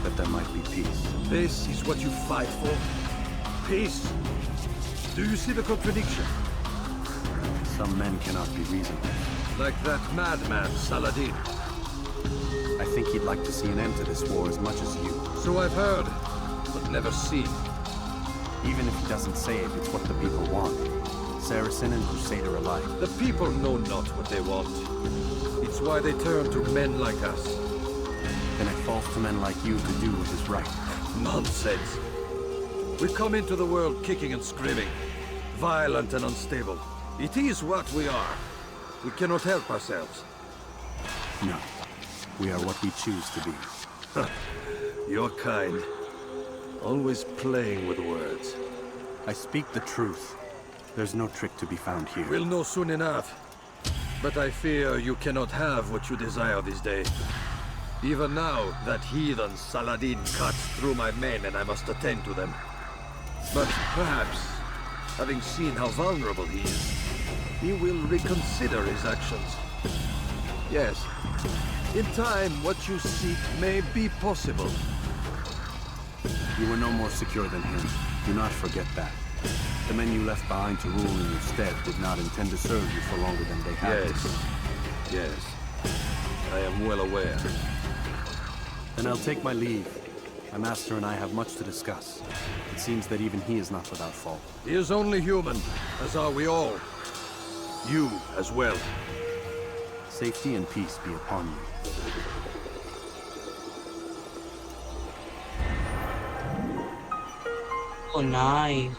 that there might be peace. This is what you fight for? Peace? Do you see the contradiction? Some men cannot be reasoned. Like that madman, Saladin. I think he'd like to see an end to this war as much as you. So I've heard, but never seen. Even if he doesn't say it, it's what the people want. Saracen and Crusader alike. The people know not what they want. It's why they turn to men like us. Then it falls to men like you to do what is right. Nonsense. We come into the world kicking and screaming, violent and unstable. It is what we are. We cannot help ourselves. No. We are what we choose to be. Your kind. Always playing with words. I speak the truth. There's no trick to be found here. We'll know soon enough. But I fear you cannot have what you desire this day. Even now, that heathen Saladin cuts through my men and I must attend to them. But perhaps, having seen how vulnerable he is, he will reconsider his actions. Yes. In time, what you seek may be possible. You were no more secure than him. Do not forget that. The men you left behind to rule in your stead did not intend to serve you for longer than they had to. Yes. I am well aware. Then I'll take my leave. My master and I have much to discuss. It seems that even he is not without fault. He is only human, as are we all. You as well. Safety and peace be upon you. Oh, nice.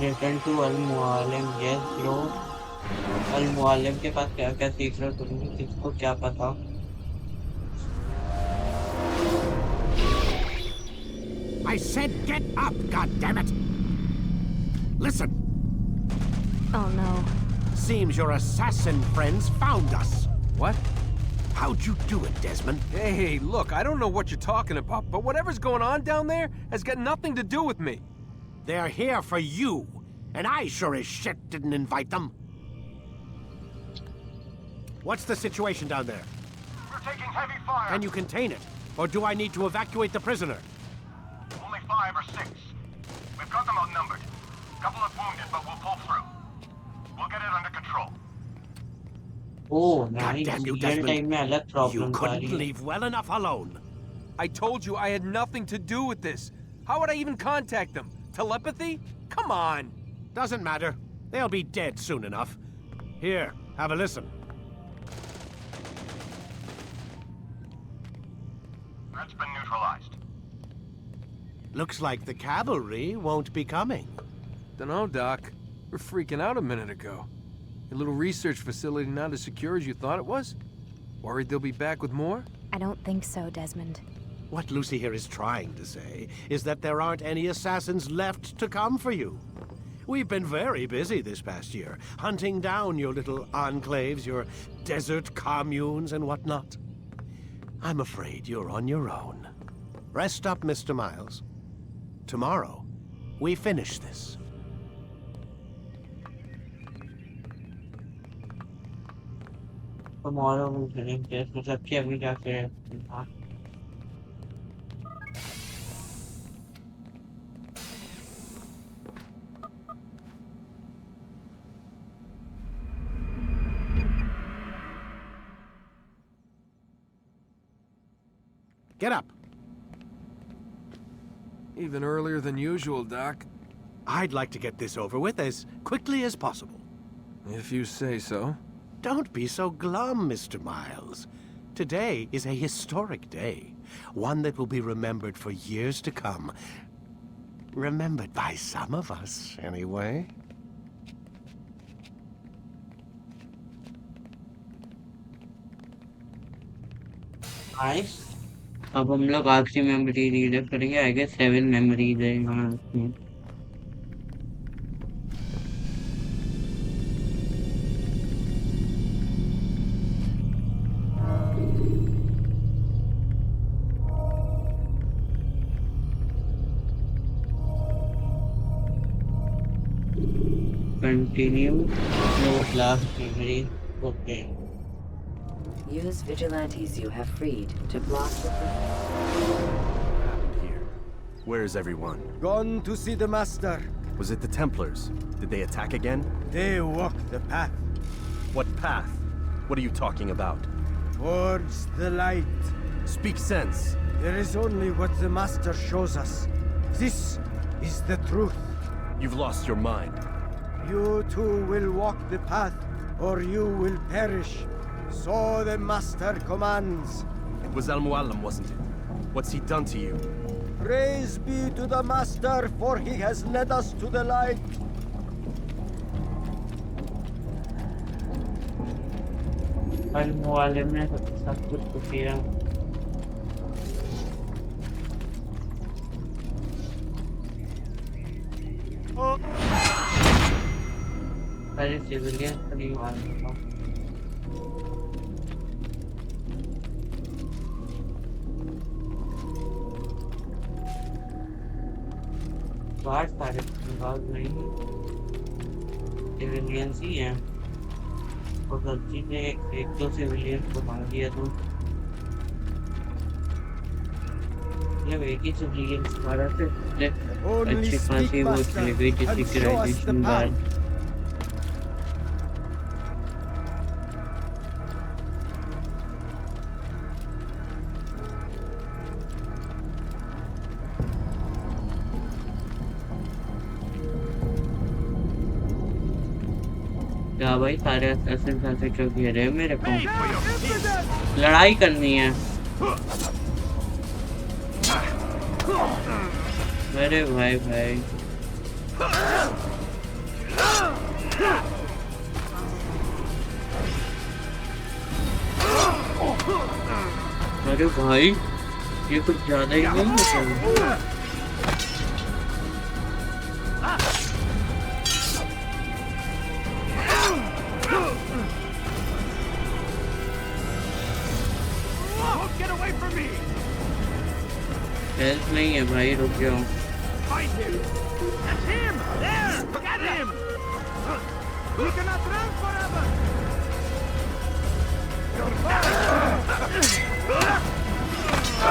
Return to Al-Mualim. Yes, bro. Al-Mualim के पास क्या-क्या secret होंगे, किसको क्या पता? I said get up, goddammit! Listen. Oh no. Seems your assassin friends found us. What? How'd you do it, Desmond? Hey, look, I don't know what you're talking about, but whatever's going on down there has got nothing to do with me. They're here for you, and I sure as shit didn't invite them. What's the situation down there? We're taking heavy fire. Can you contain it? Or do I need to evacuate the prisoner? Only 5 or 6. We've got them outnumbered. Couple of wounded, but we'll pull through. We'll get it under control. Oh, God nice. damn you, Real time में अलग Desmond. problem You आ रही couldn't है. leave well enough alone. I told you I had nothing to do with this. How would I even contact them? Telepathy? Come on. Doesn't matter. They'll be dead soon enough. Here, have a listen. Threat's been neutralized. Looks like the cavalry won't be coming. Dunno, Doc. We're freaking out a minute ago. Your little research facility not as secure as you thought it was? Worried they'll be back with more? I don't think so, Desmond. What Lucy here is trying to say is that there aren't any assassins left to come for you. We've been very busy this past year, hunting down your little enclaves, your desert communes and whatnot. I'm afraid you're on your own. Rest up, Mr. Miles. Tomorrow, we finish this. Tomorrow we'll finish this. मतलब कि अभी जाके हाँ. Get up. Even earlier than usual, Doc. I'd like to get this over with as quickly as possible. If you say so. Don't be so glum, Mr. Miles. Today is a historic day, one that will be remembered for years to come. Remembered by some of us, anyway. Nice. अब हम लोग आखिरी memory read करेंगे. I guess 7 memories है यहाँ इसमें. Continue. No last memory. Okay. Use vigilantes you have freed to block the... Where is everyone? Gone to see the Master. Was it the Templars? Did they attack again? They walk the path. What path? What are you talking about? Towards the light. Speak sense. There is only what the Master shows us. This is the truth. You've lost your mind. You too will walk the path, or you will perish. So the Master commands. It was Al-Mualim, wasn't it? What's he done to you? Praise be to the Master, for he has led us to the light. Al-Mualim ने सब कुछ किया. अरे civilian नहीं मालूम. बाहर सारे भाग नहीं. सिविलियंस ही हैं. और गलती से एक दो सिविलियन को मार दिया तो जब एक ही सिविलियन मारा तो अच्छी खासी वो चली गई डिसिक्राइजेशन बाद. क्या भाई सारे असैसिन से क्यों घेरे हैं मेरे को? लड़ाई करनी है. अरे भाई भाई. अरे भाई ये कुछ ज्यादा ही नहीं है. हेल्प नहीं है भाई. रुक जाओ. Fight him! That's him! There! Get him! We cannot run forever! You're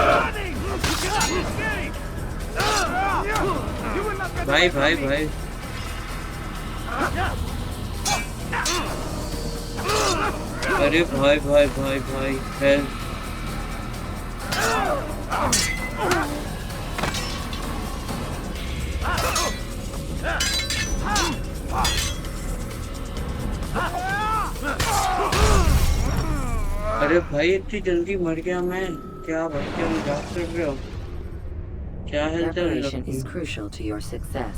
running! You cannot escape! You will not get भाई भाई भाई. अरे भाई भाई भाई भाई हेल्प। अरे भाई इतनी जल्दी मर गया मैं। क्या भाई क्या मजाक कर रहे हो? क्या हेल्थ है? Preparation is crucial to your success.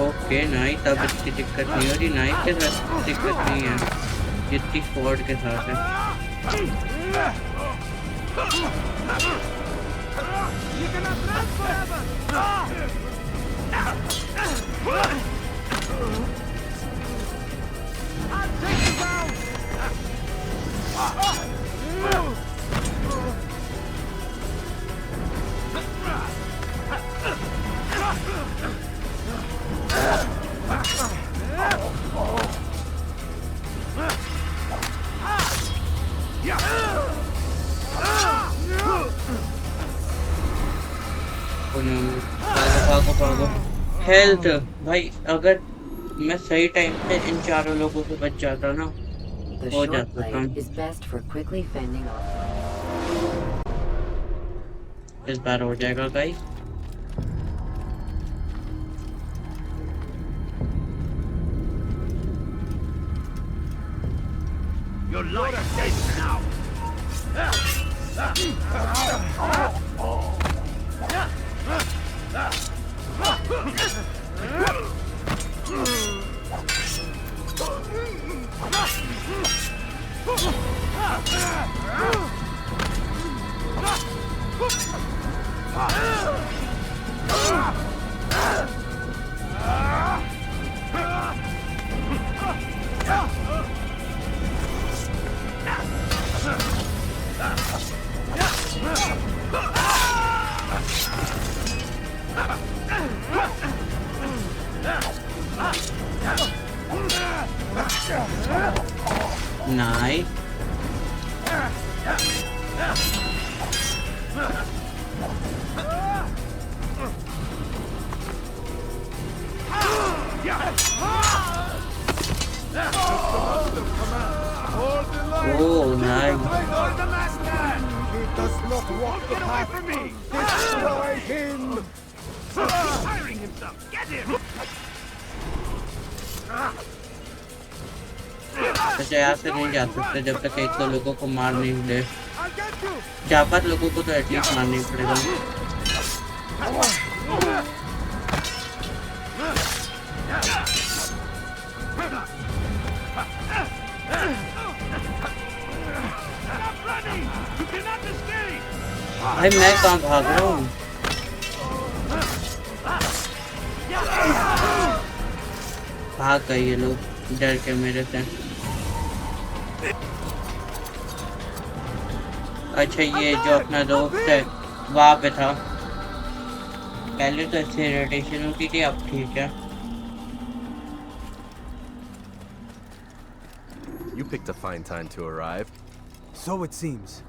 Okay nice, अब इतनी दिक्कत नहीं हो रही। नाइस के साथ दिक्कत नहीं है जितनी फोर्ड के साथ है। हेल्थ भाई, अगर मैं सही टाइम पे इन चारों लोगों से बच जाता ना, हो जाता काम। इस बार हो जाएगा guys. Your life is dead now. Nice. Oh, nice. He does not walk the path. Get away from me! Destroy him! He's firing himself. Get him! अच्छा यहाँ से नहीं जा सकते जब तक एक दो लोगों को मार नहीं ले। 4-5 लोगों को तो एटलीस्ट मारना ही पड़ेगा। भाई मैं कहाँ भाग रहा हूँ? भाग गए ये लोग डर के मेरे से। अच्छा ये जो अपना दोस्त है वहाँ पे था। पहले तो अच्छी रोटेशन होती थी, अब ठीक है। You picked a fine time to arrive. So it seems.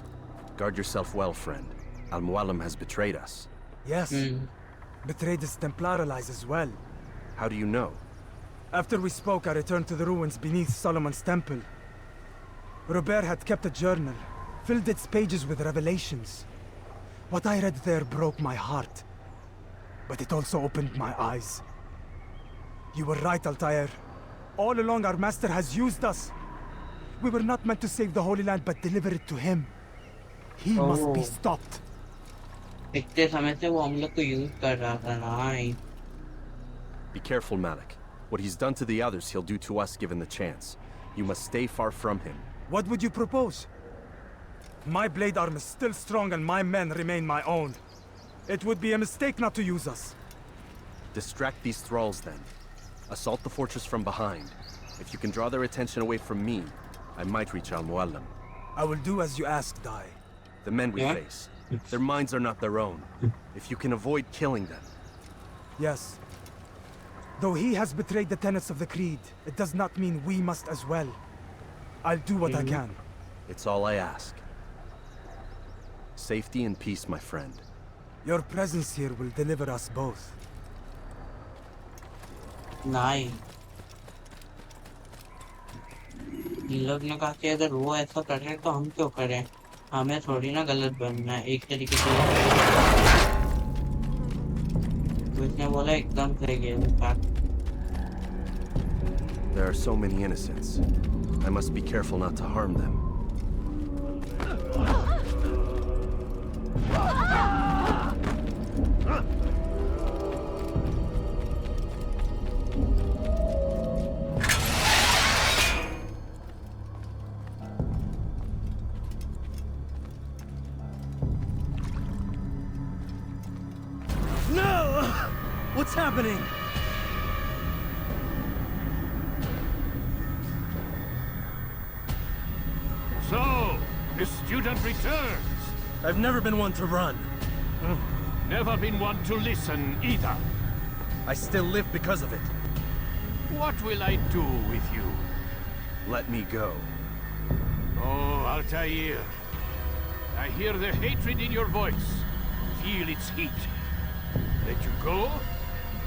Guard yourself well, friend. Al-Mualim has betrayed us. Yes. Betrayed his Templar allies as well. How do you know? After we spoke, I returned to the ruins beneath Solomon's temple. Robert had kept a journal, filled its pages with revelations. What I read there broke my heart. But it also opened my eyes. You were right, Altair. All along our master has used us. We were not meant to save the Holy Land, but deliver it to him. He must be stopped. इतने समय से वो हम लोग को use कर रहा था ना। Be careful, Malik. What he's done to the others, he'll do to us given the chance. You must stay far from him. What would you propose? My blade arm is still strong and my men remain my own. It would be a mistake not to use us. Distract these thralls then. Assault the fortress from behind. If you can draw their attention away from me, I might reach Al-Muallim. I will do as you ask, Dai. The men we face, their minds are not their own. If you can avoid killing them. Yes. Though he has betrayed the tenets of the Creed, it does not mean we must as well. I'll do what I can. It's all I ask. Safety and peace, my friend. Your presence here will deliver us both. नहीं इन लोग ने कहा कि अगर वो ऐसा कर रहे हैं तो हम क्यों करें हमें थोड़ी ना गलत बनना है एक तरीके से उसने बोला एकदम सही है There are so many innocents. I must be careful not to harm them. No! What's happening? So, the student returns. I've never been one to run. Never been one to listen either. I still live because of it. What will I do with you? Let me go. Oh, Altair. I hear the hatred in your voice. Feel its heat. Let you go?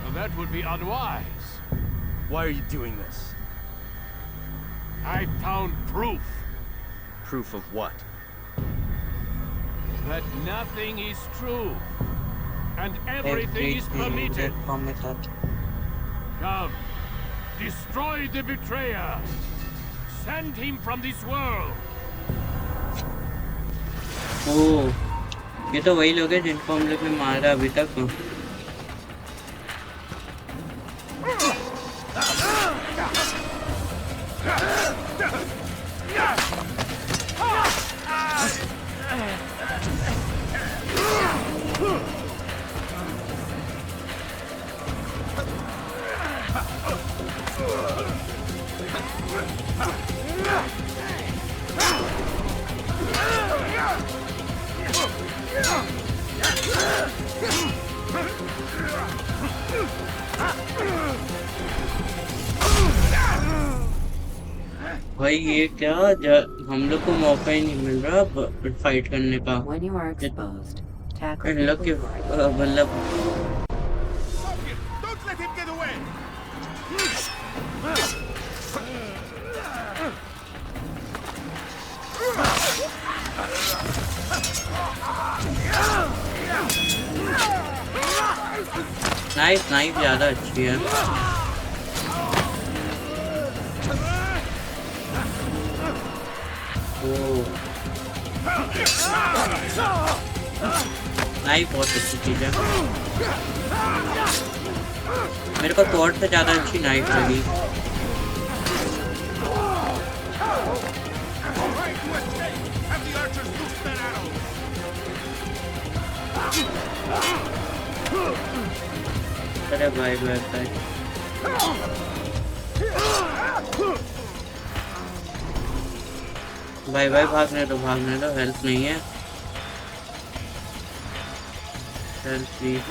Well, that would be unwise. Why are you doing this? I found proof. Proof of what? That nothing is true. And everything is permitted. Come. Destroy the betrayer. Send him from this world. ओह ये तो वही लोग हैं जिनको हम लोग ने मारा अभी तक भाई ये क्या हम लोग को मौका ही नहीं मिल रहा फाइट करने का इन लोग के मतलब नाइफ नाइफ ज्यादा अच्छी है नाइफ बहुत अच्छी चीज है मेरे को टॉर्च से ज्यादा अच्छी नाइफ लगी अरे भाई भाई भाई भागने दो हेल्प नहीं है help please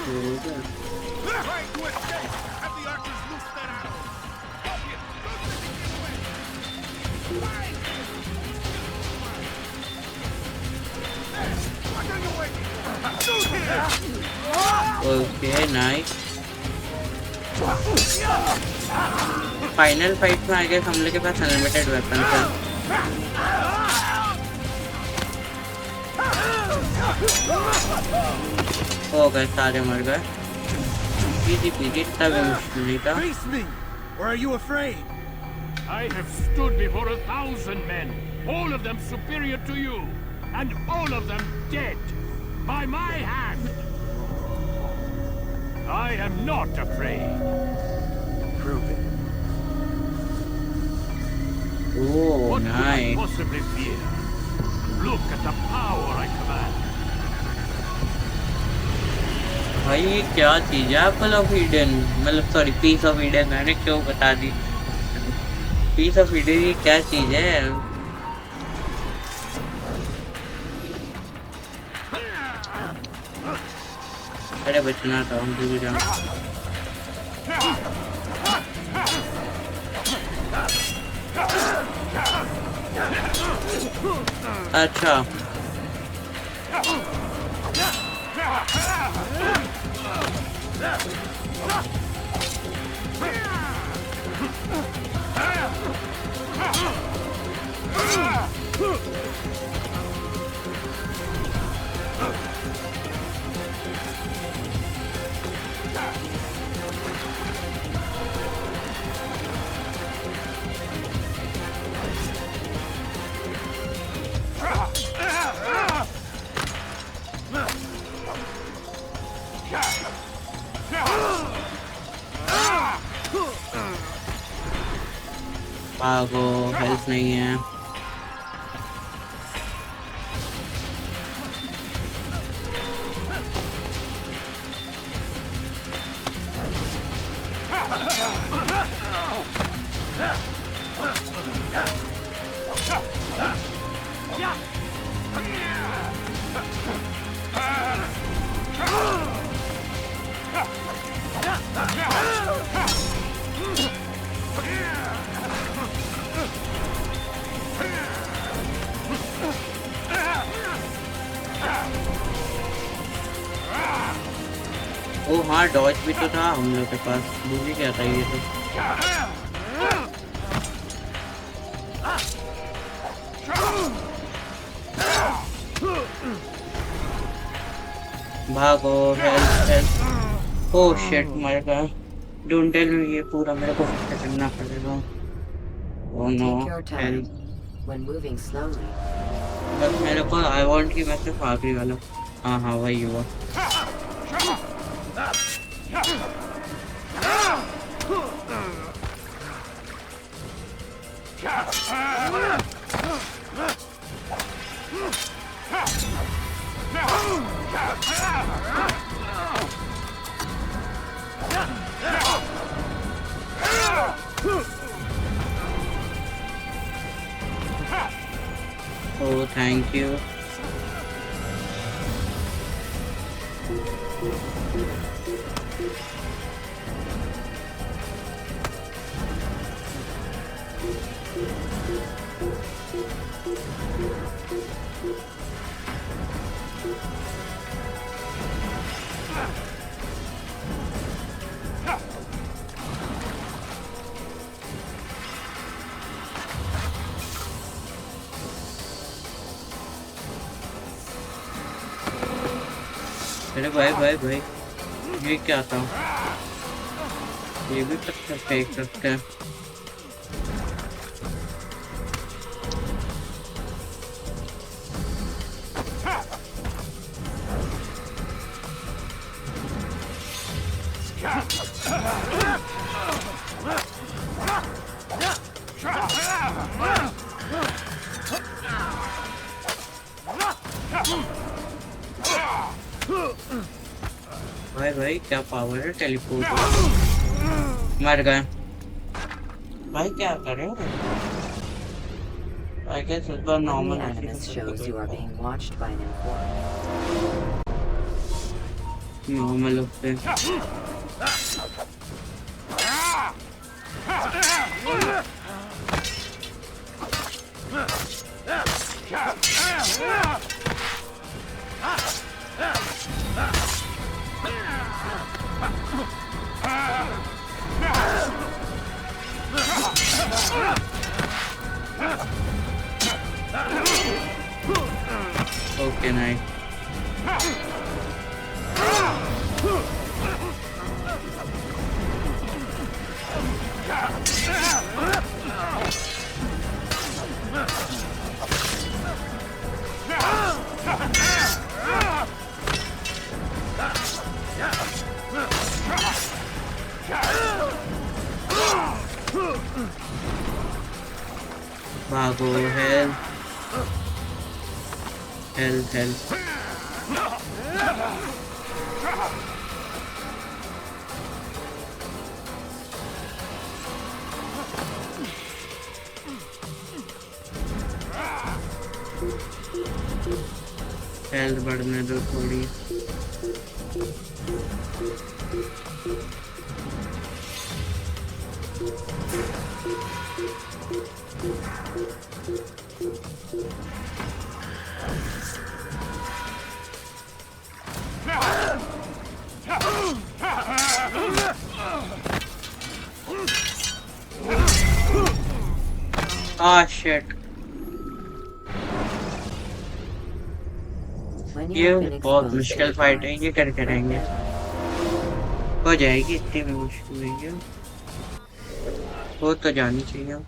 okay nice final fight में आई गेस हम लोग के पास अनलिमिटेड वेपन है हो गए सारे मर गए इजी पीजी इतना भी मुश्किल नहीं था Or are you afraid? I have stood before 1,000 men, all of them superior to you, and all of them dead by my hand. I am not afraid. Prove it. Oh. What could I Nice. possibly fear? Look at the power I command. भाई ये क्या चीज है? Apple of Eden, मतलब sorry piece of Eden, मैंने क्यों बता दी? Piece of Eden ये क्या चीज है? अरे बचना था, हम दूर जाओ। अच्छा भागो, हेल्प नहीं है। ओ हाँ, डॉज भी तो था हम लोग के पास, भूल ही गया था ये तो। भागो, हेल्प हेल्प। ओह शिट, मर गया। डोंट टेल मी, ये पूरा मेरे को करना पड़ेगा। Oh no, help. When moving slowly. बस मेरे को आई वांट की मैं सिर्फ आखिरी वाला। हाँ हाँ वही हुआ। Oh, thank you. अरे भाई भाई भाई, ये क्या था? ये भी पत्थर फेंक सकते हैं। भाई भाई क्या पावर है टेलीपोर्ट। मर गए भाई, क्या करें? I guess it's the normal Animus shows you are being watched by an informant. normal of the okay, nice. भागो हेल्थ हेल्थ हेल्थ हेल्थ बढ़ने दो थोड़ी शिट ये बहुत मुश्किल फाइट है ये करके रहेंगे हो जाएगी इतनी भी मुश्किल नहीं है हो तो जानी चाहिए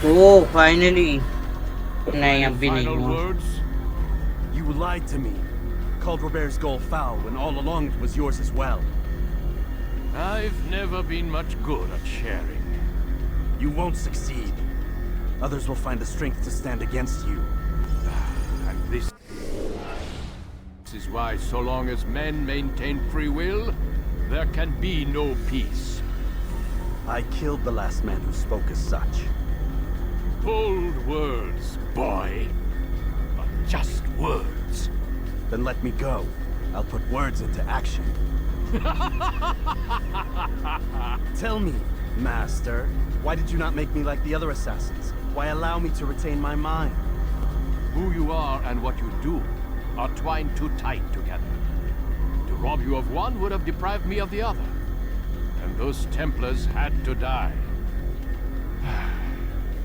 Oh, finally. नहीं अभी नहीं हुआ. You lied to me. Called Robert's goal foul when all along it was yours as well. I've never been much good at sharing. You won't succeed. Others will find the strength to stand against you. And this is why so long as men maintain free will, there can be no peace. I killed the last man who spoke as such. Bold words, boy. But just words. Then let me go. I'll put words into action. Tell me, Master, why did you not make me like the other assassins? Why allow me to retain my mind? Who you are and what you do are twined too tight together. To rob you of one would have deprived me of the other. And those Templars had to die.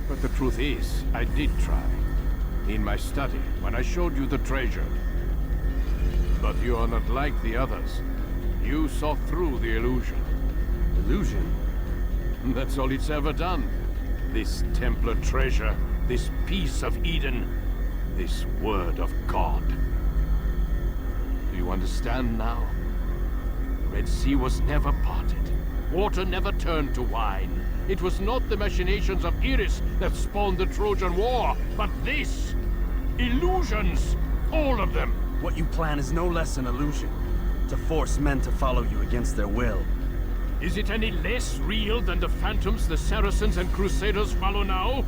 But the truth is, I did try. In my study, when I showed you the treasure. But you are not like the others. You saw through the illusion. Illusion? That's all it's ever done. This Templar treasure, this piece of Eden, this word of God. Do you understand now? The Red Sea was never parted. Water never turned to wine. It was not the machinations of Iris that spawned the Trojan War, but this! Illusions! All of them! What you plan is no less an illusion. To force men to follow you against their will. Is it any less real than the phantoms the Saracens and Crusaders follow now?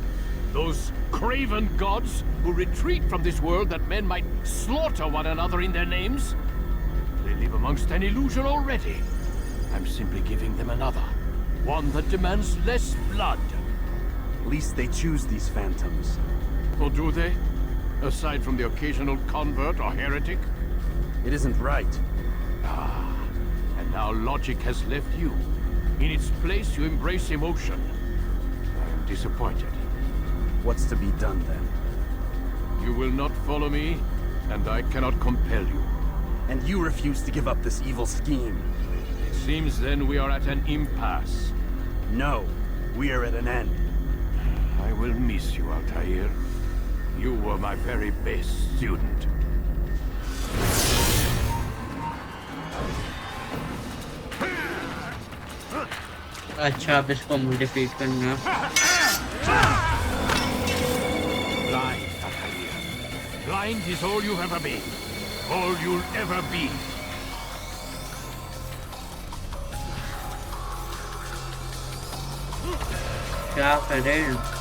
Those craven gods who retreat from this world that men might slaughter one another in their names? They live amongst an illusion already. I'm simply giving them another. One that demands less blood. At least they choose these phantoms. Or do they? Aside from the occasional convert or heretic? It isn't right. Ah, and now logic has left you. In its place, you embrace emotion. I'm disappointed. What's to be done then? You will not follow me, and I cannot compel you. And you refuse to give up this evil scheme. It seems then we are at an impasse. No, we are at an end. I will miss you, Altair. You were my very best student. अच्छा अब इसको defeat करना Blind, Altair. Blind is all you've ever been. All you'll ever be. क्या करें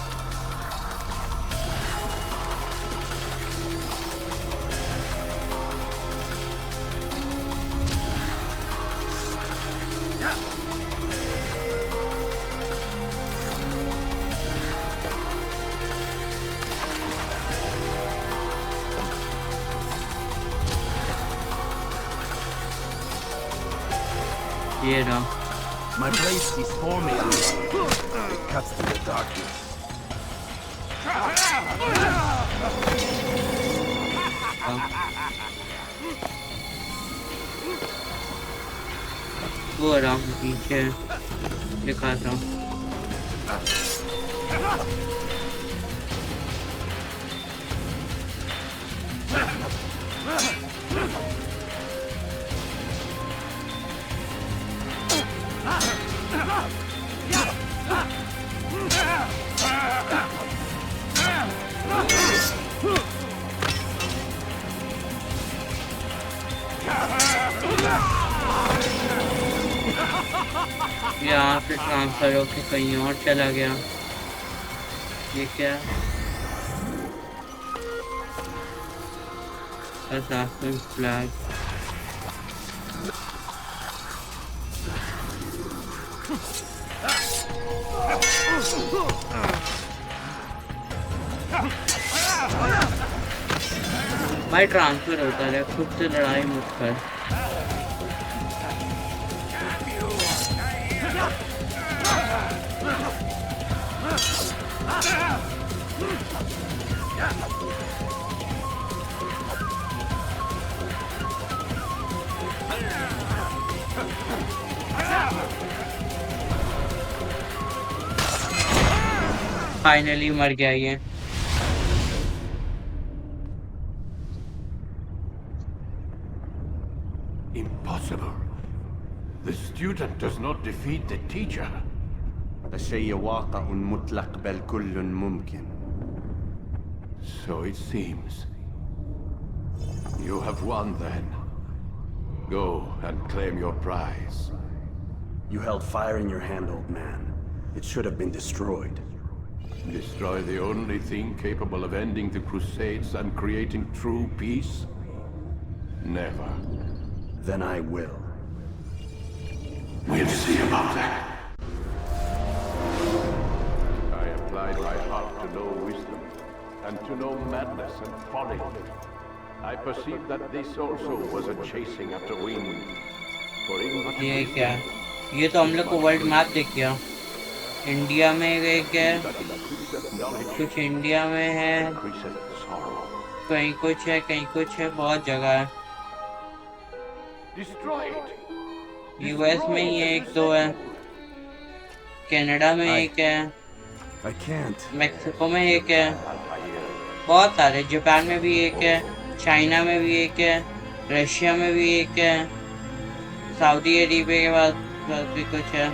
ये रहा My blade sees for me. It cuts through the darkness. वो रहा पीछे दिखाता हूँ यहाँ से ट्रांसफर होके कहीं और चला गया ये क्या Assassin's flag भाई ट्रांसफर होता है खुद से लड़ाई मत कर फाइनली मर गया ये Impossible. The student does not defeat the teacher. الشيء واقع مطلق بل كل ممكن. So it seems. You have won then. Go and claim your prize. You held fire in your hand, old man. It should have been destroyed. Destroy the only thing capable of ending the Crusades and creating true peace? Never. Then I will. We'll see about that. I applied my heart to know wisdom, and to know madness and folly. I perceived that this also was a chasing after wind. For in ये क्या ये तो हम लोग को world map दिख गया India में एक है कुछ इंडिया में है कहीं कुछ है बहुत जगह है यूएस में ही एक दो है कनाडा में एक है मेक्सिको में एक है बहुत सारे जापान में भी एक है चाइना में भी एक है रशिया में भी एक है सऊदी अरेबिया के पास भी कुछ है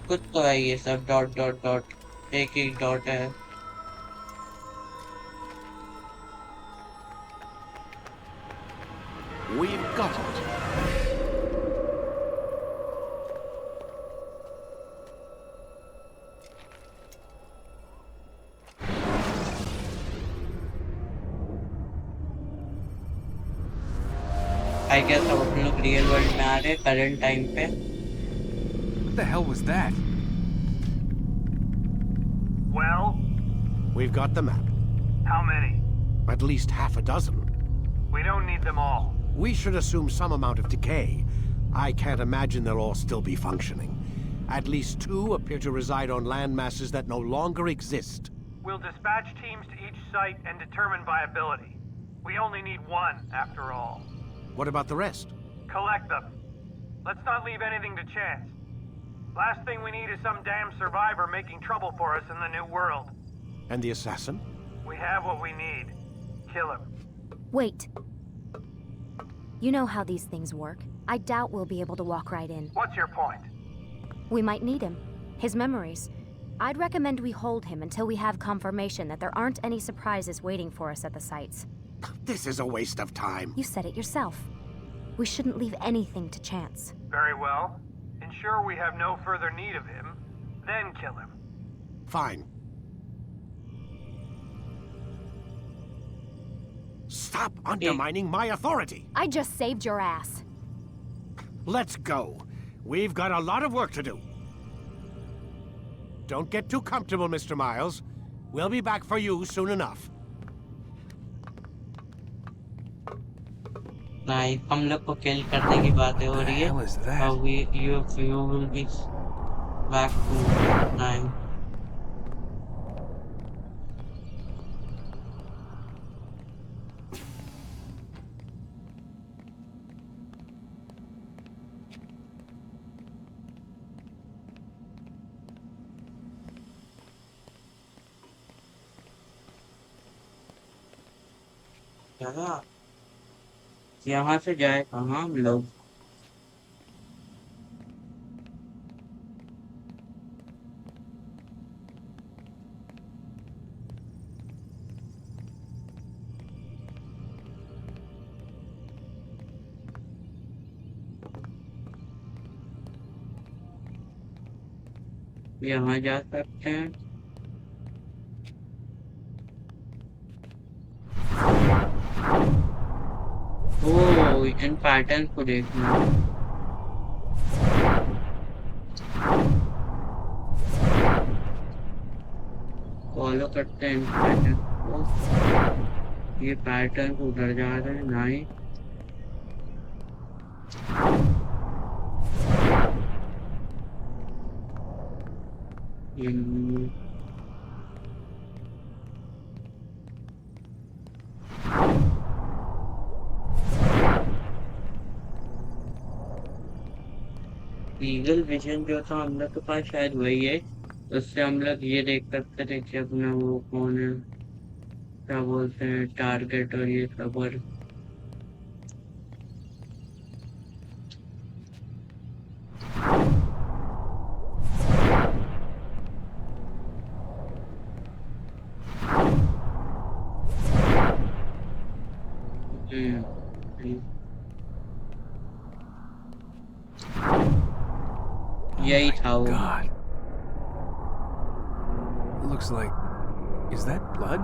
कुछ तो है ये सब डॉट डॉट डॉट एक एक डॉट है We've got it. I guess अब हम लोग रियल वर्ल्ड में आ रहे करंट टाइम पे What the hell was that? Well? We've got the map. How many? At least half a dozen. We don't need them all. We should assume some amount of decay. I can't imagine they'll all still be functioning. At least 2 appear to reside on land masses that no longer exist. We'll dispatch teams to each site and determine viability. We only need 1, after all. What about the rest? Collect them. Let's not leave anything to chance. Last thing we need is some damn survivor making trouble for us in the new world. And the assassin? We have what we need. Kill him. Wait. You know how these things work. I doubt we'll be able to walk right in. What's your point? We might need him. His memories. I'd recommend we hold him until we have confirmation that there aren't any surprises waiting for us at the sites. This is a waste of time. You said it yourself. We shouldn't leave anything to chance. Very well. Ensure we have no further need of him, then kill him. Fine. Stop undermining my authority! I just saved your ass. Let's go. We've got a lot of work to do. Don't get too comfortable, Mr. Miles. We'll be back for you soon enough. नहीं, हम लोग को किल करने की बातें हो रही है और you will be back to 9. क्या यहाँ से जाए कहाँ हम लोग? यहाँ जा सकते हैं। ओह, इन पैटर्न को देखना। फॉलो करते हैं इन पैटर्न को। ये पैटर्न उधर जा रहे हैं, नाइस। ईगल विजन जो था हम लोग के पास शायद वही है, उससे हम लोग ये देख सकते थे कि अपना वो कौन है, क्या बोलते हैं, टारगेट और ये सब। और यही था वो। God. Looks like... Is that blood?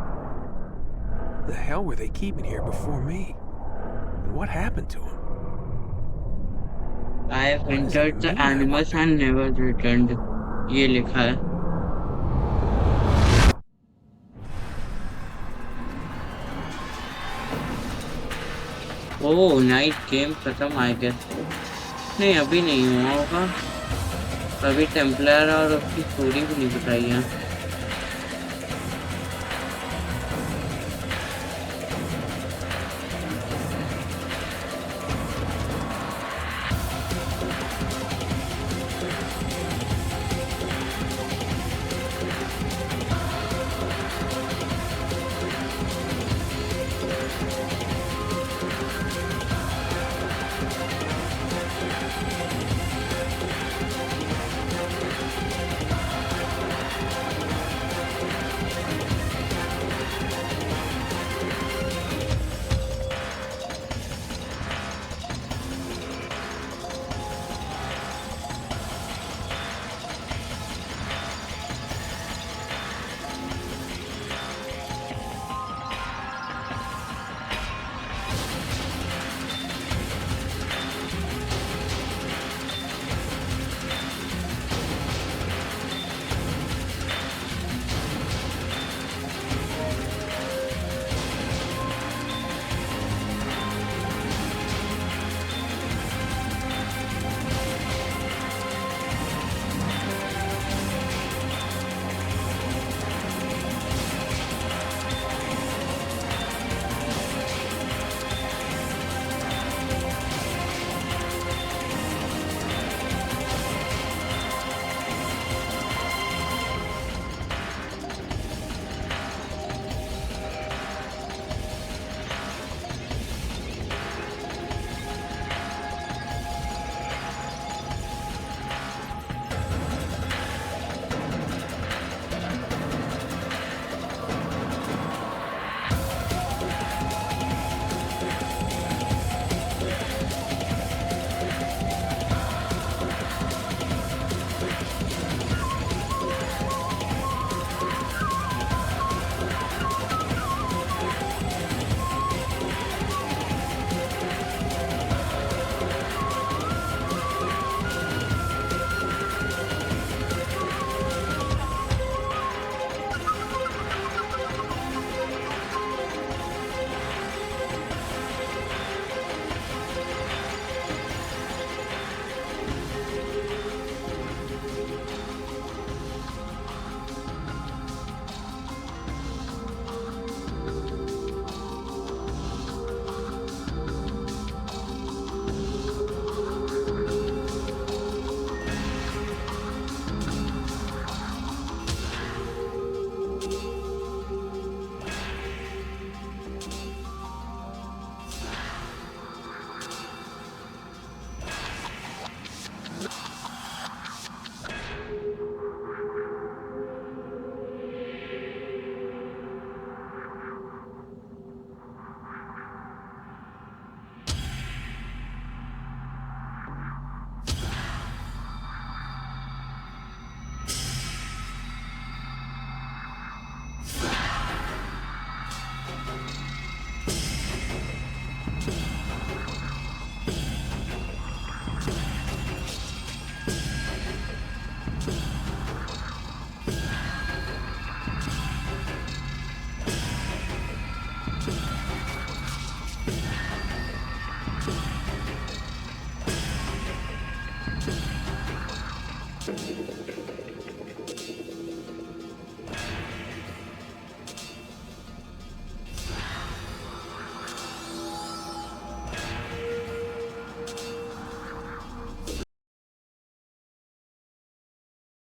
The hell were they keeping here before me? And what happened to him? I have entered the animals and never returned. ये लिखा है। ओह, नाइट गेम खत्म आई गेस। नहीं, अभी नहीं हुआ होगा। अभी टेम्पलर और उसकी स्टोरी भी नहीं बताई है।